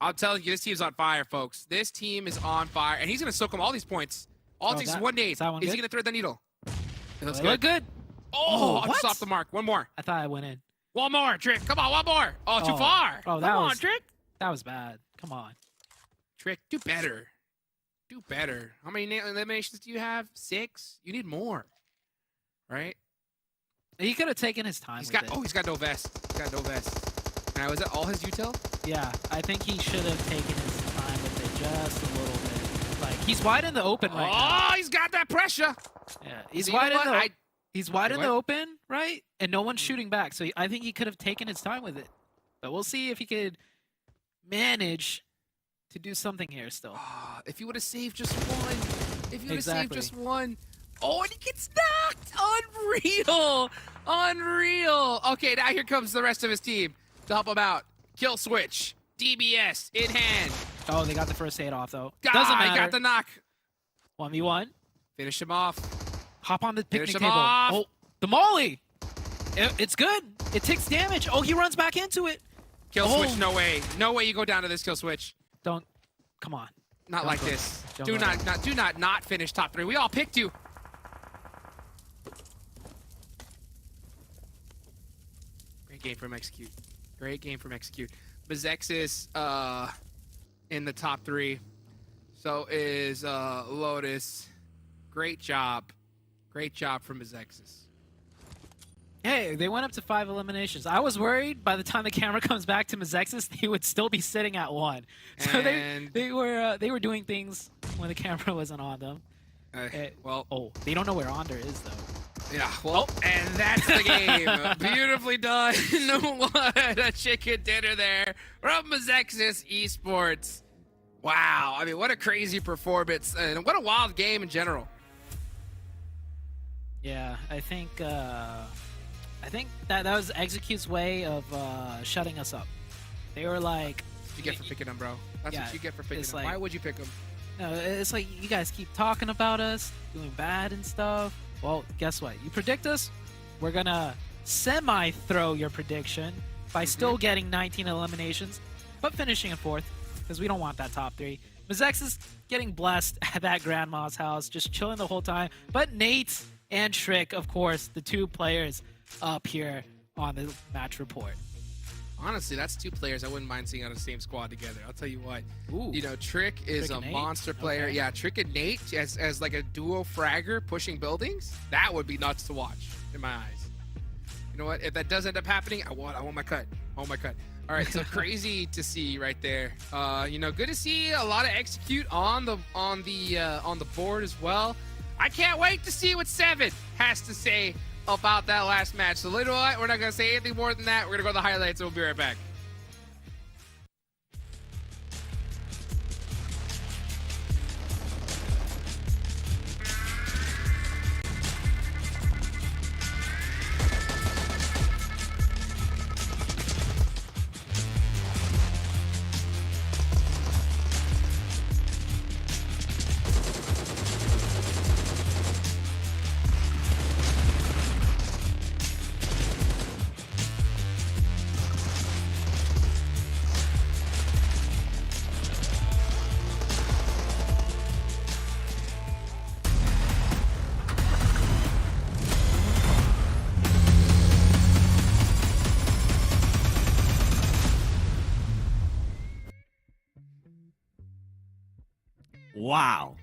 I'll tell you, this team's on fire, folks. This team is on fire, and he's going to soak him all these points. All these 1 nade. Is he going to thread the needle? It looks Look good. Oh, I'm what? just off the mark. One more. I thought I went in. One more, Trick. Come on, one more. Oh, too far. Oh, Come on, Trick. That was bad. Come on. Trick, do better. Do better. How many eliminations do you have? 6? You need more. Right? He could have taken his time. He's got no vest. He's got no vest. Now, is that all his util? Yeah, I think he should have taken his time with it just a little bit. Like, he's wide in the open right now. Oh, he's got that pressure. Yeah, he's So wide you know in the what? he's wide in the open, right? And no one's shooting back. So I think he could have taken his time with it. But we'll see if he could manage to do something here still. Oh, if you would have saved just one. If you would have saved Exactly. just one. Oh, and he gets knocked. Unreal. Unreal. Okay, now here comes the rest of his team to help him out. Kill switch. DBS in hand. Oh, they got the first aid off, though. God, Doesn't matter. he got the knock. 1v1. Finish him off. Hop on the picnic Finish him table. off. Oh, the molly. It's good. It takes damage. Oh, he runs back into it. Kill Oh. switch, no way. No way you go down to this kill switch. Don't. Come on. Not Don't like go. this. Don't Do go not finish top 3. We all picked you. Great game from Execute. Great game from Execute. MEZEXIS in the top 3. So is Lotus. Great job. Great job from MEZEXIS. Hey, they went up to 5 eliminations. I was worried by the time the camera comes back to MEZEXIS, they would still be sitting at 1. So And- they were doing things when the camera wasn't on them. Well, Oh, they don't know where Onder is though. yeah, well, and that's the game. Beautifully done. What a chicken dinner there from MEZEXIS Esports. Wow, I mean, what a crazy performance, and what a wild game in general. Yeah, I think that was Execute's way of shutting us up. They were like, That's what you get for picking them, bro. That's Yeah, what you get for picking it's them. like- Why would you pick them? no, it's like you guys keep talking about us, doing bad and stuff. Well, guess what? You predict us, we're gonna semi-throw your prediction by still getting 19 eliminations, but finishing in 4th, because we don't want that top 3. MEZEXIS getting blessed at that grandma's house, just chilling the whole time. But Nate and Trick, of course, the 2 players up here on the match report. Honestly, that's 2 players I wouldn't mind seeing on the same squad together. I'll tell you what. Ooh. You know, Trick is Trick a and Nate? monster player. Okay. Yeah, Trick and Nate as like a duo fragger pushing buildings. That would be nuts to watch in my eyes. You know what? If that does end up happening, I want my cut. I want my cut. All right, so crazy to see right there. You know, good to see a lot of execute on the board as well. I can't wait to see what Seven has to say about that last match. So, little what, we're not gonna say anything more than that. We're gonna go to the highlights, and we'll be right back. Wow.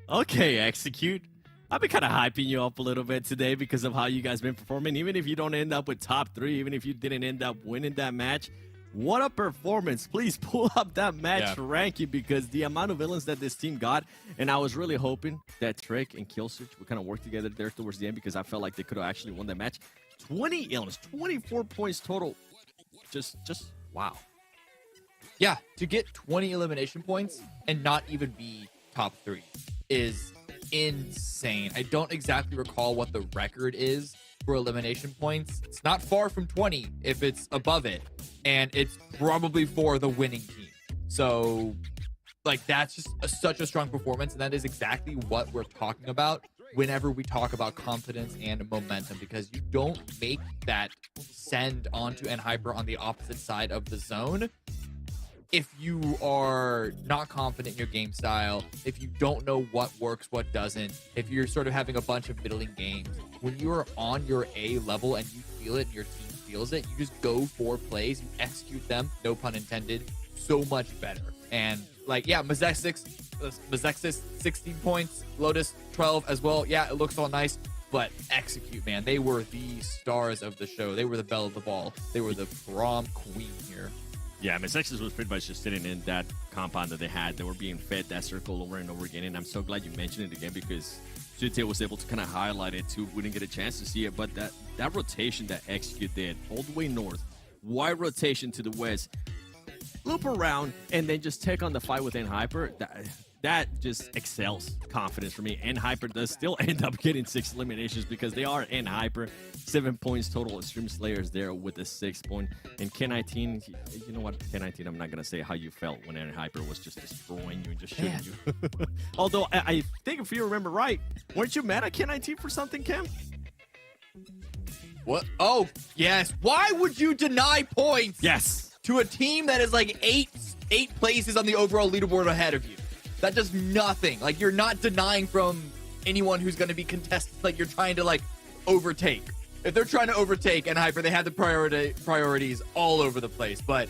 Okay, Execute. I've been kind of hyping you up a little bit today because of how you guys been performing. Even if you don't end up with top 3, even if you didn't end up winning that match, what a performance. Please pull up that match ranking because the amount of villains that this team got, and I was really hoping that Trick and Killswitch would kind of work together there towards the end because I felt like they could have actually won that match. 20 illness, 24 points total. Just wow. Yeah, to get 20 elimination points and not even be top 3 is insane. I don't exactly recall what the record is for elimination points. It's not far from 20 if it's above it, and it's probably for the winning team. So, like, that's just such a strong performance, and that is exactly what we're talking about whenever we talk about confidence and momentum, because you don't make that send onto NHyper on the opposite side of the zone if you are not confident in your game style, if you don't know what works, what doesn't, if you're sort of having a bunch of middling games. When you are on your A level and you feel it and your team feels it, you just go for plays, you execute them, no pun intended, so much better. And like, yeah, MEZEXIS 16 points, Lotus 12 as well. Yeah, it looks all nice, but execute, man. They were the stars of the show. They were the belle of the ball. They were the prom queen here. Yeah, MEZEXIS was pretty much just sitting in that compound that they had. They were being fed that circle over and over again, and I'm so glad you mentioned it again because Sute was able to kind of highlight it too. We didn't get a chance to see it, but that rotation that Execute did all the way north, wide rotation to the west, loop around, and then just take on the fight with NHyper, that just excels confidence for me. NHyper does still end up getting 6 eliminations because they are NHyper. 7 points total. Extreme Slayers there with a 6 point. And K19, you know what, K19, I'm not going to say how you felt when NHyper was just destroying you and just shooting you. Although, I think if you remember right, weren't you mad at K19 for something, Cam? What? Oh, yes. Why would you deny points? Yes. To a team that is like eight places on the overall leaderboard ahead of you. That does nothing. Like, you're not denying from anyone who's going to be contested. Like, you're trying to, like, overtake. If they're trying to overtake NHyper, they have the priorities all over the place. But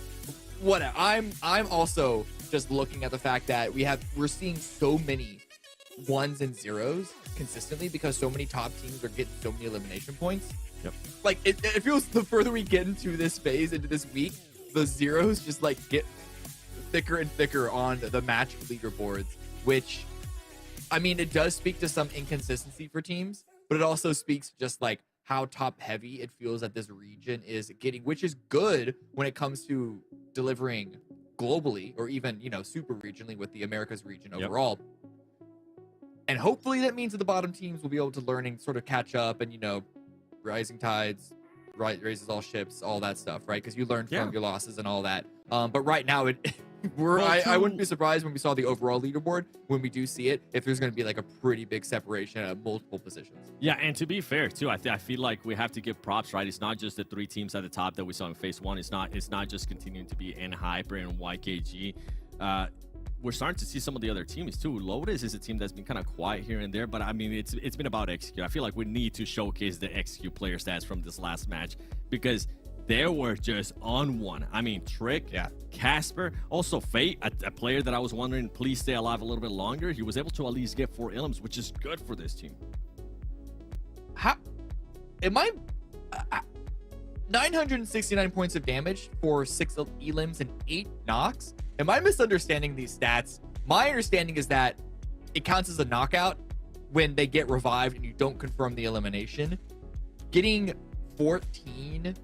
whatever. I'm also just looking at the fact that we're seeing so many ones and zeros consistently because so many top teams are getting so many elimination points. Yep. Like it feels the further we get into this phase, into this week, the zeros just like get thicker and thicker on the match leaderboards, which, I mean, it does speak to some inconsistency for teams, but it also speaks just like how top heavy it feels that this region is getting, which is good when it comes to delivering globally or even, you know, super regionally with the Americas region overall. And hopefully that means that the bottom teams will be able to learn and sort of catch up, and, you know, rising tides raises all ships, all that stuff, right? Because you learn from your losses and all that. But right now, I wouldn't be surprised when we saw the overall leaderboard, when we do see it, if there's going to be like a pretty big separation at multiple positions. Yeah, and to be fair too, I feel like we have to give props, right? It's not just the 3 teams at the top that we saw in phase 1. It's not just continuing to be NHyper and YKG. We're starting to see some of the other teams too. Lotus is a team that's been kind of quiet here and there, but I mean, it's been about execute. I feel like we need to showcase the execute player stats from this last match, because they were just on one. I mean, Trick, Casper, also Fate, a player that I was wondering, please stay alive a little bit longer. He was able to at least get 4 elims, which is good for this team. How am I 969 points of damage for 6 elims and 8 knocks? Am I misunderstanding these stats? My understanding is that it counts as a knockout when they get revived and you don't confirm the elimination. Getting 14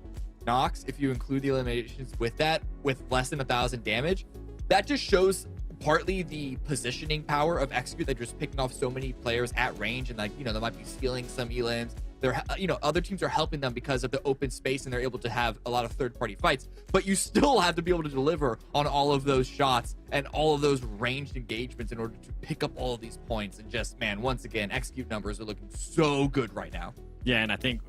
knocks, if you include the eliminations with that, with less than 1,000 damage, that just shows partly the positioning power of Execute. They're just picking off so many players at range, and like, you know, they might be stealing some elims. They're, you know, other teams are helping them because of the open space, and they're able to have a lot of third-party fights. But you still have to be able to deliver on all of those shots and all of those ranged engagements in order to pick up all of these points. And just, man, once again, Execute numbers are looking so good right now. Yeah, and I think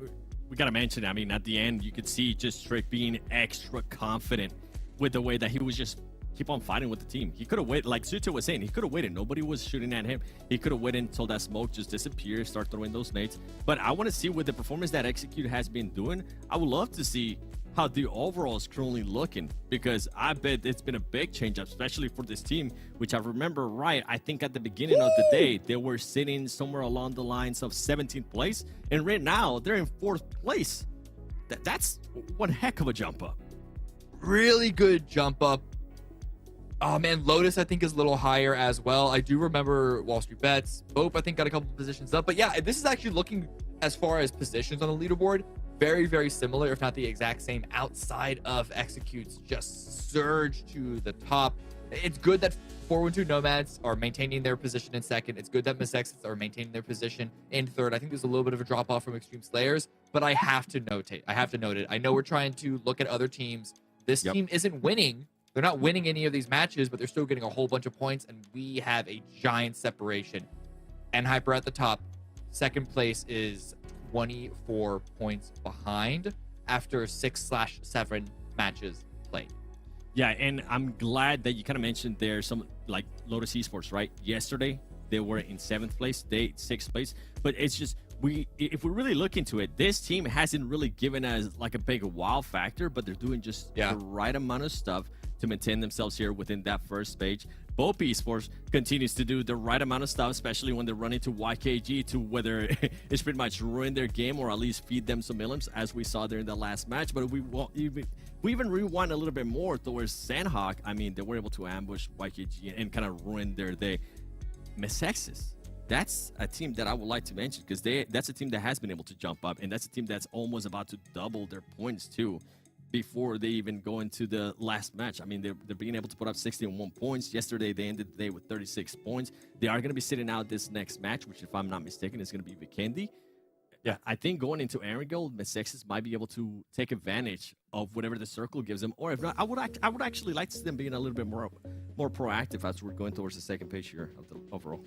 we got to mention, I mean, at the end, you could see just Trick being extra confident with the way that he was just keep on fighting with the team. He could have waited, like Suto was saying, he could have waited. Nobody was shooting at him. He could have waited until that smoke just disappeared, start throwing those nades. But I want to see with the performance that Execute has been doing, I would love to see how the overall is currently looking, because I bet it's been a big change up, especially for this team, which I remember right, I think at the beginning of the day, they were sitting somewhere along the lines of 17th place, and right now they're in 4th place. That's one heck of a jump up. Really good jump up. Oh man, Lotus I think is a little higher as well. I do remember Wall Street Bets. BOPE I think got a couple positions up. But yeah, this is actually looking, as far as positions on the leaderboard, very, very similar, if not the exact same, outside of Execute's just surge to the top. It's good that 412 NOMADS are maintaining their position in 2nd. It's good that MEZEXIS are maintaining their position in 3rd. I think there's a little bit of a drop off from Extreme Slayers, but I have to note it. I know we're trying to look at other teams. This team isn't winning. They're not winning any of these matches, but they're still getting a whole bunch of points, and we have a giant separation. NHyper at the top. 2nd place is 24 points behind after 6/7 matches played. Yeah, and I'm glad that you kind of mentioned there's some, like Lotus Esports, right? Yesterday, they were in 7th place, they 6th place, but it's just, if we really look into it, this team hasn't really given us like a big wow factor, but they're doing just the right amount of stuff to maintain themselves here within that first stage. BOPE Esports continues to do the right amount of stuff, especially when they're running to YKG to whether it's pretty much ruin their game or at least feed them some elims, as we saw during the last match. But we even rewind a little bit more towards Sandhawk. I mean, they were able to ambush YKG and kind of ruin their day. MEZEXIS, that's a team that I would like to mention, because that's a team that has been able to jump up, and that's a team that's almost about to double their points too before they even go into the last match. I mean, they're being able to put up 61 points. Yesterday, they ended the day with 36 points. They are going to be sitting out this next match, which, if I'm not mistaken, is going to be Vikendi. Yeah, I think going into Erangel, MEZEXIS might be able to take advantage of whatever the circle gives them. Or if not, I would actually like to see them being a little bit more proactive as we're going towards the 2nd page here of the overall.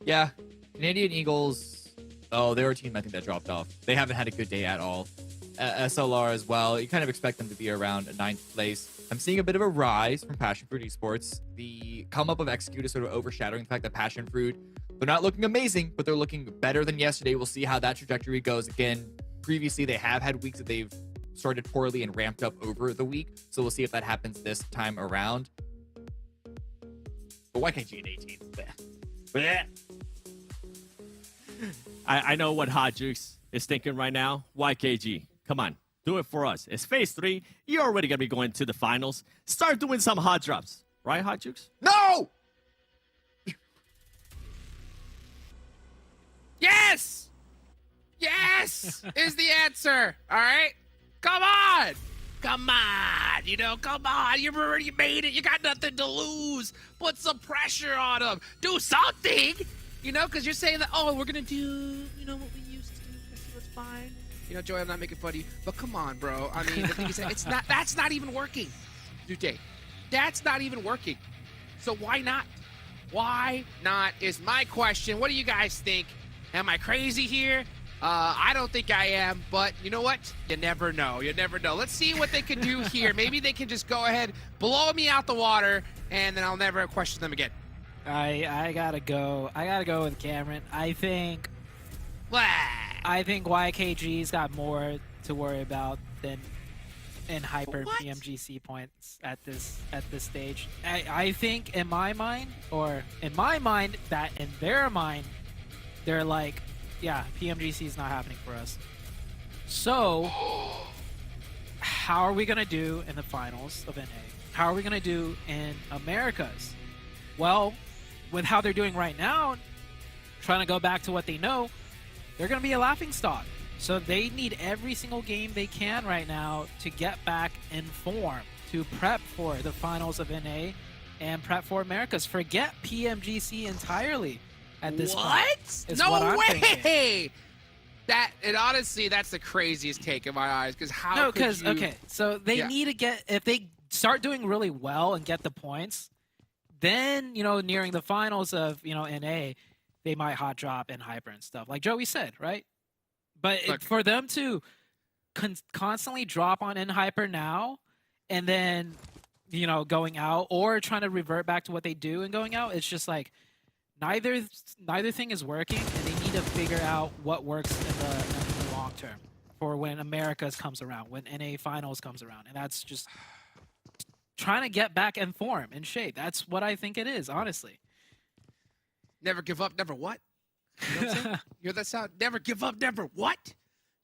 Yeah, Canadian Eagles, they're a team I think that dropped off. They haven't had a good day at all. SLR as well. You kind of expect them to be around 9th place. I'm seeing a bit of a rise from PASSIONFRUIT Esports. The come up of Execute is sort of overshadowing the fact that PASSIONFRUIT, they're not looking amazing, but they're looking better than yesterday. We'll see how that trajectory goes. Again, previously they have had weeks that they've started poorly and ramped up over the week, so we'll see if that happens this time around. But YKG at 18th. I know what Hot Jukes is thinking right now. YKG, come on, do it for us. It's phase 3. You're already gonna be going to the finals. Start doing some hot drops, right, Hot Jukes? No! Yes! Yes is the answer. All right? Come on. Come on. You know, come on. You've already made it. You got nothing to lose. Put some pressure on them. Do something. You know, because you're saying that, oh, we're going to do, you know, what we used to. That's what's fine. You know, Joey, I'm not making fun of you. But come on, bro. I mean, the thing is, that's not even working, Dute. That's not even working. So why not? Why not is my question. What do you guys think? Am I crazy here? I don't think I am, but you know what? You never know. You never know. Let's see what they can do here. Maybe they can just go ahead, blow me out the water, and then I'll never question them again. I gotta go. I gotta go with Cameron. I think Blah. YKG's got more to worry about than in hyper What? PMGC points at this stage. I think in my mind that in their mind they're like, yeah, PMGC is not happening for us. So how are we gonna do in the finals of NA? How are we gonna do in Americas? Well, with how they're doing right now, trying to go back to what they know, they're gonna be a laughingstock. So they need every single game they can right now to get back in form, to prep for the finals of NA and prep for Americas. Forget PMGC entirely at this point. What? is No what I'm way! thinking. That, and honestly, that's the craziest take in my eyes. Because how? No, could because you... okay, so they Yeah. need to get, if they start doing really well and get the points, then, you know, nearing the finals of, you know, NA, they might hot drop and hyper and stuff, like Joey said, right? But Look. for them to constantly drop on in hyper now, and then, you know, going out or trying to revert back to what they do and going out, it's just like neither thing is working, and they need to figure out what works in the long term for when Americas comes around, when NA finals comes around, and that's just trying to get back in form, in shape. That's what I think it is, honestly. Never give up, never what? You know what I'm saying? You hear that sound? Never give up, never what?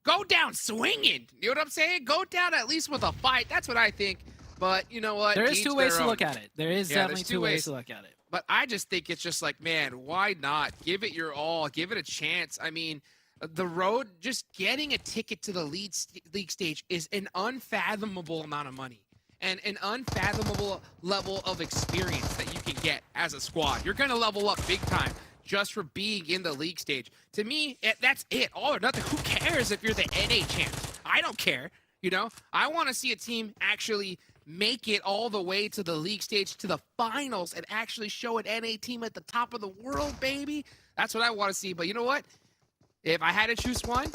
Go down swinging. You know what I'm saying? Go down at least with a fight. That's what I think. But you know what? There is Each two ways their to own. look at it. There is Yeah, definitely there's two two ways ways. to look at it. But I just think it's just like, man, why not? Give it your all. Give it a chance. I mean, the road, just getting a ticket to the league stage is an unfathomable amount of money and an unfathomable level of experience that you can get as a squad. You're going to level up big time just for being in the league stage. To me, that's it. All or nothing. Who cares if you're the NA champ? I don't care. You know, I want to see a team actually make it all the way to the league stage, to the finals, and actually show an NA team at the top of the world, baby. That's what I want to see. But you know what? If I had to choose one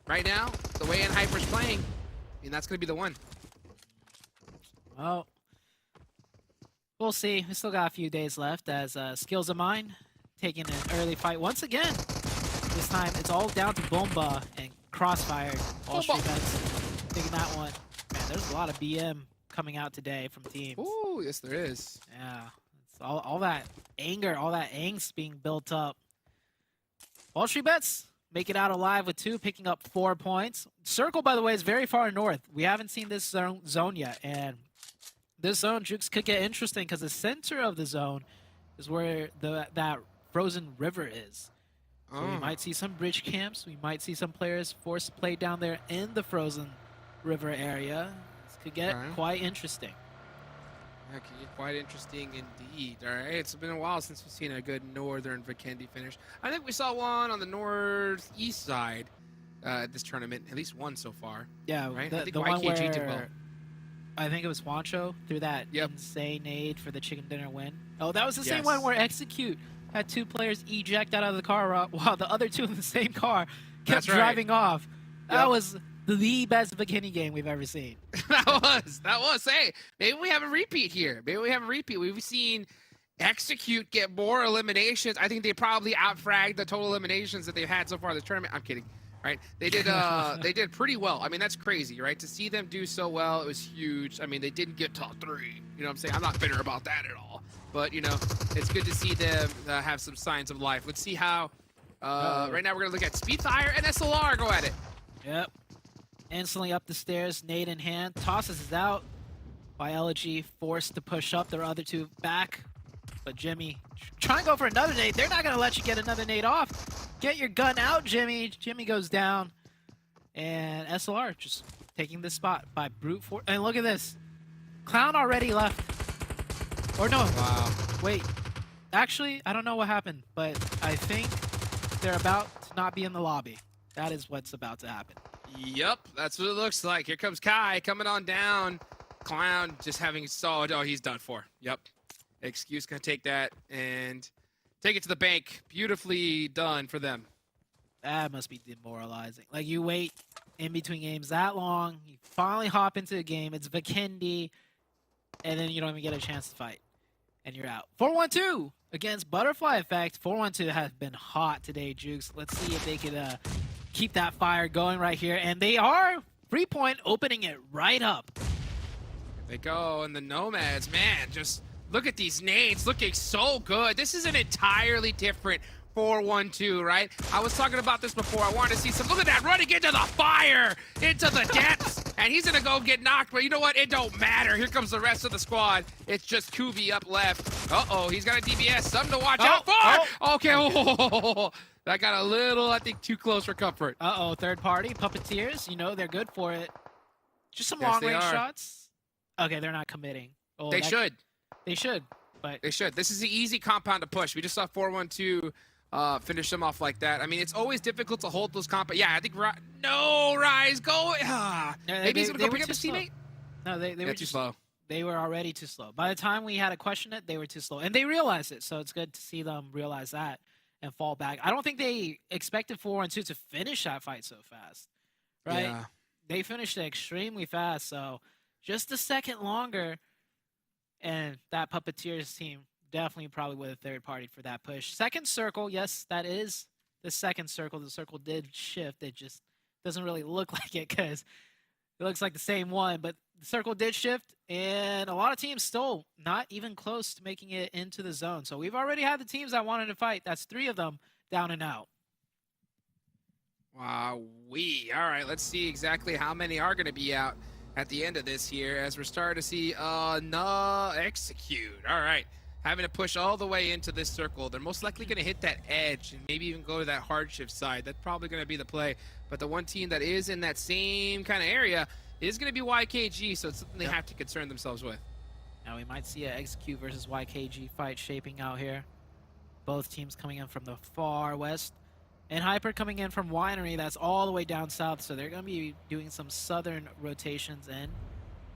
right now, the way Hyper's playing, I mean, that's going to be the one. Well, we'll see. We still got a few days left as Skills of Mine taking an early fight once again. This time, it's all down to Bomba and Crossfire. All street bets taking that one. Man, there's a lot of BM coming out today from teams. Ooh, yes, there is. Yeah, it's all that anger, all that angst being built up. Wall Street Bets make it out alive with 2, picking up 4 points. Circle, by the way, is very far north. We haven't seen this zone yet, and this zone could get interesting because the center of the zone is where that frozen river is. So we might see some bridge camps. We might see some players forced to play down there in the frozen river area. This could get quite interesting. That could get quite interesting indeed. All right, it's been a while since we've seen a good northern Vikendi finish. I think we saw one on the northeast side at this tournament, at least one so far. Yeah, right? I think the one YKG where did well. I think it was Juancho threw that Yep. insane aid for the chicken dinner win. Oh, that was the same Yes. one where Execute had 2 players eject out of the car while the other 2 in the same car kept That's right. driving off. That Yep. was the best bikini game we've ever seen. that was. Hey, maybe we have a repeat here. Maybe we have a repeat. We've seen Execute get more eliminations. I think they probably outfragged the total eliminations that they've had so far in the tournament. I'm kidding. Right? They did they did pretty well. I mean, that's crazy, right? To see them do so well, it was huge. I mean, they didn't get top 3. You know what I'm saying? I'm not bitter about that at all. But, you know, it's good to see them have some signs of life. Let's see how Right now we're gonna look at Speedfire and SLR go at it. Yep. Instantly up the stairs, nade in hand, tosses it out. Biology forced to push up, their other two back. But Jimmy, try and go for another nade. They're not gonna let you get another nade off. Get your gun out, Jimmy. Jimmy goes down. And SLR just taking this spot by brute force. And look at this. Clown already left. Or no. Wow. Wait. Actually, I don't know what happened, but I think they're about to not be in the lobby. That is what's about to happen. Yep, that's what it looks like. Here comes Kai coming on down. Clown just having solid. Oh, he's done for. Yep. Excuse gonna take that and take it to the bank. Beautifully done for them. That must be demoralizing. Like, you wait in between games that long, you finally hop into the game, it's Vikendi, and then you don't even get a chance to fight. And you're out. 4-1-2 against Butterfly Effect. 4-1-2 has been hot today, Jukes. Let's see if they could keep that fire going right here. And they are. 3-point opening it right up. Here they go, and the Nomads, man, just look at these nades looking so good. This is an entirely different 4-1-2, right? I was talking about this before. I wanted to see some. Look at that, running into the fire, into the depths, and he's gonna go get knocked. But you know what? It don't matter. Here comes the rest of the squad. It's just Kubi up left. Uh-oh, he's got a DBS. Something to watch out for. Okay. Oh, that got a little, I think, too close for comfort. Uh-oh, third party, Puppeteers. You know they're good for it. Just some Yes, long-range they are. shots. Okay, they're not committing. Oh, They should. They should, but They should. This is the easy compound to push. We just saw 4-1-2 finish them off like that. I mean, it's always difficult to hold those Yeah, I think no, Rise, go. Maybe he's going to go pick up his teammate? No, they were Too just slow. They were already too slow. By the time we had to question it, they were too slow. And they realized it, so it's good to see them realize that and fall back. I don't think they expected 4-1-2 to finish that fight so fast, right? Yeah. They finished it extremely fast, so just a second longer, and that Puppeteers team definitely probably would have third partied for that push. Second circle, yes, that is the second circle. The circle did shift. It just doesn't really look like it because it looks like the same one, but the circle did shift, and a lot of teams still not even close to making it into the zone. So we've already had the teams that wanted to fight. That's 3 of them down and out. Wow, all right, let's see exactly how many are going to be out at the end of this here as we're starting to see no execute. All right, having to push all the way into this circle. They're most likely going to hit that edge and maybe even go to that hardship side. That's probably going to be the play. But the one team that is in that same kind of area is going to be YKG, so it's something they have to concern themselves with. Now we might see an Execute versus YKG fight shaping out here. Both teams coming in from the far west. And Hyper coming in from Winery, that's all the way down south, so they're going to be doing some southern rotations in.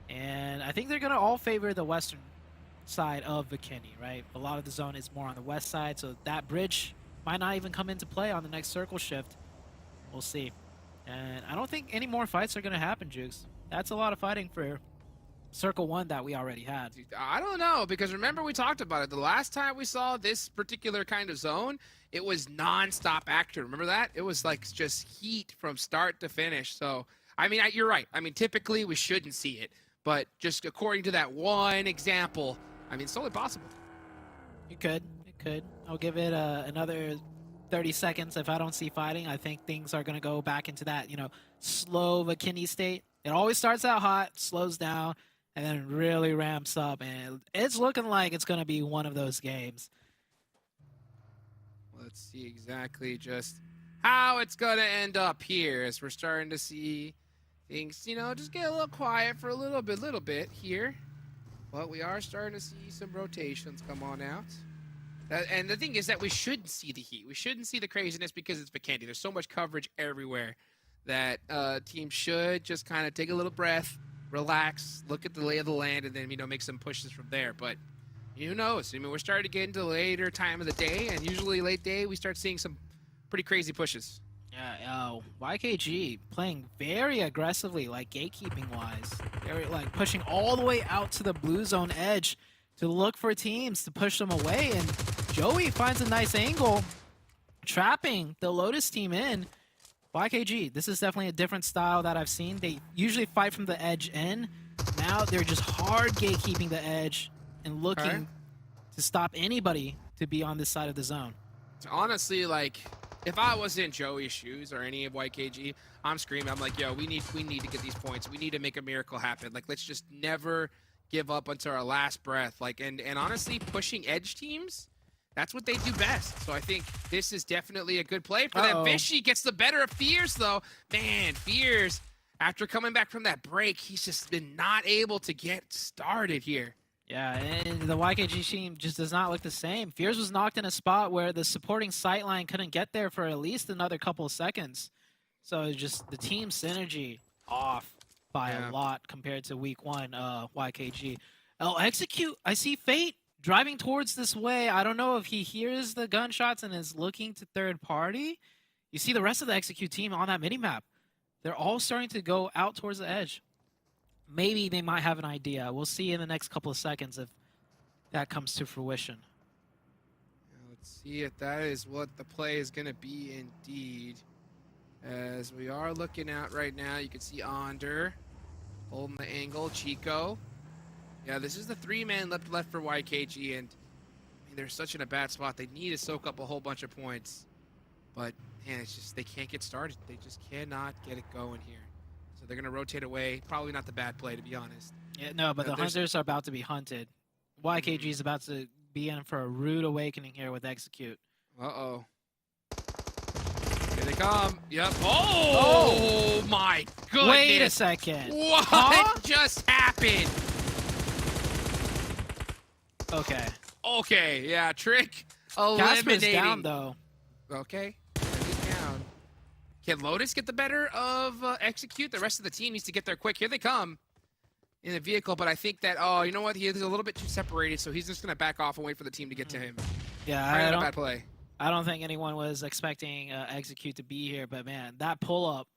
And I think they're going to all favor the western side of Vikendi, right? A lot of the zone is more on the west side, so that bridge might not even come into play on the next circle shift. We'll see. And I don't think any more fights are going to happen, Jukes. That's a lot of fighting for Circle 1 that we already had. I don't know, because remember we talked about it. The last time we saw this particular kind of zone, it was non-stop action. Remember that? It was like just heat from start to finish. So, I mean, you're right. I mean, typically we shouldn't see it. But just according to that one example, I mean, it's totally possible. It could. I'll give it another 30 seconds. If I don't see fighting, I think things are going to go back into that, slow Vikendi state. It always starts out hot, slows down, and then really ramps up. And it's looking like it's going to be one of those games. Let's see exactly just how it's going to end up here as we're starting to see things, just get a little quiet for a little bit here. But we are starting to see some rotations come on out. And the thing is that we shouldn't see the heat. We shouldn't see the craziness because it's Vikendi. There's so much coverage everywhere that teams should just kind of take a little breath, relax, look at the lay of the land, and then, make some pushes from there. But who knows? I mean, we're starting to get into the later time of the day, and usually late day, we start seeing some pretty crazy pushes. Yeah, YKG playing very aggressively, like gatekeeping-wise. They're like pushing all the way out to the blue zone edge to look for teams to push them away, and Joey finds a nice angle, trapping the Lotus team in. YKG, this is definitely a different style that I've seen. They usually fight from the edge in. Now they're just hard gatekeeping the edge and looking to stop anybody to be on this side of the zone. Honestly, like, if I was in Joey's shoes or any of YKG, I'm screaming. I'm like, yo, we need to get these points. We need to make a miracle happen. Like, let's just never give up until our last breath. Like, and honestly, pushing edge teams, that's what they do best. So I think this is definitely a good play for them. Vishy gets the better of Fears, though. Man, Fears, after coming back from that break, he's just been not able to get started here. Yeah, and the YKG team just does not look the same. Fears was knocked in a spot where the supporting sightline couldn't get there for at least another couple of seconds. So it's just the team synergy off by a lot compared to week 1 YKG. Oh, Execute, I see Fate driving towards this way. I don't know if he hears the gunshots and is looking to third party. You see the rest of the Execute team on that minimap. They're all starting to go out towards the edge. Maybe they might have an idea. We'll see in the next couple of seconds if that comes to fruition. Let's see if that is what the play is going to be indeed. As we are looking at right now, you can see Onder holding the angle. Chico. Yeah, this is the 3-man left for YKG, and I mean, they're such in a bad spot. They need to soak up a whole bunch of points. But, man, it's just they can't get started. They just cannot get it going here. So they're going to rotate away. Probably not the bad play, to be honest. Yeah, no, but the hunters are about to be hunted. YKG is about to be in for a rude awakening here with Execute. Uh-oh. Here they come. Yep. Oh, my goodness. Wait a second. What just happened? Okay. Okay, yeah, Trick Casper's eliminating. down, though. Okay, he's down. Can Lotus get the better of Execute? The rest of the team needs to get there quick. Here they come in the vehicle, but I think that, oh, you know what? He is a little bit too separated, so he's just going to back off and wait for the team to get to him. Yeah, a bad play. I don't think anyone was expecting Execute to be here, but man, that pull-up.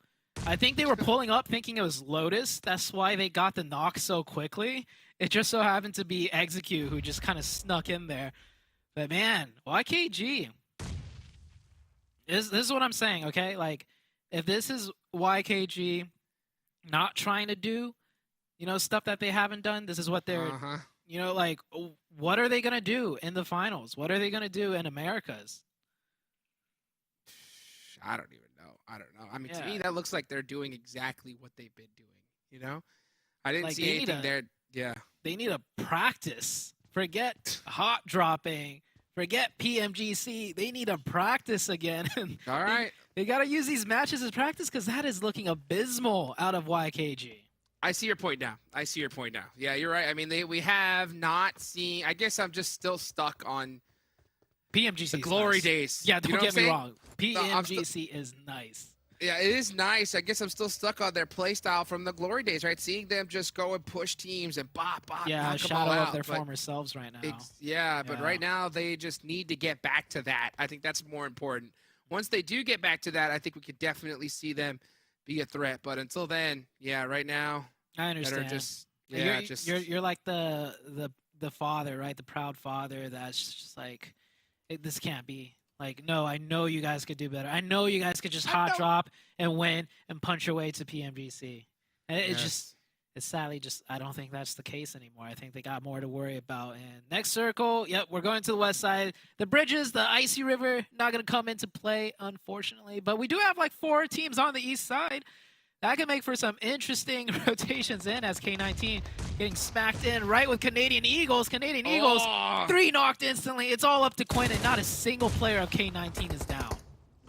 I think they were pulling up thinking it was Lotus. That's why they got the knock so quickly. It just so happened to be Execute who just kind of snuck in there. But man, YKG. This is what I'm saying, okay? Like, if this is YKG not trying to do, you know, stuff that they haven't done, this is what they're, you know, like, what are they going to do in the finals? What are they going to do in Americas? I don't even know. I don't know. I mean, to me, that looks like they're doing exactly what they've been doing, you know? I didn't see anything there. Yeah. They need to practice. Forget hot dropping. Forget PMGC. They need to practice again. All right. They got to use these matches as practice because that is looking abysmal out of YKG. I see your point now. I see your point now. Yeah, you're right. I mean, we have not seen. I guess I'm just still stuck on PMGC. The glory days. Yeah, don't get me wrong. PMGC is nice. Yeah, it is nice. I guess I'm still stuck on their play style from the glory days, right? Seeing them just go and push teams and bop, yeah, knock shadow them all of their out. former selves right now. But right now they just need to get back to that. I think that's more important. Once they do get back to that, I think we could definitely see them be a threat. But until then, yeah, right now, I understand. You're like the father, right? The proud father that's just like, this can't be. Like, no, I know you guys could do better. I know you guys could just hot drop and win and punch your way to PMGC. And it's sadly just, I don't think that's the case anymore. I think they got more to worry about. And next circle, yep, we're going to the west side. The bridges, the icy river, not going to come into play, unfortunately. But we do have like 4 teams on the east side. That can make for some interesting rotations in as K19 getting smacked in right with Canadian Eagles. Canadian Eagles, 3 knocked instantly. It's all up to Quinn, and not a single player of K19 is down.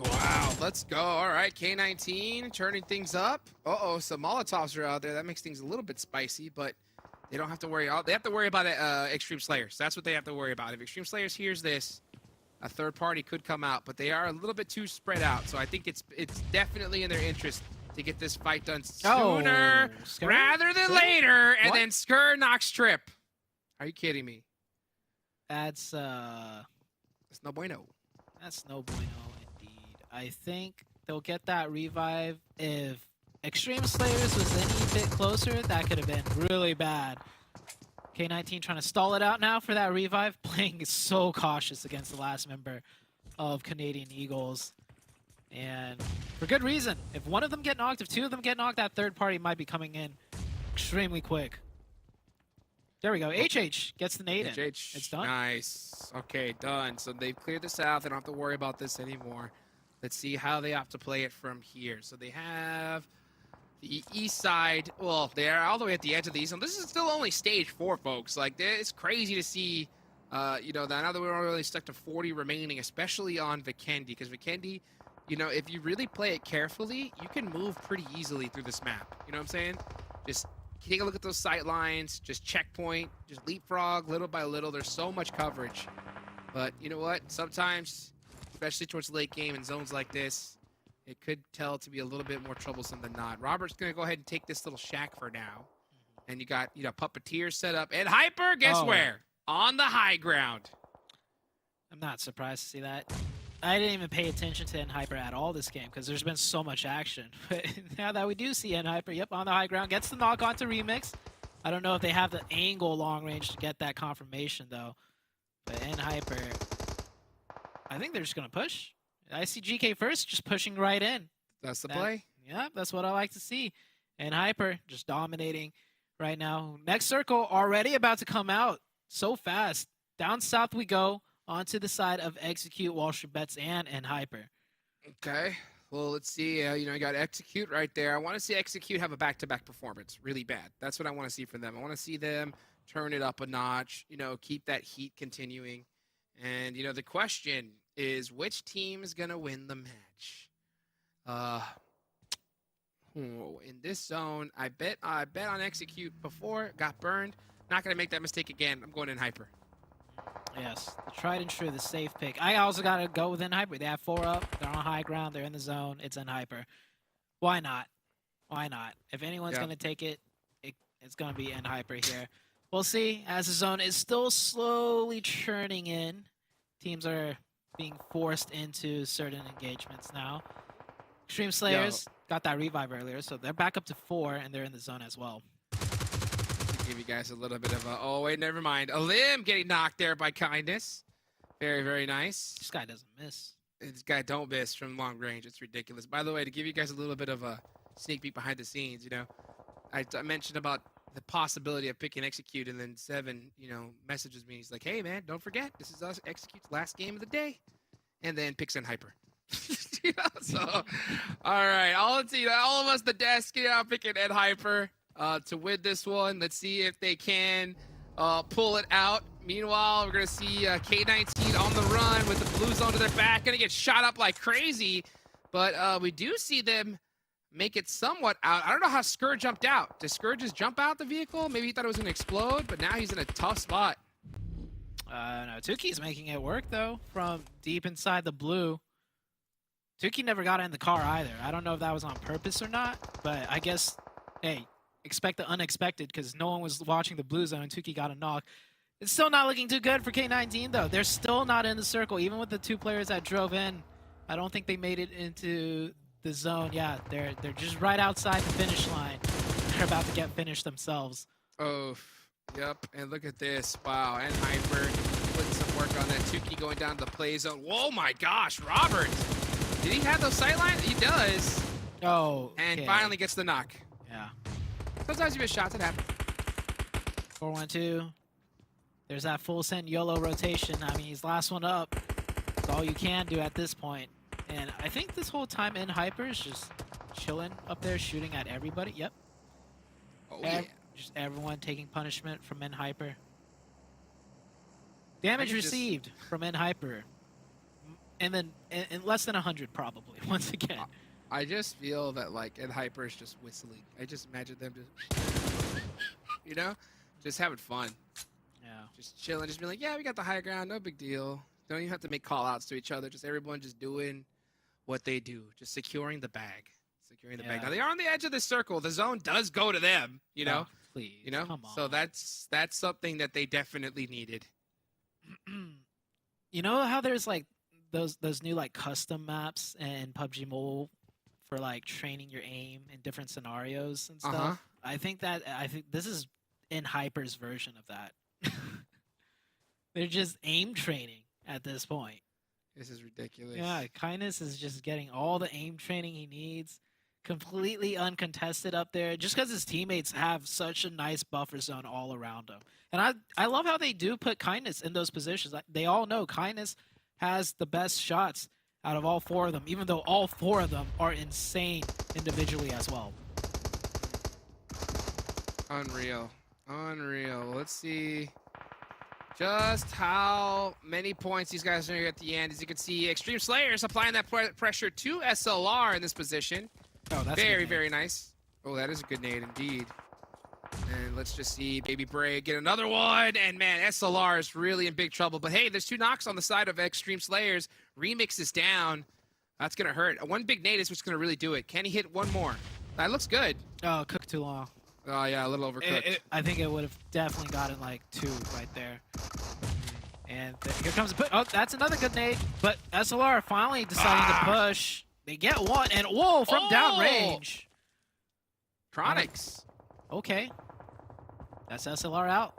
Wow, let's go. All right, K19 turning things up. Uh-oh, some Molotovs are out there. That makes things a little bit spicy, but they don't have to worry. They have to worry about Extreme Slayers. That's what they have to worry about. If Extreme Slayers hears this, a third party could come out, but they are a little bit too spread out. So I think it's definitely in their interest to get this fight done sooner rather than later, and then Skur knocks Trip. Are you kidding me? That's no bueno. That's no bueno indeed. I think they'll get that revive. If Extreme Slayers was any bit closer, that could have been really bad. K19 trying to stall it out now for that revive, playing so cautious against the last member of Canadian Eagles. And for good reason. If one of them get knocked, if 2 of them get knocked, that third party might be coming in extremely quick. There we go. HH gets the nade in. It's done. Nice. Okay, done. So they've cleared this out. They don't have to worry about this anymore. Let's see how they have to play it from here. So they have the east side. Well, they're all the way at the edge of the east. And this is still only stage 4, folks. Like, it's crazy to see, you know, that now that we're only stuck to 40 remaining, especially on Vikendi. Because Vikendi, you know, if you really play it carefully, you can move pretty easily through this map. You know what I'm saying? Just take a look at those sight lines. Just checkpoint. Just leapfrog little by little. There's so much coverage. But you know what? Sometimes, especially towards the late game in zones like this, it could tell to be a little bit more troublesome than not. Robert's going to go ahead and take this little shack for now. And you got, Puppeteer set up. And Hyper, guess where? On the high ground. I'm not surprised to see that. I didn't even pay attention to Hyper at all this game because there's been so much action. But now that we do see Hyper, yep, on the high ground, gets the knock onto Remix. I don't know if they have the angle long range to get that confirmation, though. But Hyper, I think they're just going to push. I see GK first, just pushing right in. That's the play. Yeah, that's what I like to see. And Hyper just dominating right now. Next circle already about to come out so fast. Down south we go, onto the side of Execute, Wall Street Bets, and Hyper. Okay. Well, let's see. You got Execute right there. I want to see Execute have a back-to-back performance. Really bad. That's what I want to see from them. I want to see them turn it up a notch, keep that heat continuing. And, the question is, which team is going to win the match? In this zone, I bet on Execute before, got burned. Not going to make that mistake again. I'm going in Hyper. Yes, the tried and true, the safe pick. I also got to go with Hyper. They have 4 up. They're on high ground. They're in the zone. It's Hyper. Why not? Why not? If anyone's going to take it, it's going to be Hyper here. We'll see, as the zone is still slowly churning in. Teams are being forced into certain engagements now. Extreme Slayers got that revive earlier, so they're back up to 4, and they're in the zone as well. To give you guys a little bit of a... Oh, wait, never mind. A limb getting knocked there by Kindness. Very, very nice. This guy doesn't miss. This guy don't miss from long range. It's ridiculous. By the way, to give you guys a little bit of a sneak peek behind the scenes, I mentioned about the possibility of picking Execute, and then Seven, messages me. He's like, hey, man, don't forget, this is us Execute's last game of the day. And then picks in Hyper. So, all right. All of us, the desk, picking Ed Hyper to win this one. Let's see if they can pull it out. Meanwhile, we're going to see K19 on the run with the blue zone to their back. Going to get shot up like crazy. But we do see them make it somewhat out. I don't know how Skur jumped out. Did Skur just jump out the vehicle? Maybe he thought it was going to explode, but now he's in a tough spot. No, Tuki's making it work, though, from deep inside the blue. Tuki never got in the car either. I don't know if that was on purpose or not, but I guess, hey, expect the unexpected because no one was watching the blue zone and Tuki got a knock. It's still not looking too good for K19, though. They're still not in the circle, even with the 2 players that drove in. I don't think they made it into the zone. Yeah, they're just right outside the finish line. They're about to get finished themselves. Oh, yep. And look at this. Wow. And Hyper putting some work on that. Tuki going down to the play zone. Whoa, my gosh. Robert. Did he have those sight lines? He does. Oh. And finally gets the knock. Yeah. Sometimes you miss shots. It happens. 4-1-2. There's that full send YOLO rotation. I mean, he's last one up. That's all you can do at this point. And I think this whole time Hyper is just chilling up there, shooting at everybody. Yep. Oh, yeah. Just everyone taking punishment from Hyper. Damage received from Hyper. And then in less than 100 probably, once again. I just feel that, Hyper is just whistling. I just imagine them just, just having fun. Yeah. Just chilling, just being like, yeah, we got the high ground, no big deal. Don't even have to make call-outs to each other. Just everyone just doing what they do, just securing the bag. Securing the bag. Now, they are on the edge of the circle. The zone does go to them, Oh, please, come on. So that's something that they definitely needed. You know how there's, those new, custom maps in PUBG Mobile for, training your aim in different scenarios and stuff? I think this is Hyper's version of that. They're just aim training at this point. This is ridiculous. Yeah, Kindness is just getting all the aim training he needs. Completely uncontested up there. Just because his teammates have such a nice buffer zone all around him. And I love how they do put Kindness in those positions. They all know Kindness has the best shots out of all 4 of them, even though all 4 of them are insane individually as well. Unreal. Unreal. Let's see just how many points these guys are going to get at the end. As you can see, Extreme Slayers applying that pressure to SLR in this position. Oh, that's very, very nice. Oh, that is a good nade indeed. And let's just see Baby Bray get another one. And man, SLR is really in big trouble. But hey, there's 2 knocks on the side of Extreme Slayers. Remix is down. That's going to hurt. One big nade is what's going to really do it. Can he hit one more? That looks good. Oh, cooked too long. Oh, yeah, a little overcooked. I think it would have definitely gotten like 2 right there. And here comes the oh, that's another good nade. But SLR finally deciding to push. They get one, and whoa, from downrange. Chronics. Okay. That's SLR out.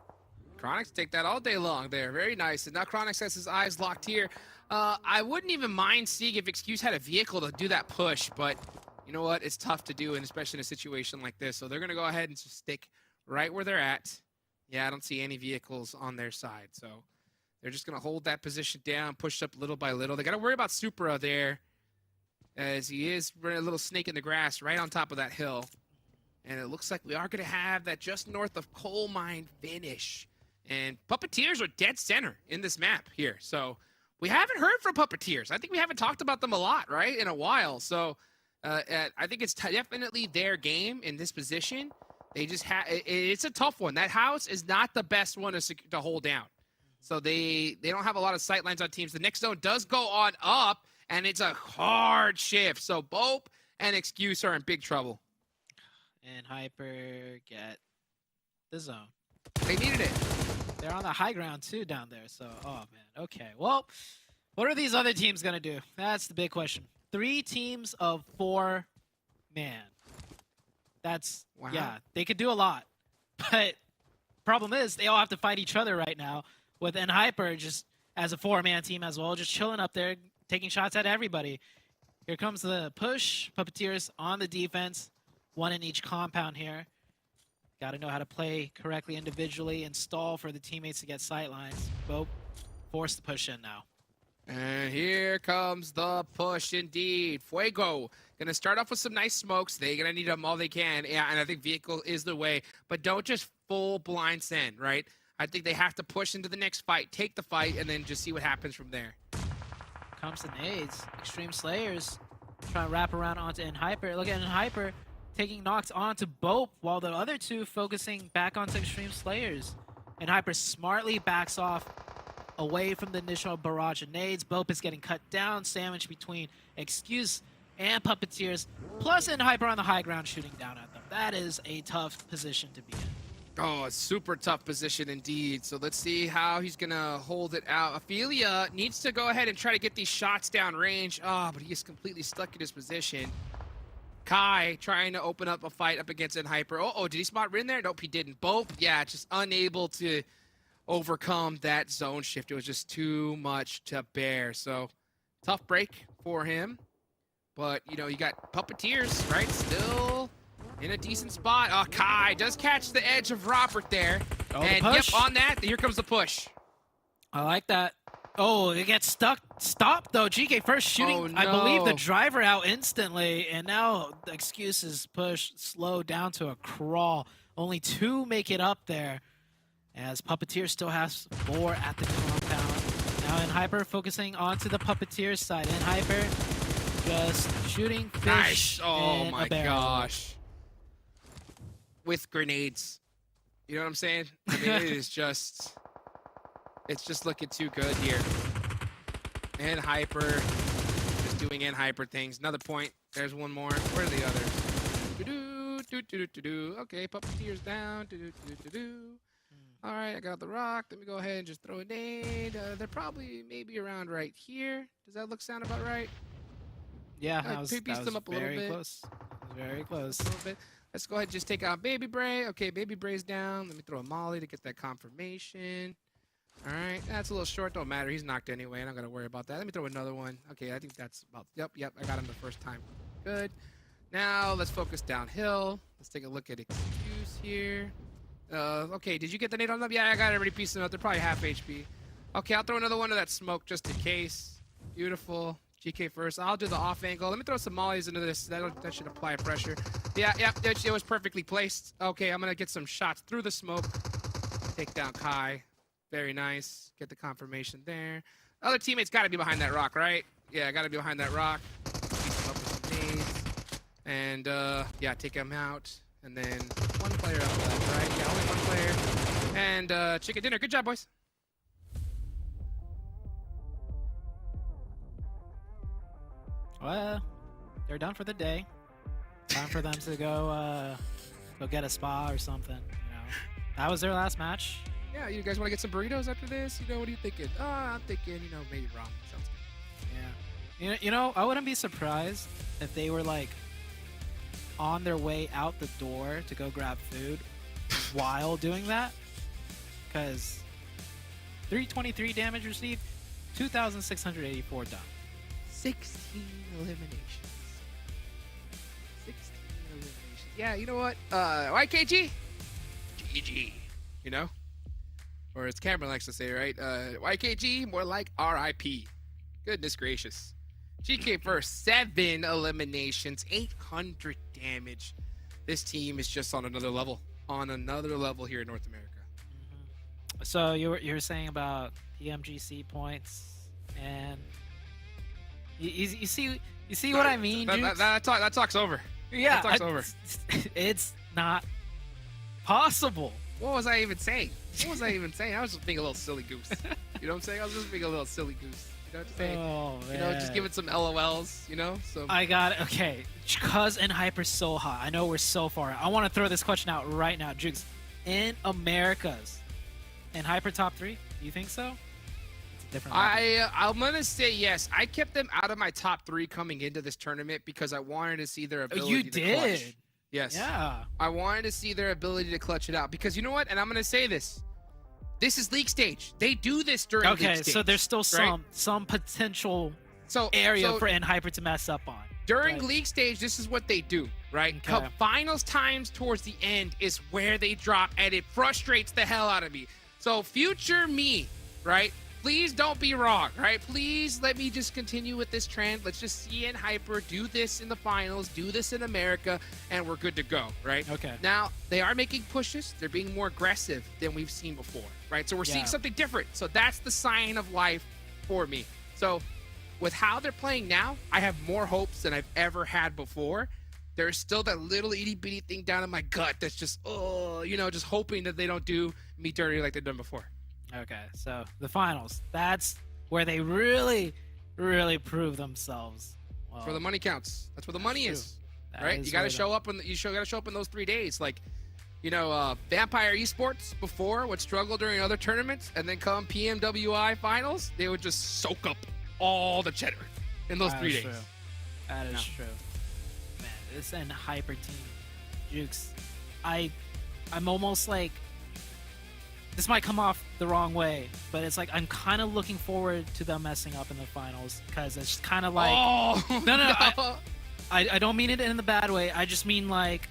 Chronics take that all day long there. Very nice. And now Chronics has his eyes locked here. I wouldn't even mind seeing if Excuse had a vehicle to do that push, but you know what? It's tough to do, and especially in a situation like this. So they're going to go ahead and just stick right where they're at. Yeah, I don't see any vehicles on their side. So they're just going to hold that position down, push up little by little. They got to worry about Supra there, as he is running a little snake in the grass right on top of that hill. And it looks like we are going to have that just north of Coal Mine finish. And Puppeteers are dead center in this map here. So we haven't heard from Puppeteers. I think we haven't talked about them a lot, right, in a while. So I think it's definitely their game in this position. They just have it's a tough one. That house is not the best one to hold down. So they don't have a lot of sight lines on teams. The next zone does go on up, and it's a hard shift. So BOPE and Excuse are in big trouble. And Hyper get the zone. They needed it. They're on the high ground too down there. So, oh man. Okay. Well, what are these other teams gonna do? That's the big question. 3 teams of 4 man. That's wow. Yeah. They could do a lot, but problem is they all have to fight each other right now. With Hyper just as a 4-man team as well, just chilling up there, taking shots at everybody. Here comes the push. Puppeteers on the defense. 1 in each compound here. Got to know how to play correctly individually and stall for the teammates to get sight lines. BOPE forced to push in now. And here comes the push indeed. Fuego gonna start off with some nice smokes. They're gonna need them all they can. Yeah, and I think vehicle is the way. But don't just full blind send, right? I think they have to push into the next fight, take the fight, and then just see what happens from there. Comes the nades. Extreme Slayers trying to wrap around onto Hyper. Look at Hyper taking knocks onto BOPE, while the other 2 focusing back onto Extreme Slayers. And Hyper smartly backs off away from the initial barrage of nades. BOPE is getting cut down, sandwiched between Excuse and Puppeteers, plus Hyper on the high ground shooting down at them. That is a tough position to be in. Oh, a super tough position indeed. So let's see how he's going to hold it out. Ophelia needs to go ahead and try to get these shots down range. Oh, but he is completely stuck in his position. Kai trying to open up a fight up against Hyper. Oh, did he spot Rin there? Nope, he didn't. BOPE, yeah, just unable to overcome that zone shift. It was just too much to bear. So tough break for him. But, you know, you got Puppeteers, right? Still in a decent spot. Oh, Kai does catch the edge of Robert there. Oh, and the yep, push. on that, here comes the push. I like that. Oh, it gets stuck. Stopped, though. GK first shooting, Oh, no. I believe, the driver out instantly. And now the Excuses push slow down to a crawl. Only 2 make it up there, as Puppeteer still has 4 at the compound. Now Hyper focusing onto the Puppeteer side. Hyper just shooting fish Nice. Oh, in my a barrel. gosh. With grenades. You know what I'm saying? I mean, it is just... It's just looking too good here. Hyper just doing Hyper things. Another point. There's one more. Where are the others? Do-do. Okay, Puppeteer's down. Do-do. All right, I got the rock. Let me go ahead and just throw a nade. They're probably maybe around right here. Does that sound about right? Yeah, that was them up a little very bit. close. Very close. A little bit. Let's go ahead and just take out Baby Bray. Okay, Baby Bray's down. Let me throw a molly to get that confirmation. All right, that's a little short. Don't matter. He's knocked anyway. I'm not going to worry about that. Let me throw another one. Okay, I think that's about... Yep. I got him the first time. Good. Now, let's focus downhill. Let's take a look at Excuse here. Okay, did you get the nade on them? Yeah, I got everybody piecing up. They're probably half HP. Okay, I'll throw another one of that smoke just in case. Beautiful. GK first. I'll do the off angle. Let me throw some mollies into this. That should apply pressure. Yeah, it was perfectly placed. Okay, I'm gonna get some shots through the smoke. Take down Kai. Very nice. Get the confirmation there. Other teammates got to be behind that rock, right? Yeah, got to be behind that rock. Beat them up with some nades. And, yeah, take him out. And then one player up left, right? Yeah, only one player. And, chicken dinner. Good job, boys. Well, they're done for the day. Time for them to go get a spa or something. You know, that was their last match. Yeah, you guys want to get some burritos after this? You know, what are you thinking? Oh, I'm thinking, you know, maybe ramen. Sounds good. Yeah. You know, I wouldn't be surprised if they were like on their way out the door to go grab food while doing that, because 323 damage received, 2,684 done. 16 eliminations. 16 eliminations. Yeah, you know what? YKG? GG. You know? Or as Cameron likes to say, right? YKG, more like RIP. Goodness gracious. GK first, 7 eliminations, 800 damage. This team is just on another level. On another level here in North America. So you were saying about PMGC points, and you see what I mean? That talk's over. Yeah, that talk's over. It's not possible. What was I even saying? I was just being a little silly goose. You know what I'm saying? I was just being a little silly goose. You know what I'm saying? Oh, man. You know, just giving some LOLs, you know? So I got it. Okay, because Hyper's so hot. I know we're so far. I want to throw this question out right now. Jukes, in Americas, Hyper top 3? Do you think so? It's a different I'm going to say yes. I kept them out of my top 3 coming into this tournament because I wanted to see their ability you to did? clutch. Yes. Yeah. I wanted to see their ability to clutch it out because you know what? And I'm going to say this. This is league stage. They do this during league stage. Okay, so there's still some potential area for Hyper to mess up on. During league stage, this is what they do, right? Okay. Come finals times towards the end is where they drop, and it frustrates the hell out of me. So future me, right? Please don't be wrong, right? Please let me just continue with this trend. Let's just see Hyper do this in the finals, do this in America, and we're good to go, right? Okay. Now, they are making pushes. They're being more aggressive than we've seen before, right? So we're seeing something different. So that's the sign of life for me. So with how they're playing now, I have more hopes than I've ever had before. There's still that little itty-bitty thing down in my gut that's just, oh, you know, just hoping that they don't do me dirty like they've done before. Okay, so the finals. That's where they really, really prove themselves. Well, For the money counts. That's where the money is, right? Is You got to where show up, and got to show up in those 3 days. Like, you know, Vampire Esports before would struggle during other tournaments, and then come PMWI finals, they would just soak up all the cheddar in those 3 days. True. That is true. Man, this Hyper team, Jukes. I'm almost like, this might come off the wrong way, but it's like I'm kind of looking forward to them messing up in the finals because it's kind of like no. I don't mean it in the bad way. I just mean like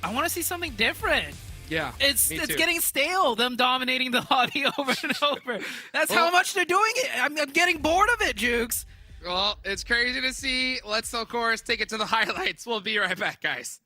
I want to see something different. Yeah, it's getting stale. Them dominating the lobby over and over. That's how much they're doing it. I'm getting bored of it, Jukes. Well, it's crazy to see. Let's of course take it to the highlights. We'll be right back, guys.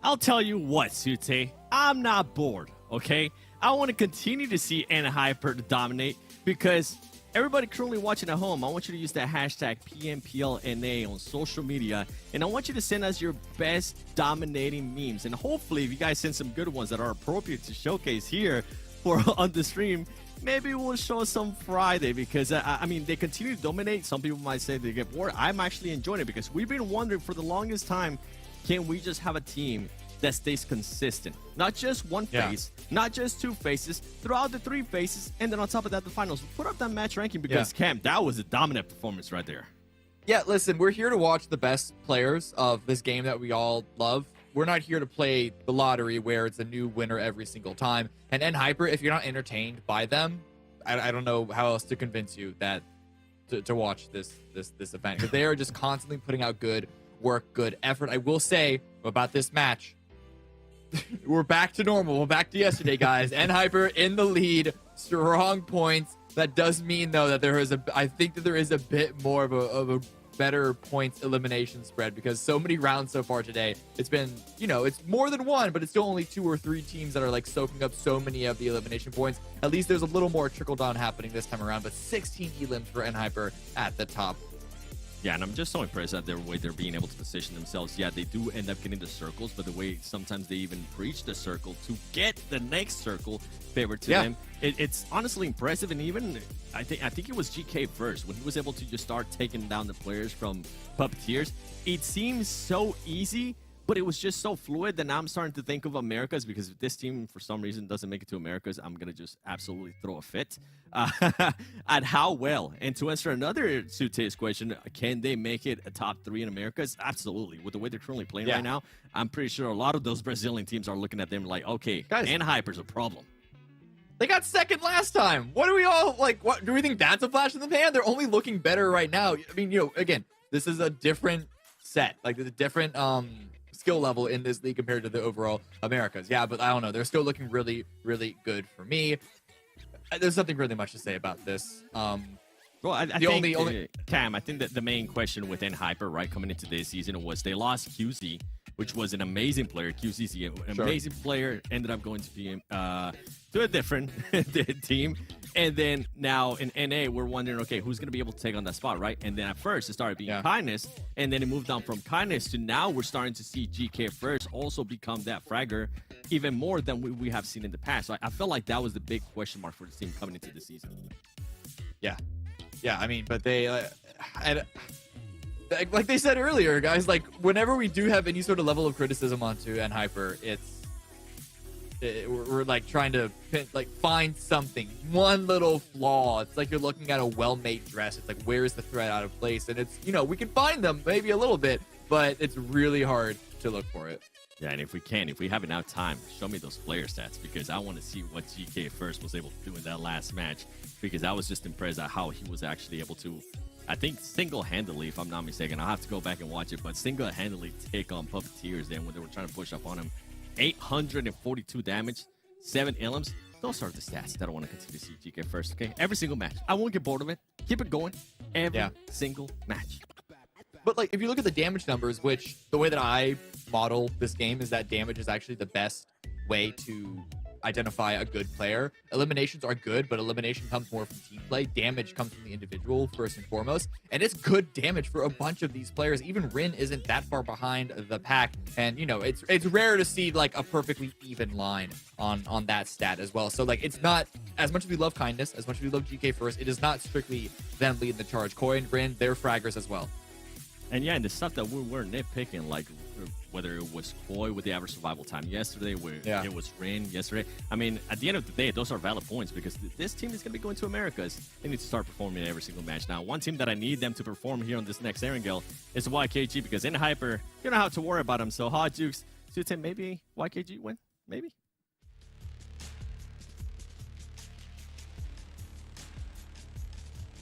I'll tell you what, Sute, I'm not bored, okay? I want to continue to see Hyper to dominate because everybody currently watching at home, I want you to use that hashtag PMPLNA on social media, and I want you to send us your best dominating memes. And hopefully, if you guys send some good ones that are appropriate to showcase here for on the stream, maybe we'll show some Friday because, I mean, they continue to dominate. Some people might say they get bored. I'm actually enjoying it because we've been wondering for the longest time, can we just have a team that stays consistent? Not just one phase, not just two phases, throughout the three phases, and then on top of that, the finals. Put up that match ranking because, Cam, that was a dominant performance right there. Yeah, listen, we're here to watch the best players of this game that we all love. We're not here to play the lottery where it's a new winner every single time. And NHyper, if you're not entertained by them, I don't know how else to convince you that to watch this event, because they are just constantly putting out good work, good effort. I will say about this match, we're back to normal. We're back to yesterday, guys. NHyper in the lead, strong points. That does mean though that I think that there is a bit more of a better points elimination spread, because so many rounds so far today, it's been, you know, it's more than one, but it's still only 2 or 3 teams that are like soaking up so many of the elimination points. At least there's a little more trickle down happening this time around, but 16 elims for NHyper at the top. Yeah, and I'm just so impressed at their way they're being able to position themselves. Yeah, they do end up getting the circles, but the way sometimes they even breach the circle to get the next circle favored to them, it's honestly impressive. And even I think it was GK first when he was able to just start taking down the players from Puppeteers. It seems so easy, but it was just so fluid that now I'm starting to think of Americas, because if this team for some reason doesn't make it to Americas, I'm gonna just absolutely throw a fit at how well. And to answer another Sute's question, can they make it a top 3 in Americas? Absolutely. With the way they're currently playing right now, I'm pretty sure a lot of those Brazilian teams are looking at them like, okay, guys, NHyper's a problem. They got second last time. What do we all like? What do we think? That's a flash in the pan? They're only looking better right now. I mean, you know, again, this is a different set. Like, there's a different skill level in this league compared to the overall Americas. Yeah, but I don't know. They're still looking really, really good for me. There's nothing really much to say about this. Well, I think, Cam, I think that the main question within NHyper, right, coming into this season was they lost QZ, which was an amazing player. QZ's an amazing player, ended up going to to a different team. And then now in NA, we're wondering, okay, who's going to be able to take on that spot, right? And then at first, it started being Kindness, and then it moved on from Kindness to now we're starting to see GK first also become that fragger even more than we have seen in the past. So I felt like that was the big question mark for the team coming into the season. Yeah, I mean, but they, like they said earlier, guys, like whenever we do have any sort of level of criticism onto NHyper, we're like trying to find something, one little flaw. It's like you're looking at a well-made dress. It's like, where is the thread out of place? And it's, you know, we can find them maybe a little bit, but it's really hard to look for it. Yeah, and if we have enough time, show me those player stats, because I want to see what GK first was able to do in that last match, because I was just impressed at how he was actually able to, I think single-handedly, if I'm not mistaken, I'll have to go back and watch it, but single-handedly take on Puppeteers then when they were trying to push up on him. 842 damage, 7 elims. Those are the stats that I want to continue to see GK first, okay? Every single match. I won't get bored of it. Keep it going. Every single match. But like, if you look at the damage numbers, which the way that I model this game is that damage is actually the best way to identify a good player. Eliminations are good, but elimination comes more from team play. Damage comes from the individual first and foremost, and it's good damage for a bunch of these players. Even Rin isn't that far behind the pack, and you know, it's rare to see like a perfectly even line on that stat as well. So like, it's not, as much as we love Kindness, as much as we love GK first, it is not strictly them leading the charge. Koi and Rin, they're fraggers as well. And yeah, and the stuff that we were nitpicking, like whether it was Koi with the average survival time yesterday, where it was Rin yesterday. I mean, at the end of the day, those are valid points, because this team is going to be going to Americas. They need to start performing in every single match. Now, one team that I need them to perform here on this next Erangel is YKG, because NHyper, you don't have to worry about them. So, Hot Jukes, Sutin, maybe YKG win? Maybe?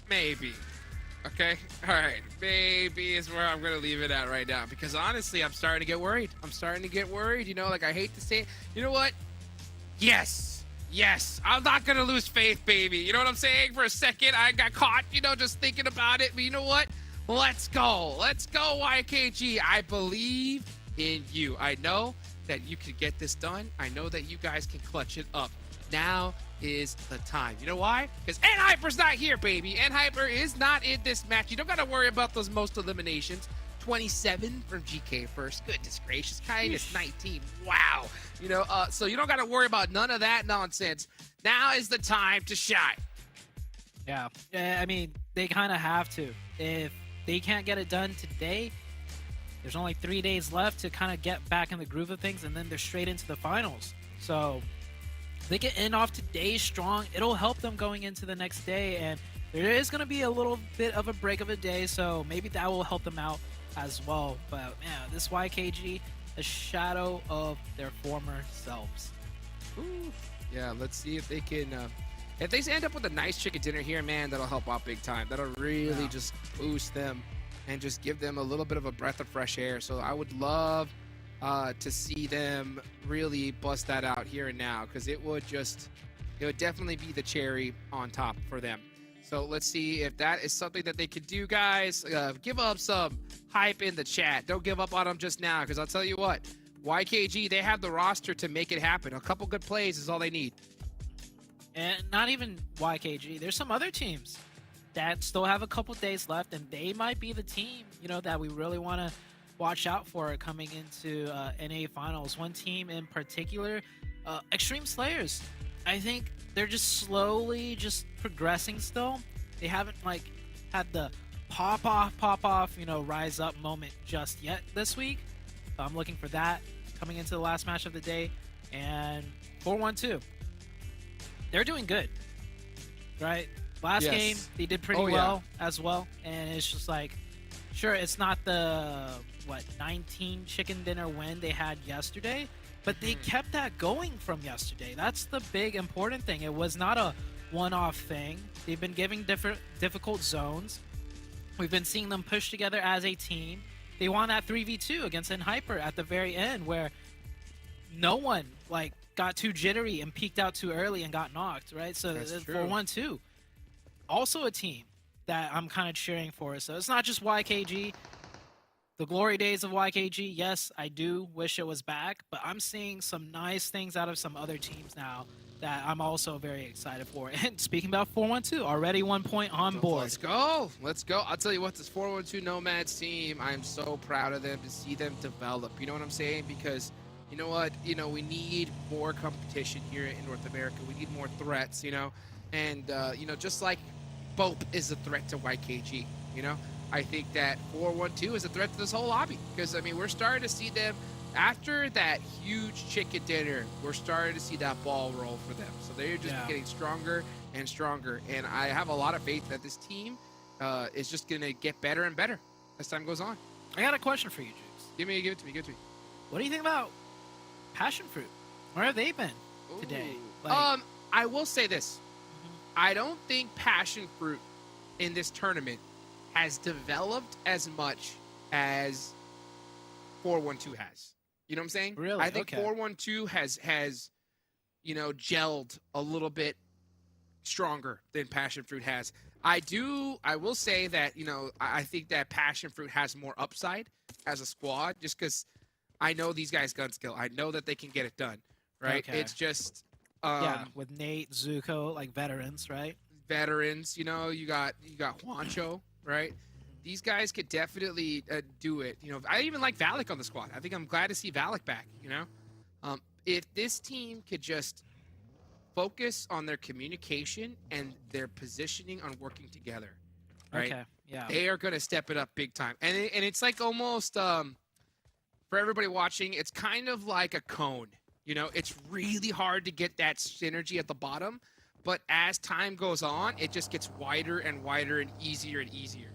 Maybe. Okay, all right, maybe is where I'm gonna leave it at right now, because honestly, I'm starting to get worried. You know, like, I hate to say it. You know what? Yes, I'm not gonna lose faith, baby. You know what I'm saying? For a second, I got caught, you know, just thinking about it. But you know what? Let's go, YKG. I believe in you. I know that you can get this done. I know that you guys can clutch it up. Now is the time. You know why? Because NHyper's not here, baby. NHyper is not in this match. You don't got to worry about those most eliminations. 27 from GK first. Goodness gracious. Kindness 19. Wow. You know, so you don't got to worry about none of that nonsense. Now is the time to shine. Yeah. I mean, they kind of have to. If they can't get it done today, there's only 3 days left to kind of get back in the groove of things, and then they're straight into the finals. So they can end off today strong. It'll help them going into the next day, and there is going to be a little bit of a break of a day, so maybe that will help them out as well. But man, this YKG, a shadow of their former selves. Ooh. Yeah, let's see if they can. If they end up with a nice chicken dinner here, man, that'll help out big time. That'll really just boost them and just give them a little bit of a breath of fresh air. So I would love to see them really bust that out here and now, because it would definitely be the cherry on top for them. So let's see if that is something that they could do, guys. Give up some hype in the chat. Don't give up on them just now, because I'll tell you what, YKG, they have the roster to make it happen. A couple good plays is all they need. And not even YKG. There's some other teams that still have a couple days left, and they might be the team, you know, that we really want to watch out for coming into NA Finals. One team in particular, Extreme Slayers. I think they're just slowly just progressing still. They haven't like had the pop off, you know, rise up moment just yet this week. So I'm looking for that coming into the last match of the day. And 4-1-2. They're doing good, right? Last game, they did pretty well as well. And it's just like, sure, it's not the, 19 chicken dinner win they had yesterday, but they kept that going from yesterday. That's the big important thing. It was not a one-off thing. They've been giving difficult zones. We've been seeing them push together as a team. They won that 3v2 against Hyper at the very end, where no one, like, got too jittery and peeked out too early and got knocked, right? So 4-1-2, also a team that I'm kind of cheering for. So it's not just YKG. The glory days of YKG, yes, I do wish it was back, but I'm seeing some nice things out of some other teams now that I'm also very excited for. And speaking about 4-1-2, already 1 point on board. Let's go. Let's go. I'll tell you what, this 4-1-2 NOMADS team, I'm so proud of them to see them develop. You know what I'm saying? Because you know what? You know, we need more competition here in North America. We need more threats, you know? And, you know, just like BOPE is a threat to YKG, you know? I think that 4-1-2 is a threat to this whole lobby. Because, I mean, we're starting to see them, after that huge chicken dinner, we're starting to see that ball roll for them. So they're just getting stronger and stronger. And I have a lot of faith that this team is just going to get better and better as time goes on. I got a question for you, Jukes. Give it to me. What do you think about Passionfruit? Where have they been today? Like, I will say this. I don't think Passionfruit in this tournament has developed as much as 4-1-2 has. You know what I'm saying? Really? I think 4-1-2 has, you know, gelled a little bit stronger than Passionfruit has. I will say that, you know, I think that Passionfruit has more upside as a squad, just because I know these guys' gun skill. I know that they can get it done, right? Okay. It's just with Nate, Zuko, like veterans, right? Veterans, you know, you got Juancho, right? These guys could definitely do it. You know, I even like Valak on the squad. I think I'm glad to see Valak back, you know? If this team could just focus on their communication and their positioning on working together, right? Okay, yeah. They are going to step it up big time. And it's like almost, for everybody watching, it's kind of like a cone. You know, it's really hard to get that synergy at the bottom. But as time goes on, it just gets wider and wider and easier,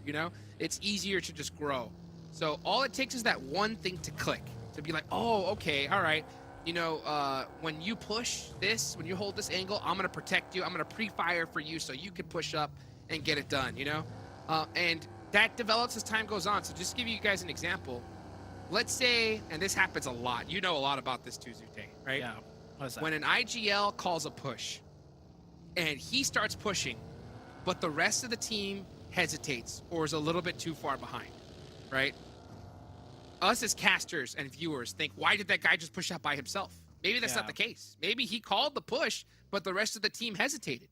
you know? It's easier to just grow. So all it takes is that one thing to click, to be like, oh, okay, all right. You know, when you push this, when you hold this angle, I'm going to protect you. I'm going to pre-fire for you so you can push up and get it done, you know? And that develops as time goes on. So just to give you guys an example, let's say, and this happens a lot. You know a lot about this too, Zute, right? Yeah. What's that? When an IGL calls a push, and he starts pushing, but the rest of the team hesitates or is a little bit too far behind, right? Us as casters and viewers think, why did that guy just push out by himself? Maybe that's not the case. Maybe he called the push, but the rest of the team hesitated.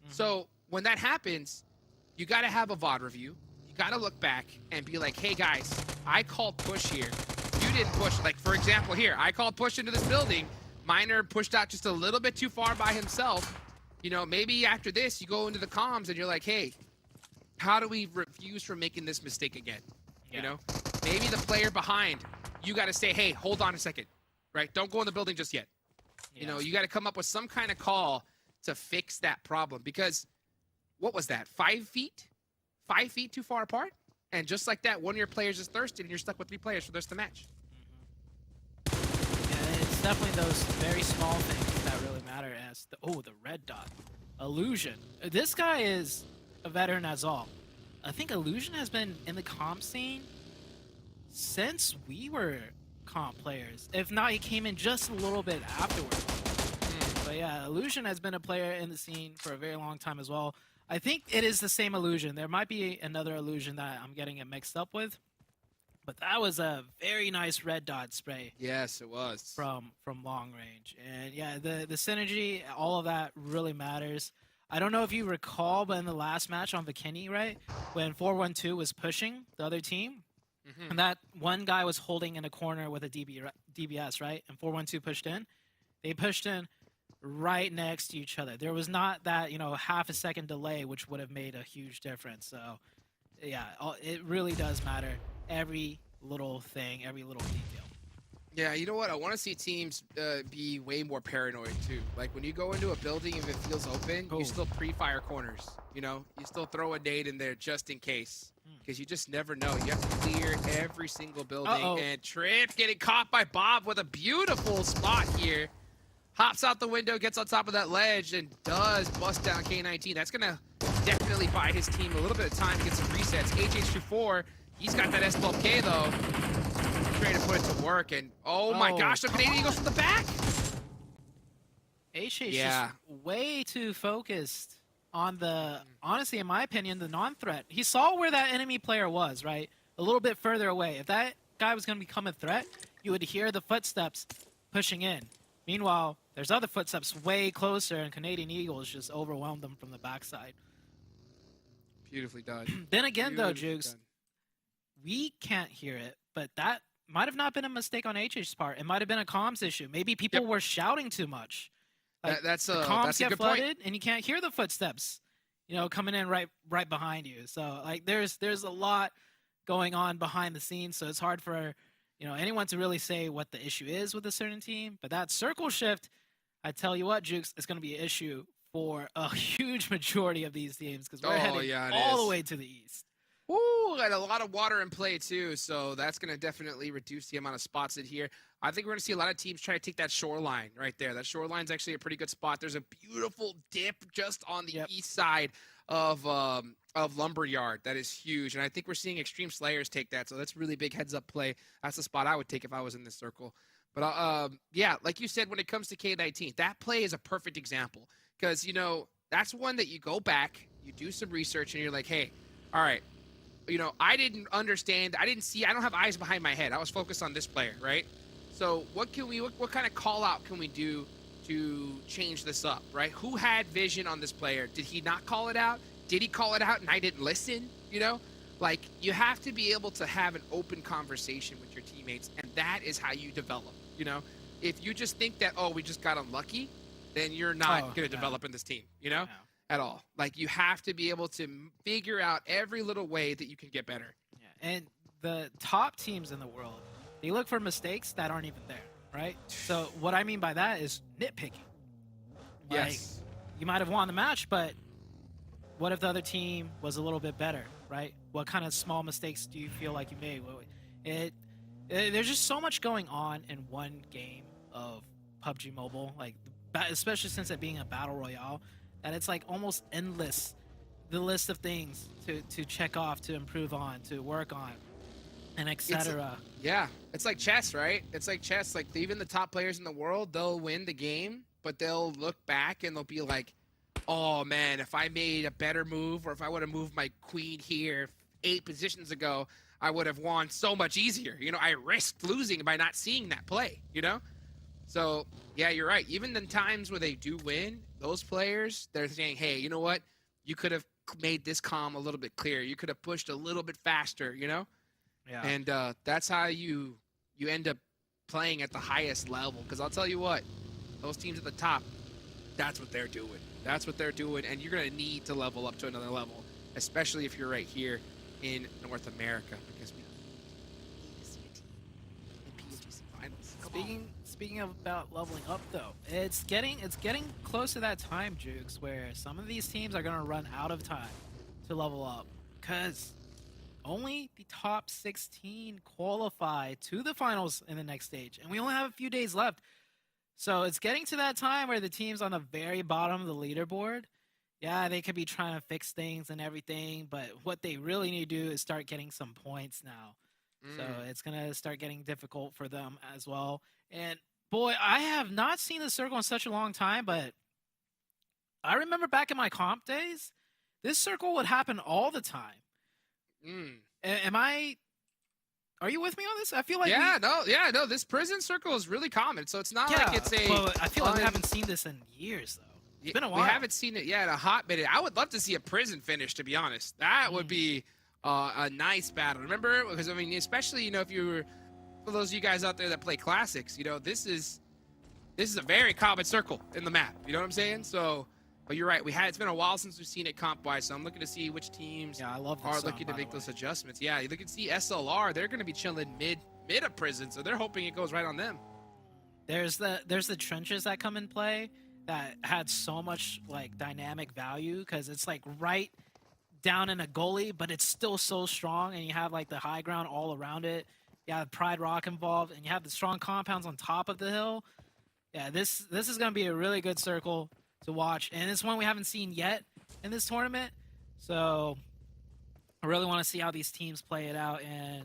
So when that happens, you got to have a VOD review. You you got to look back and be like, hey guys, I called push here. You didn't push. Like, for example, here, I called push into this building. Miner pushed out just a little bit too far by himself. You know, maybe after this, you go into the comms and you're like, hey, how do we refuse from making this mistake again? Yeah. You know, maybe the player behind, you got to say, hey, hold on a second, right? Don't go in the building just yet. Yeah. You know, you got to come up with some kind of call to fix that problem, because what was that? 5 feet? 5 feet too far apart? And just like that, one of your players is thirsty and you're stuck with 3 players for the rest of the match. Yeah, it's definitely those very small things that really matter. As the red dot, Illusion. This guy is a veteran as all. I think Illusion has been in the comp scene since we were comp players. If not, he came in just a little bit afterwards. But yeah, Illusion has been a player in the scene for a very long time as well. I think it is the same Illusion. There might be another Illusion that I'm getting it mixed up with. But that was a very nice red dot spray. Yes, it was. From long range. And yeah, the synergy, all of that really matters. I don't know if you recall, but in the last match on Bikini, right? When 412 was pushing the other team, and that one guy was holding in a corner with a DBS, right? And 412 pushed in. They pushed in right next to each other. There was not that, you know, half a second delay, which would have made a huge difference. So yeah, it really does matter. Every little thing, every little detail. Yeah, you know what? I want to see teams be way more paranoid too. Like when you go into a building, if it feels open, you still pre-fire corners. You know, you still throw a nade in there just in case, because you just never know. You have to clear every single building. And Trip getting caught by Bob with a beautiful spot here. Hops out the window, gets on top of that ledge, and does bust down K19. That's gonna definitely buy his team a little bit of time to get some resets. HH24. He's got that S12K though. Trying to put it to work, and oh my gosh, the Canadian goes from the back. HH just way too focused on the, honestly, in my opinion, the non-threat. He saw where that enemy player was, right? A little bit further away. If that guy was going to become a threat, you would hear the footsteps pushing in. Meanwhile, there's other footsteps way closer, and Canadian Eagles just overwhelmed them from the backside. Beautifully done. Then again, though, Jukes, we can't hear it, but that might have not been a mistake on HH's part. It might have been a comms issue. Maybe people were shouting too much. Like, that's the comms that's a get good flooded, point. and you can't hear the footsteps, you know, coming in right behind you. So like, there's a lot going on behind the scenes. So it's hard for, you know, anyone to really say what the issue is with a certain team. But that circle shift, I tell you what, Jukes, is going to be an issue for a huge majority of these teams, because we're heading all the way to the east. Ooh, and a lot of water in play too, so that's going to definitely reduce the amount of spots in here. I think we're going to see a lot of teams try to take that shoreline right there. That shoreline's actually a pretty good spot. There's a beautiful dip just on the east side of Lumberyard. That is huge, and I think we're seeing Extreme Slayers take that, so that's really big heads-up play. That's the spot I would take if I was in this circle. But yeah, like you said, when it comes to K19, that play is a perfect example, because, you know, that's one that you go back, you do some research, and you're like, hey, all right, you know, I didn't understand. I didn't see. I don't have eyes behind my head. I was focused on this player, right? So what can we? What kind of call out can we do to change this up, right? Who had vision on this player? Did he not call it out? Did he call it out and I didn't listen? You know, like, you have to be able to have an open conversation with your teammates, and that is how you develop. You know, if you just think that, oh, we just got unlucky, then you're not going to develop in this team. You know. At all. Like, you have to be able to figure out every little way that you can get better. Yeah, and the top teams in the world, they look for mistakes that aren't even there, right? So what I mean by that is nitpicking. Like, Yes. you might have won the match, but what if the other team was a little bit better, right? What kind of small mistakes do you feel like you made? There's just so much going on in one game of PUBG Mobile, like, especially since it being a battle royale, that it's like almost endless, the list of things to check off, to improve on, to work on, and etc. Yeah, it's like chess, right? It's like chess. Like, even the top players in the world, they'll win the game, but they'll look back and they'll be like, oh man, if I made a better move, or if I would have moved my queen here 8 positions ago, I would have won so much easier. You know, I risked losing by not seeing that play, you know? So, yeah, you're right. Even in times where they do win, those players, they're saying, hey, you know what? You could have made this comm a little bit clearer. You could have pushed a little bit faster, you know? Yeah. And that's how you end up playing at the highest level. Because I'll tell you what, those teams at the top, that's what they're doing. That's what they're doing, and you're going to need to level up to another level, especially if you're right here in North America, because we need to see a team in PMGC finals. Come on. Speaking of about leveling up, though, it's getting close to that time, Jukes, where some of these teams are going to run out of time to level up, because only the top 16 qualify to the finals in the next stage, and we only have a few days left. So it's getting to that time where the teams on the very bottom of the leaderboard, yeah, they could be trying to fix things and everything, but what they really need to do is start getting some points now. So it's going to start getting difficult for them as well. And boy, I have not seen the circle in such a long time, but I remember back in my comp days, this circle would happen all the time. Are you with me on this? I feel like no. This prison circle is really common, so it's not like it's a. But I feel like we haven't seen this in years, though. It's been a while. We haven't seen it yet. A hot minute. I would love to see a prison finish, to be honest. That would be a nice battle. Remember, because I mean, especially if you were, for those of you guys out there that play classics, this is a very common circle in the map. You know what I'm saying? So. But you're right. It's been a while since we've seen it comp-wise, so I'm looking to see which teams I love are looking to make those adjustments. Yeah, you can see SLR. They're going to be chilling mid of prison, so they're hoping it goes right on them. There's the trenches that come in play that had so much like dynamic value because it's like right down in a gully, but it's still so strong, and you have like the high ground all around it. You have Pride Rock involved, and you have the strong compounds on top of the hill. Yeah, this is going to be a really good circle to watch, and it's one we haven't seen yet in this tournament, so I really want to see how these teams play it out. And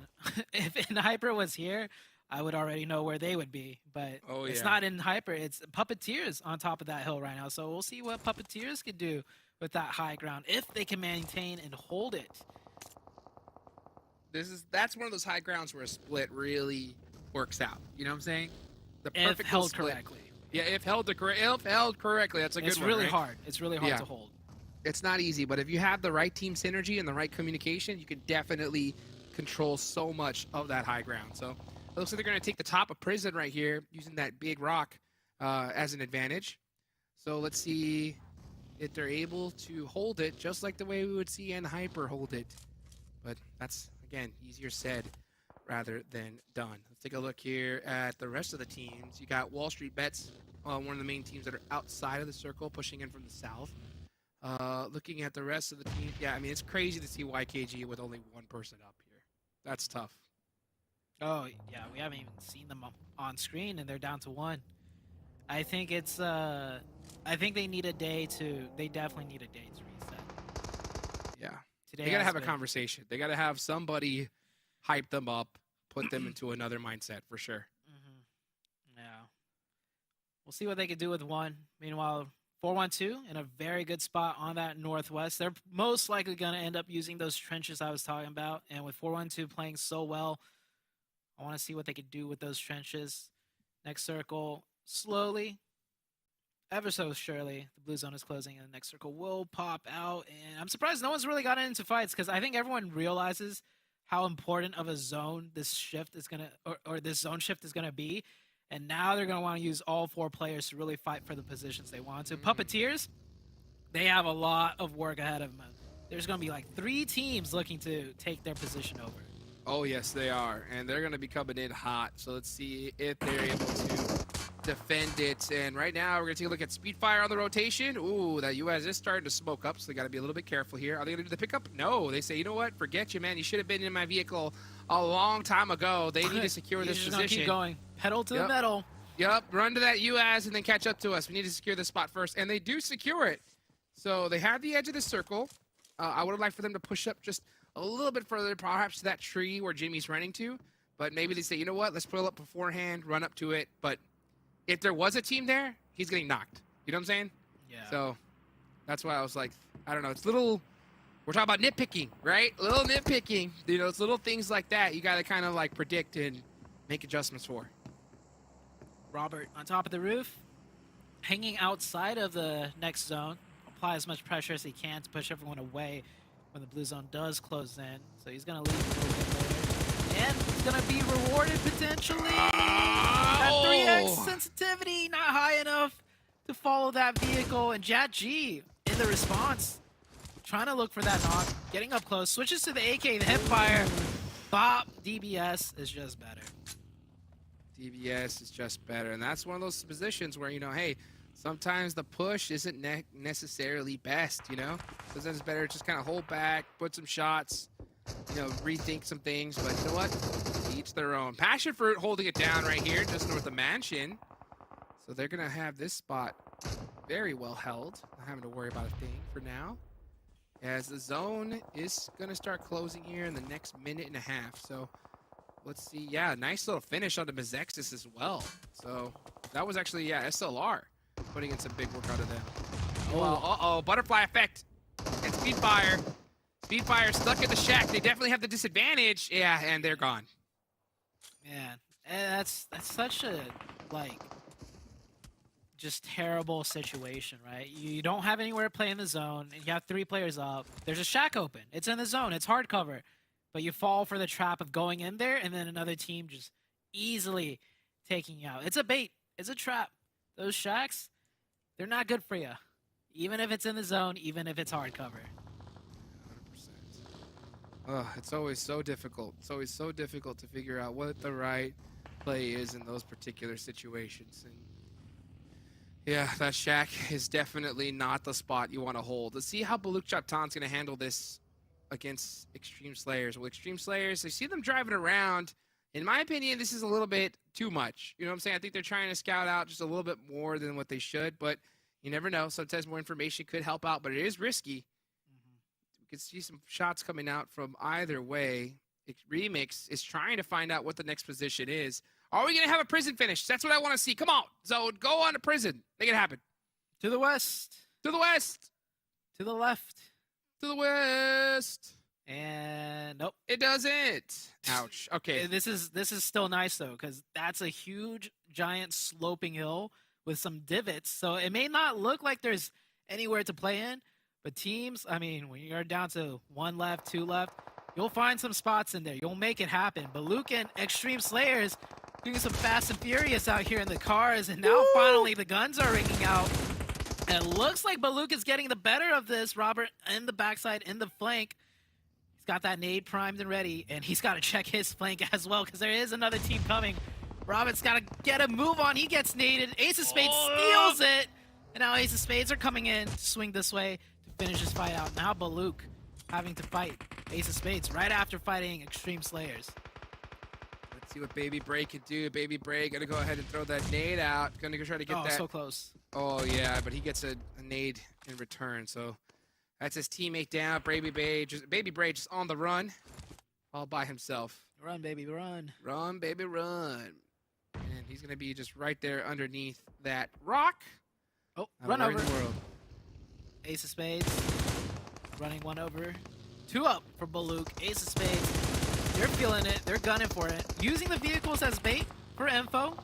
if Hyper was here, I would already know where they would be, but it's not in Hyper. It's Puppeteers on top of that hill right now, so we'll see what Puppeteers can do with that high ground if they can maintain and hold it. That's one of those high grounds where a split really works out. You know what I'm saying? The if perfect held split. correctly. Yeah, if held correctly, that's a good one. It's really right? hard. It's really hard to hold. It's not easy, but if you have the right team synergy and the right communication, you can definitely control so much of that high ground. So it looks like they're going to take the top of prison right here, using that big rock as an advantage. So let's see if they're able to hold it, just like the way we would see Hyper hold it. But that's, again, easier said rather than done. Let's take a look here at the rest of the teams. You got Wall Street Bets, one of the main teams that are outside of the circle, pushing in from the south. Looking at the rest of the team, yeah, I mean, it's crazy to see YKG with only one person up here. That's tough. Oh, yeah, we haven't even seen them on screen, and they're down to one. I think it's, I think they need a day they definitely need a day to reset. Yeah. Today they got to have a conversation. They got to have somebody hype them up, put them into another mindset for sure. Yeah. We'll see what they can do with one. Meanwhile, 412 in a very good spot on that northwest. They're most likely going to end up using those trenches I was talking about. And with 412 playing so well, I want to see what they could do with those trenches. Next circle, slowly, ever so surely, the blue zone is closing and the next circle will pop out. And I'm surprised no one's really gotten into fights because I think everyone realizes how important of a zone this shift is going to, or this zone shift is going to be. And now they're going to want to use all four players to really fight for the positions they want to. Puppeteers, they have a lot of work ahead of them. There's going to be like 3 teams looking to take their position over. Oh, yes, they are. And they're going to be coming in hot. So let's see if they're able to defend it. And right now, we're going to take a look at Speedfire on the rotation. Ooh, that US is starting to smoke up, so they got to be a little bit careful here. Are they going to do the pickup? No. They say, you know what? Forget you, man. You should have been in my vehicle a long time ago. They need to secure this position. Keep going. Pedal to the metal. Yep. Run to that US and then catch up to us. We need to secure this spot first. And they do secure it. So they have the edge of the circle. I would have liked for them to push up just a little bit further, perhaps to that tree where Jimmy's running to. But maybe they say, you know what? Let's pull up beforehand, run up to it. But if there was a team there, he's getting knocked. You know what I'm saying? Yeah. So that's why I was like, I don't know. It's little, we're talking about nitpicking, right? Little nitpicking. You know, it's little things like that you got to kind of like predict and make adjustments for. Robert on top of the roof, hanging outside of the next zone. I'll apply as much pressure as he can to push everyone away when the blue zone does close in. So he's going to leave a little bit later. And he's going to be rewarded potentially. That 3x sensitivity, not high enough to follow that vehicle. And JatG in the response, trying to look for that knock, getting up close, switches to the AK, the hipfire. BOPE, DBS is just better. DBS is just better, and that's one of those positions where, you know, hey, sometimes the push isn't necessarily best, you know? Sometimes it's better to just kind of hold back, put some shots, you know, rethink some things, but you know what? Each their own. PASSIONFRUIT holding it down right here, just north of Mansion. So they're going to have this spot very well held. Not having to worry about a thing for now, as the zone is going to start closing here in the next minute and a half. So let's see. Yeah, nice little finish on the MEZEXIS as well. So that was actually, yeah, SLR putting in some big work out of them. Oh, well, uh-oh, butterfly effect and Speedfire. Speedfire stuck in the shack. They definitely have the disadvantage. Yeah, and they're gone. Man, and that's such a, like, just terrible situation, right? You don't have anywhere to play in the zone, and you have 3 players up. There's a shack open. It's in the zone. It's hard cover. But you fall for the trap of going in there, and then another team just easily taking you out. It's a bait. It's a trap. Those shacks, they're not good for you. Even if it's in the zone, even if it's hard cover. 100%. Oh, it's always so difficult. It's always so difficult to figure out what the right play is in those particular situations. And yeah, that shack is definitely not the spot you want to hold. Let's see how BULUC CHABTAN's going to handle this against Extreme Slayers. Well, Extreme Slayers, I see them driving around. In my opinion, this is a little bit too much. You know what I'm saying? I think they're trying to scout out just a little bit more than what they should, but you never know. Sometimes more information could help out, but it is risky. We can see some shots coming out from either way. Remix is trying to find out what the next position is. Are we going to have a prison finish? That's what I want to see. Come on. So go on to prison. Make it happen. To the west. To the west. To the left. To the west. And nope. It doesn't. Ouch. Okay. This is still nice though, because that's a huge, giant sloping hill with some divots. So it may not look like there's anywhere to play in, but teams, I mean, when you're down to 1 left, 2 left, you'll find some spots in there. You'll make it happen. BULUC and Extreme Slayers doing some fast and furious out here in the cars, and now finally the guns are ringing out. And it looks like BULUC is getting the better of this. Robert in the backside, in the flank. He's got that nade primed and ready, and he's got to check his flank as well, because there is another team coming. Robert's got to get a move on. He gets naded. Ace of Spades steals it. And now Ace of Spades are coming in to swing this way to finish this fight out. Now BULUC having to fight Ace of Spades right after fighting Extreme Slayers. Let's see what Baby Bray can do. Baby Bray gonna go ahead and throw that nade out. Gonna go try to get that. So close. Oh yeah, but he gets a nade in return. So that's his teammate down. Baby Bray just on the run, all by himself. Run, baby, run. Run, baby, run. And he's gonna be just right there underneath that rock. Oh, run over. In the world. Ace of Spades. Running 1 over. 2 up for BULUC. Ace of Spades. They're feeling it. They're gunning for it. Using the vehicles as bait for info.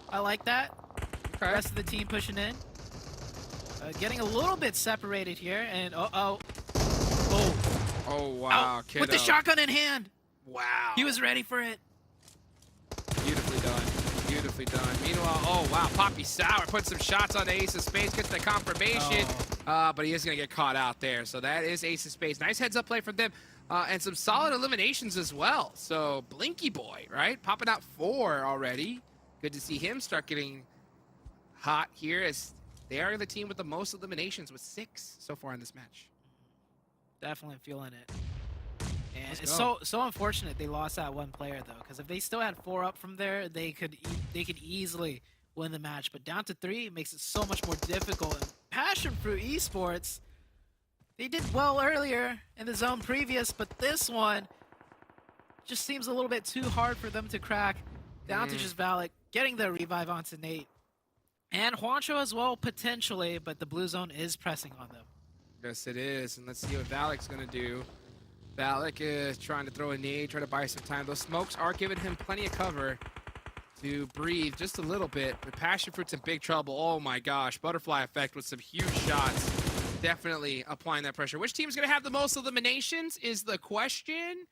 I like that. Okay. The rest of the team pushing in. Getting a little bit separated here. And oh, wow, kiddo. with the shotgun in hand. Wow. He was ready for it. Beautifully done. Beautifully done. Meanwhile, oh wow, Poppy Sour puts some shots on the Ace of Spades, gets the confirmation. But he is going to get caught out there. So that is Ace of Spades. Nice heads up play from them. And some solid eliminations as well. So Blinky Boy, right? Popping out 4 already. Good to see him start getting hot here, as they are the team with the most eliminations with 6 so far in this match. Definitely feeling it. And it's so unfortunate they lost that 1 player though, because if they still had 4 up from there, they could easily win the match. But down to 3 makes it so much more difficult. And PASSIONFRUIT Esports, they did well earlier in the zone previous, but this one just seems a little bit too hard for them to crack. Down to just VALIC, getting the revive onto Nate. And Juancho as well, potentially, but the blue zone is pressing on them. Yes, it is. And let's see what VALIC's going to do. VALIC is trying to throw a nade, try to buy some time. Those smokes are giving him plenty of cover to breathe just a little bit. But PASSIONFRUIT's in big trouble. Oh my gosh. Butterfly effect with some huge shots. definitely applying that pressure. Which team's gonna have the most eliminations is the question.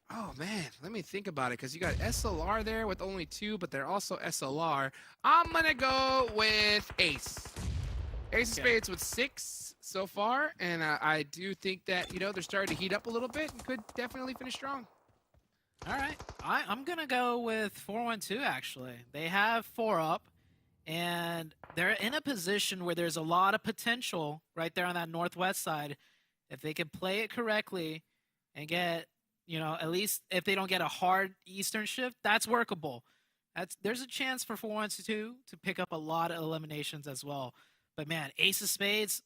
Oh man, let me think about it, because you got SLR there with only 2, but they're also SLR. I'm gonna go with Ace. Ace of Spades with 6 so far, and I do think that, you know, they're starting to heat up a little bit and could definitely finish strong. All right, I'm gonna go with 412 actually. They have 4 up, and they're in a position where there's a lot of potential right there on that northwest side. If they can play it correctly and get, you know, at least if they don't get a hard Eastern shift, that's workable. There's a chance for 412 to pick up a lot of eliminations as well. But man, Ace of Spades,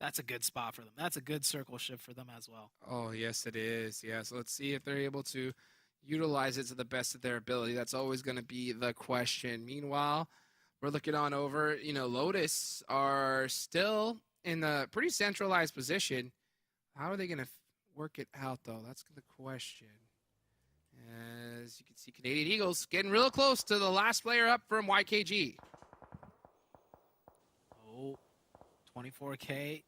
that's a good spot for them. That's a good circle shift for them as well. Oh, yes, it is. Yeah, so let's see if they're able to utilize it to the best of their ability. That's always going to be the question. Meanwhile, we're looking on over, you know, Lotus are still in a pretty centralized position. How are they going to work it out, though? That's the question. As you can see, Canadian Eagles getting real close to the last player up from YKG. Oh, 24K,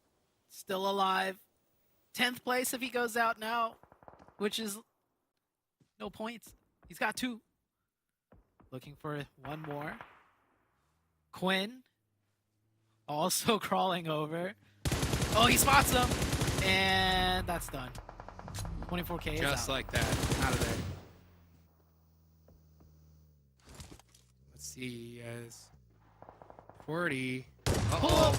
still alive. 10th place if he goes out now, which is no points. He's got 2. Looking for one more. Quinn also crawling over. Oh, he spots him, and that's done. 24K is Just out. like that, out of there. Let's see, as QWERTY. Uh-oh.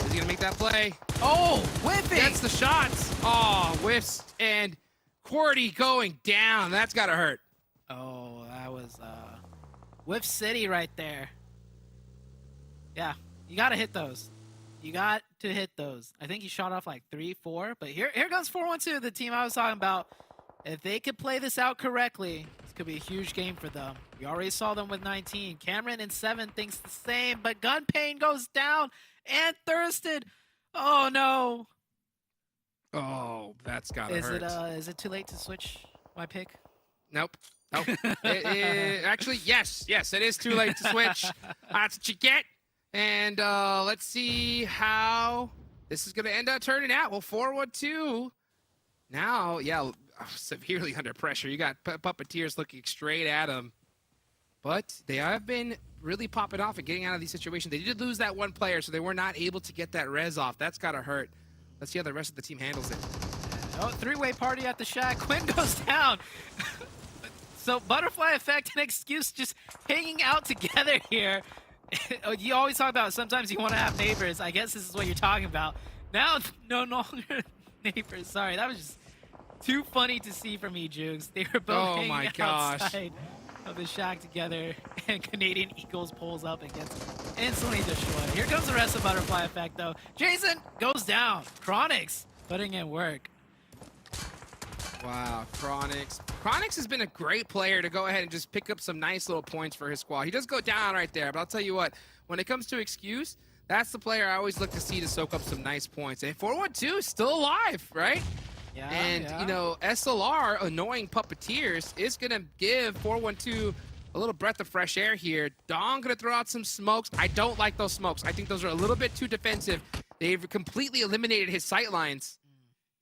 Is he gonna make that play? Oh, whipping! Gets the shots. Oh, whiffs, and QWERTY going down. That's gotta hurt. Oh, that was Whiff City right there. Yeah, you gotta hit those. You got to hit those. I think he shot off like 3, 4, but here comes 412, the team I was talking about. If they could play this out correctly, this could be a huge game for them. We already saw them with 19. Cameron in 7 thinks the same, but Gunpain goes down, and Thurston. Oh no. Oh, that's gotta hurt. Is it too late to switch my pick? Nope. Nope. Actually, yes, it is too late to switch. That's what you get. And let's see how this is going to end up turning out. Well, 412 now, yeah, severely under pressure. You got Puppeteers looking straight at him. But they have been really popping off and getting out of these situations. They did lose that one player, so they were not able to get that res off. That's got to hurt. Let's see how the rest of the team handles it. Oh, 3-way party at the shack. Quinn goes down. So butterfly effect and excuse just hanging out together here. You always talk about sometimes you want to have neighbors. I guess this is what you're talking about. Now, no longer neighbors. Sorry, that was just too funny to see from me, Jukes. They were both hanging outside of the shack together, and Canadian Eagles pulls up and gets instantly destroyed. Here comes the rest of Butterfly Effect, though. Jason goes down. Chronix putting in work. Wow, Chronix. Chronix has been a great player to go ahead and just pick up some nice little points for his squad. He does go down right there, but I'll tell you what, when it comes to excuse, that's the player I always look to see to soak up some nice points. And 412 is still alive, right? Yeah, and, you know, SLR, annoying Puppeteers, is going to give 412 a little breath of fresh air here. Dong going to throw out some smokes. I don't like those smokes. I think those are a little bit too defensive. They've completely eliminated his sight lines.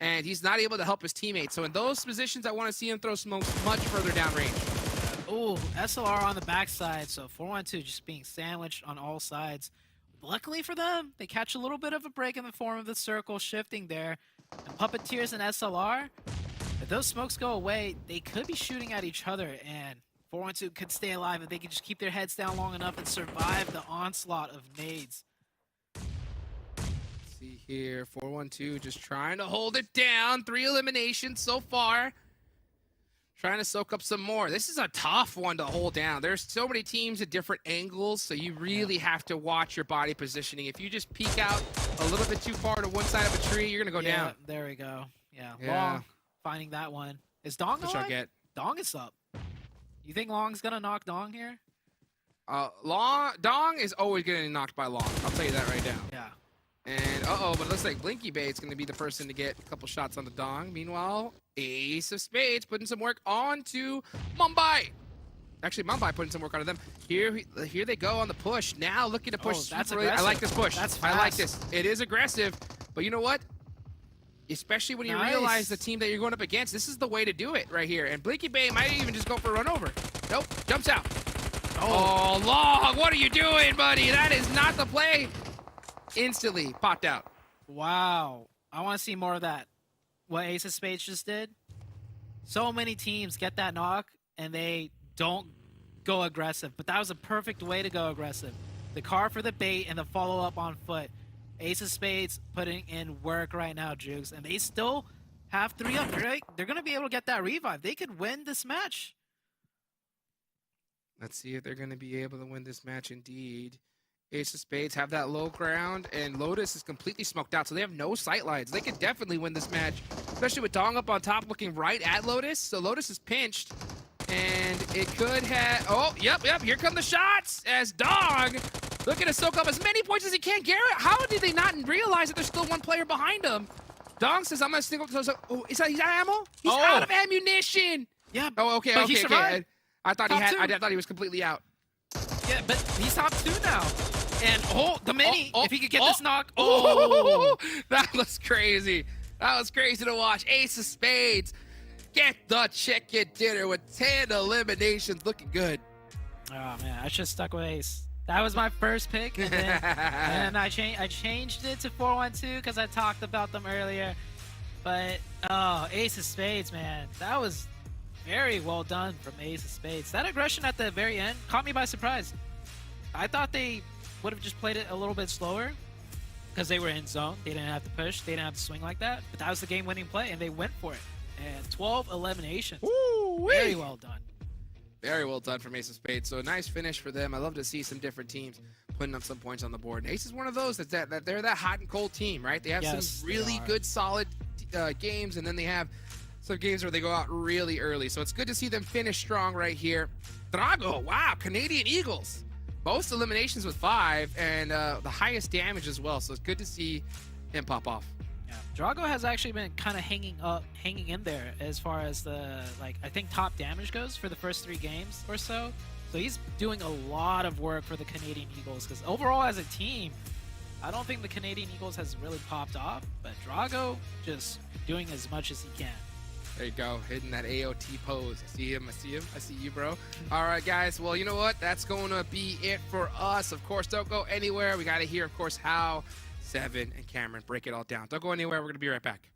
And he's not able to help his teammates. So in those positions, I want to see him throw smokes much further downrange. Ooh, SLR on the backside. So 412 just being sandwiched on all sides. Luckily for them, they catch a little bit of a break in the form of the circle shifting there. And Puppeteers and SLR, if those smokes go away, they could be shooting at each other. And 412 could stay alive if they could just keep their heads down long enough and survive the onslaught of nades. Here, 412 just trying to hold it down. 3 eliminations so far. Trying to soak up some more. This is a tough one to hold down. There's so many teams at different angles, so you really have to watch your body positioning. If you just peek out a little bit too far to one side of a tree, you're going to go down. There we go. Yeah, Long finding that one. Is Dong alive? Which I get. Dong is up. You think Long's going to knock Dong here? Dong is always getting knocked by Long. I'll tell you that right now. Yeah. And but it looks like Blinky Bait's going to be the person to get a couple shots on the Dong. Meanwhile, Ace of Spades putting some work onto Mumbai. Actually, Mumbai putting some work onto them. Here they go on the push. Now looking to push. That's really, I like this push. That's I like fast. this. It is aggressive, but you know what? Especially when you realize the team that you're going up against, this is the way to do it right here. And Blinky Bay might even just go for a run over. Nope, jumps out. Oh, Long, what are you doing, buddy? That is not the play. Instantly popped out. Wow. I want to see more of that. What Ace of Spades just did. So many teams get that knock and they don't go aggressive, but that was a perfect way to go aggressive. The car for the bait and the follow-up on foot. Ace of Spades putting in work right now, Jukes, and they still have 3 up. They're going to be able to get that revive. They could win this match. Let's see if they're going to be able to win this match indeed. Ace of Spades have that low ground, and Lotus is completely smoked out, so they have no sight lines. They could definitely win this match, especially with Dong up on top looking right at Lotus. So Lotus is pinched, and it could have... Oh, yep, here come the shots as Dong looking to soak up as many points as he can. Garrett, how did they not realize that there's still one player behind him? Dong says, I'm going to stick up. Oh, he's out of ammo? He's out of ammunition. Yeah. Oh, okay, but okay, he survived. I thought Top I thought he was completely out. Yeah, but he's top 2 now. And the mini, if he could get this knock. That was crazy. That was crazy to watch. Ace of Spades get the chicken dinner with 10 eliminations. Looking good. Oh man, I should have stuck with Ace. That was my first pick, and then I changed it to 412 because I talked about them earlier. But Ace of Spades, man, that was very well done from Ace of Spades. That aggression at the very end caught me by surprise. I thought they would have just played it a little bit slower because they were in zone. They didn't have to push. They didn't have to swing like that. But that was the game-winning play, and they went for it. And 12 eliminations. Very well done. Very well done from Ace of Spades. So a nice finish for them. I love to see some different teams putting up some points on the board. And Ace is one of those that they're that hot and cold team, right? They have some really good, solid games, and then they have some games where they go out really early. So it's good to see them finish strong right here. Drago, wow, Canadian Eagles. Most eliminations with 5, and the highest damage as well. So it's good to see him pop off. Yeah, Drago has actually been kind of hanging in there as far as the I think top damage goes for the first 3 games or so. So he's doing a lot of work for the Canadian Eagles because overall as a team, I don't think the Canadian Eagles has really popped off, but Drago just doing as much as he can. There you go, hitting that AOT pose. I see him, I see you, bro. All right, guys, well, you know what? That's going to be it for us. Of course, don't go anywhere. We got to hear, of course, how Seven and Cameron break it all down. Don't go anywhere. We're going to be right back.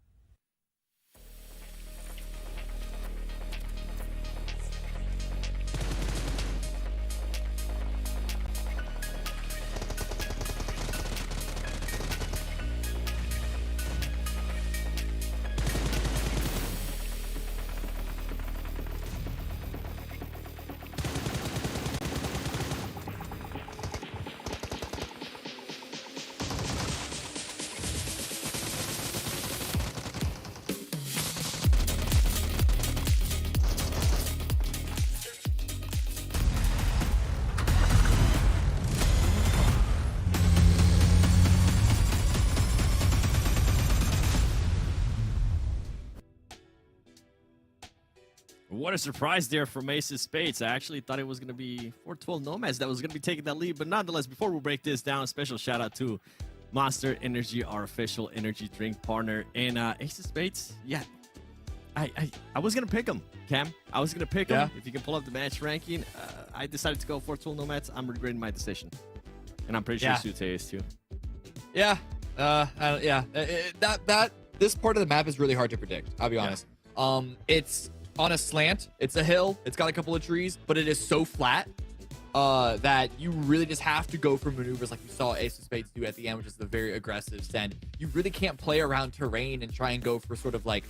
What a surprise there from Ace of Spades. I actually thought it was going to be 412 Nomads that was going to be taking that lead. But nonetheless, before we break this down, a special shout out to Monster Energy, our official energy drink partner. And Ace of Spades, yeah, I was going to pick him, Cam. I was going to pick him. If you can pull up the match ranking, I decided to go 412 Nomads. I'm regretting my decision. And I'm pretty sure Sute is too. Yeah. This part of the map is really hard to predict, I'll be honest. It's on a slant, it's a hill, it's got a couple of trees, but it is so flat that you really just have to go for maneuvers like you saw Ace of Spades do at the end, which is the very aggressive send. You really can't play around terrain and try and go for sort of like,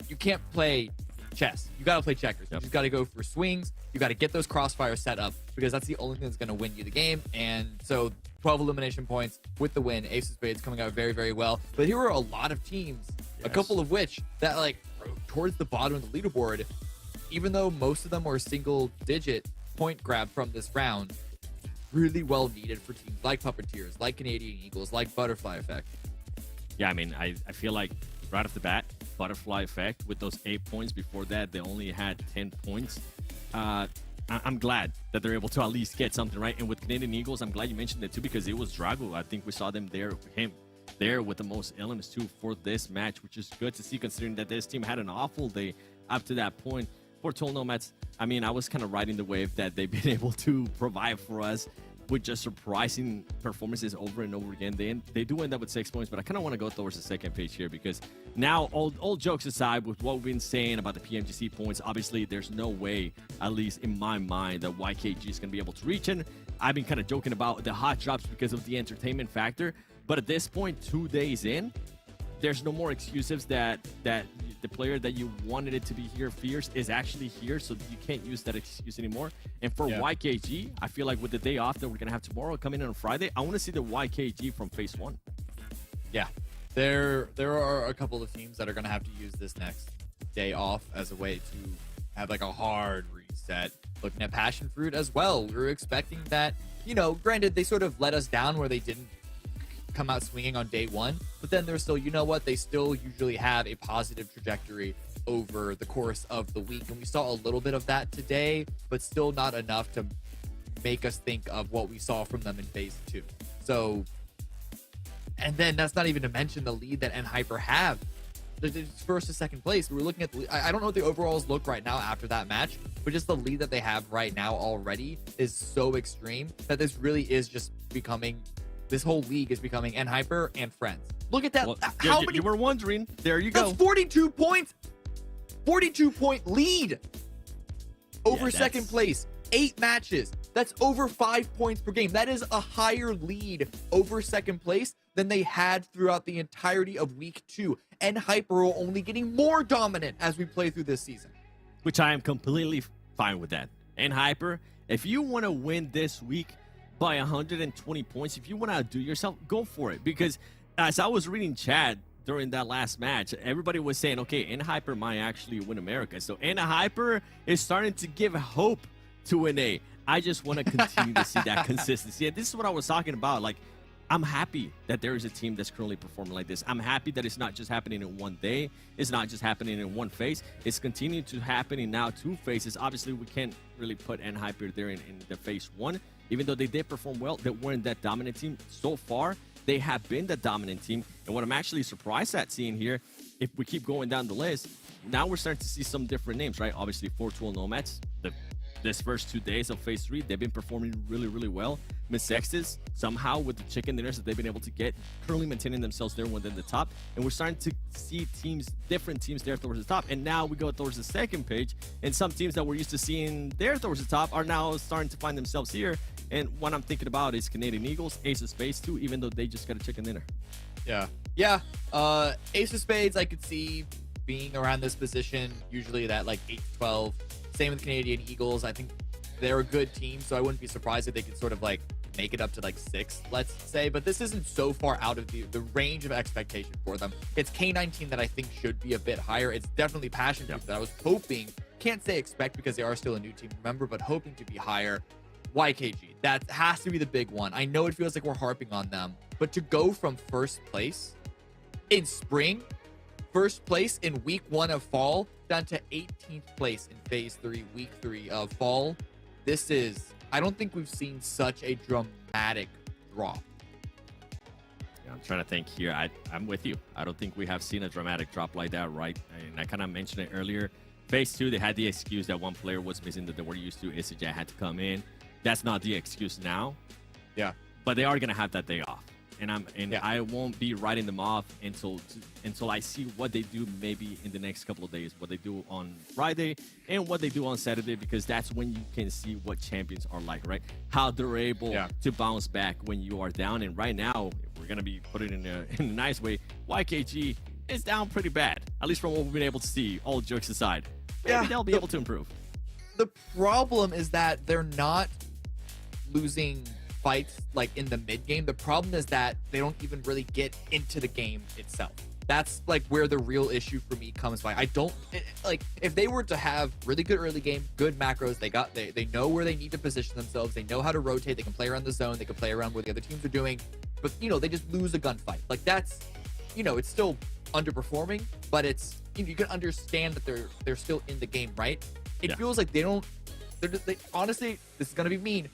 you can't play chess. You got to play checkers. You just got to go for swings. You got to get those crossfires set up because that's the only thing that's going to win you the game. And so 12 elimination points with the win. Ace of Spades coming out very, very well. But here were a lot of teams, a couple of which that towards the bottom of the leaderboard, even though most of them were single digit point grab from this round, really well needed for teams like Puppeteers, like Canadian Eagles, like Butterfly Effect. Yeah, I mean, I feel like right off the bat, Butterfly Effect with those 8 points. Before that, they only had 10 points. I'm glad that they're able to at least get something right. And with Canadian Eagles, I'm glad you mentioned it too, because it was Drago. I think we saw them there, him there with the most elements too for this match, which is good to see considering that this team had an awful day up to that point. For Total Nomads, I mean, I was kind of riding the wave that they've been able to provide for us with just surprising performances over and over again. They do end up with 6 points, but I kind of want to go towards the second page here, because now, all jokes aside, with what we've been saying about the PMGC points, obviously there's no way, at least in my mind, that YKG is going to be able to reach it. I've been kind of joking about the hot drops because of the entertainment factor, but at this point, 2 days in, there's no more excuses that the player that you wanted it to be here, Fierce, is actually here, so you can't use that excuse anymore. And for YKG, I feel like with the day off that we're gonna have tomorrow coming in on Friday, I want to see the YKG from phase 1. Yeah, there are a couple of teams that are gonna have to use this next day off as a way to have like a hard reset. Looking at PASSIONFRUIT as well, we were expecting that, you know, granted they sort of let us down where they didn't come out swinging on day 1, but then they're still, you know what, they still usually have a positive trajectory over the course of the week, and we saw a little bit of that today, but still not enough to make us think of what we saw from them in phase 2. So, and then that's not even to mention the lead that NHyper have. It's first to second place. We were looking at the, I don't know what the overalls look right now after that match, but just the lead that they have right now already is so extreme that this really is just becoming, this whole league is becoming NHyper and friends. Look at that. Well, how many? You were wondering. There you go. That's 42 points. 42-point lead over second place. 8 matches. That's over 5 points per game. That is a higher lead over second place than they had throughout the entirety of week 2. NHyper are only getting more dominant as we play through this season. Which I am completely fine with that. NHyper, if you want to win this week by 120 points, if you want to outdo yourself, go for it. Because as I was reading chat during that last match, everybody was saying, okay, NHyper might actually win America. So NHyper is starting to give hope to NA. I just want to continue to see that consistency. And this is what I was talking about. Like, I'm happy that there is a team that's currently performing like this. I'm happy that it's not just happening in one day. It's not just happening in one phase. It's continuing to happen in now 2 phases. Obviously, we can't really put NHyper there in the phase 1. Even though they did perform well, they weren't that dominant team. So far, they have been the dominant team. And what I'm actually surprised at seeing here, if we keep going down the list, now we're starting to see some different names, right? Obviously, 412 Nomads, this first 2 days of phase 3, they've been performing really, really well. MEZEXIS, somehow with the chicken dinners that they've been able to get, currently maintaining themselves there within the top. And we're starting to see teams, different teams there towards the top. And now we go towards the second page, and some teams that we're used to seeing there towards the top are now starting to find themselves here. And what I'm thinking about is Canadian Eagles, Ace of Spades too, even though they just got a chicken dinner. Yeah. Ace of Spades, I could see being around this position, usually that like 8-12. Same with Canadian Eagles. I think they're a good team, so I wouldn't be surprised if they could sort of like make it up to like 6, let's say. But this isn't so far out of the range of expectation for them. It's K19 that I think should be a bit higher. It's definitely PASSIONFRUIT that I was hoping, can't say expect because they are still a new team, remember, but hoping to be higher. YKG, that has to be the big one. I know it feels like we're harping on them, but to go from first place in spring, first place in week 1 of fall, down to 18th place in phase 3, week 3 of fall, this is, I don't think we've seen such a dramatic drop. Yeah, I'm trying to think here. I'm with you. I don't think we have seen a dramatic drop like that, right? And I kind of mentioned it earlier. Phase 2, they had the excuse that one player was missing that they were used to. Isija had to come in. That's not the excuse now. Yeah. But they are going to have that day off. And I won't be writing them off until I see what they do maybe in the next couple of days, what they do on Friday and what they do on Saturday, because that's when you can see what champions are like, right? How they're able to bounce back when you are down. And right now, if we're going to be put it in a nice way, YKG is down pretty bad, at least from what we've been able to see, all jokes aside. Maybe they'll be able to improve. The problem is that they're not losing fights like in the mid game. The problem is that they don't even really get into the game itself. That's like where the real issue for me comes by. I don't like, if they were to have really good early game, good macros, they know where they need to position themselves, they know how to rotate, they can play around the zone, they can play around what the other teams are doing, but you know, they just lose a gunfight. Like that's, you know, it's still underperforming, but it's, you know, you can understand that they're still in the game, right? It feels like they honestly, this is gonna be mean.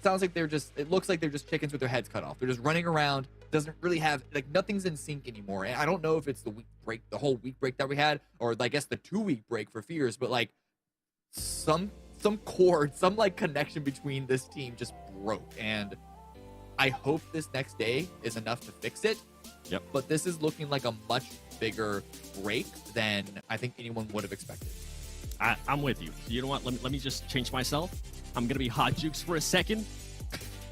Sounds like it looks like they're just chickens with their heads cut off. They're just running around. Doesn't really have, like, nothing's in sync anymore. And I don't know if it's the whole week break that we had, or I guess the 2-week break for Fears, but like some cord, some like connection between this team just broke. And I hope this next day is enough to fix it. Yep. But this is looking like a much bigger break than I think anyone would have expected. I'm with you. You know what? Let me just change myself. I'm going to be hot jukes for a second.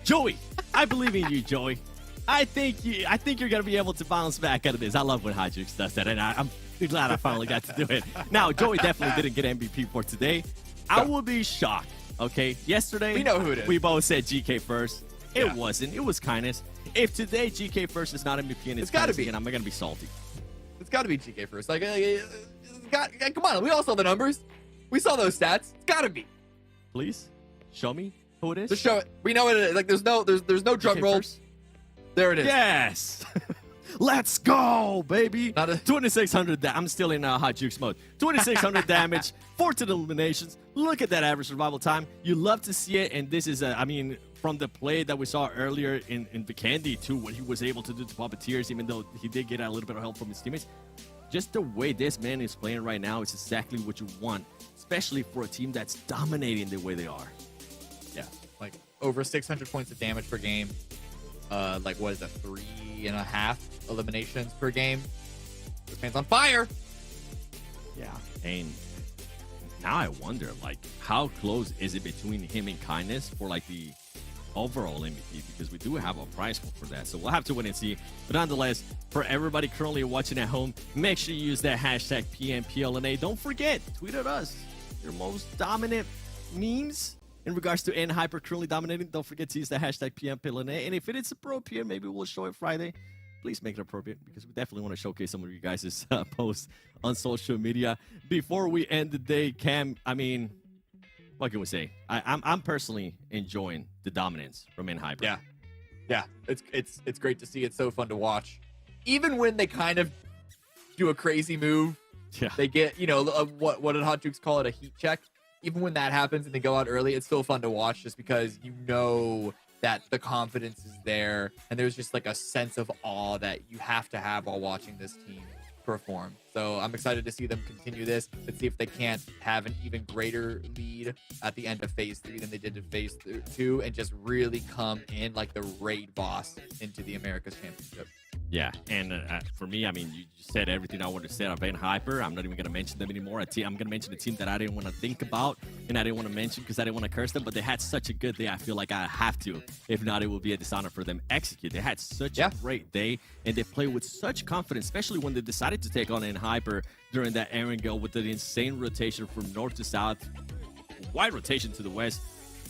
Joey, I believe in you, Joey. I think you're going to be able to bounce back out of this. I love when hot jukes does that, and I'm glad I finally got to do it. Now, Joey definitely didn't get MVP for today. I will be shocked, okay? Yesterday, we know who it is. We both said GK first. It Yeah. wasn't. It was kindness. If today GK first is not MVP and it's gotta kindness be. again, I'm going to be salty. It's got to be GK first. Like, come on, we all saw the numbers. We saw those stats. It's got to be. Please, show me who it is. Just show it. We know what it is. Like, there's no drum GK roll. first? There it is. Yes. Let's go, baby. Not a- 2,600. I'm still in hot jukes mode. 2,600 damage, 14 eliminations. Look at that average survival time. You love to see it, and this is, I mean, from the play that we saw earlier in Vikendi too, what he was able to do to Puppeteers, even though he did get a little bit of help from his teammates. Just the way this man is playing right now is exactly what you want, especially for a team that's dominating the way they are. Yeah, like over 600 points of damage per game. Like, what is that, 3.5 eliminations per game? This man's on fire. Yeah. And now I wonder, like, how close is it between him and kindness for like the overall MVP, because we do have a prize pool for that. So we'll have to wait and see. But nonetheless, for everybody currently watching at home, make sure you use that hashtag PMPLNA. Don't forget, tweet at us your most dominant memes in regards to NHyper currently dominating. Don't forget to use the hashtag PMPLNA. And if it is appropriate, maybe we'll show it Friday. Please make it appropriate, because we definitely want to showcase some of you guys' posts on social media. Before we end the day, Cam, I mean, what can we say? I'm personally enjoying the dominance from NHyper. Yeah, it's great to see. It's so fun to watch. Even when they kind of do a crazy move, Yeah. they get, what did Hot Jukes call it, a heat check? Even when that happens and they go out early, it's still fun to watch, just because you know that the confidence is there, and there's just like a sense of awe that you have to have while watching this team perform. So I'm excited to see them continue this. Let's see if they can't have an even greater lead at the end of phase 3 than they did in phase 2, and just really come in like the raid boss into the Americas Championship. Yeah, and for me, I mean, you just said everything I wanted to say about NHyper. I'm not even going to mention them anymore. I'm going to mention a team that I didn't want to think about, and I didn't want to mention because I didn't want to curse them, but they had such a good day. I feel like I have to. If not, it will be a dishonor for them. Execute. They had such a great day, and they played with such confidence, especially when they decided to take on NHyper during that Aaron go with the insane rotation from north to south, wide rotation to the west.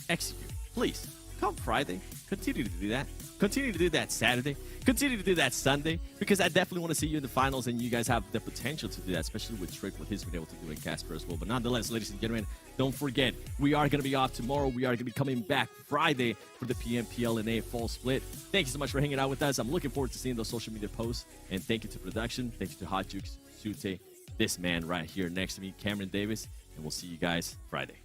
Execute. Please, come Friday. Continue to do that. Continue to do that Saturday. Continue to do that Sunday, because I definitely want to see you in the finals, and you guys have the potential to do that, especially with Trick, what he's been able to do in Casper as well. But nonetheless, ladies and gentlemen, don't forget, we are going to be off tomorrow. We are going to be coming back Friday for the PMPL Fall Split. Thank you so much for hanging out with us. I'm looking forward to seeing those social media posts. And thank you to production. Thank you to Hot Jukes, Sute, this man right here next to me, Cameron Davis. And we'll see you guys Friday.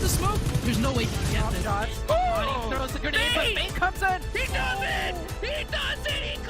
the smoke. There's no way he can get this. Shots. Monty throws the grenade, but Bane comes in. He does it! He does it! He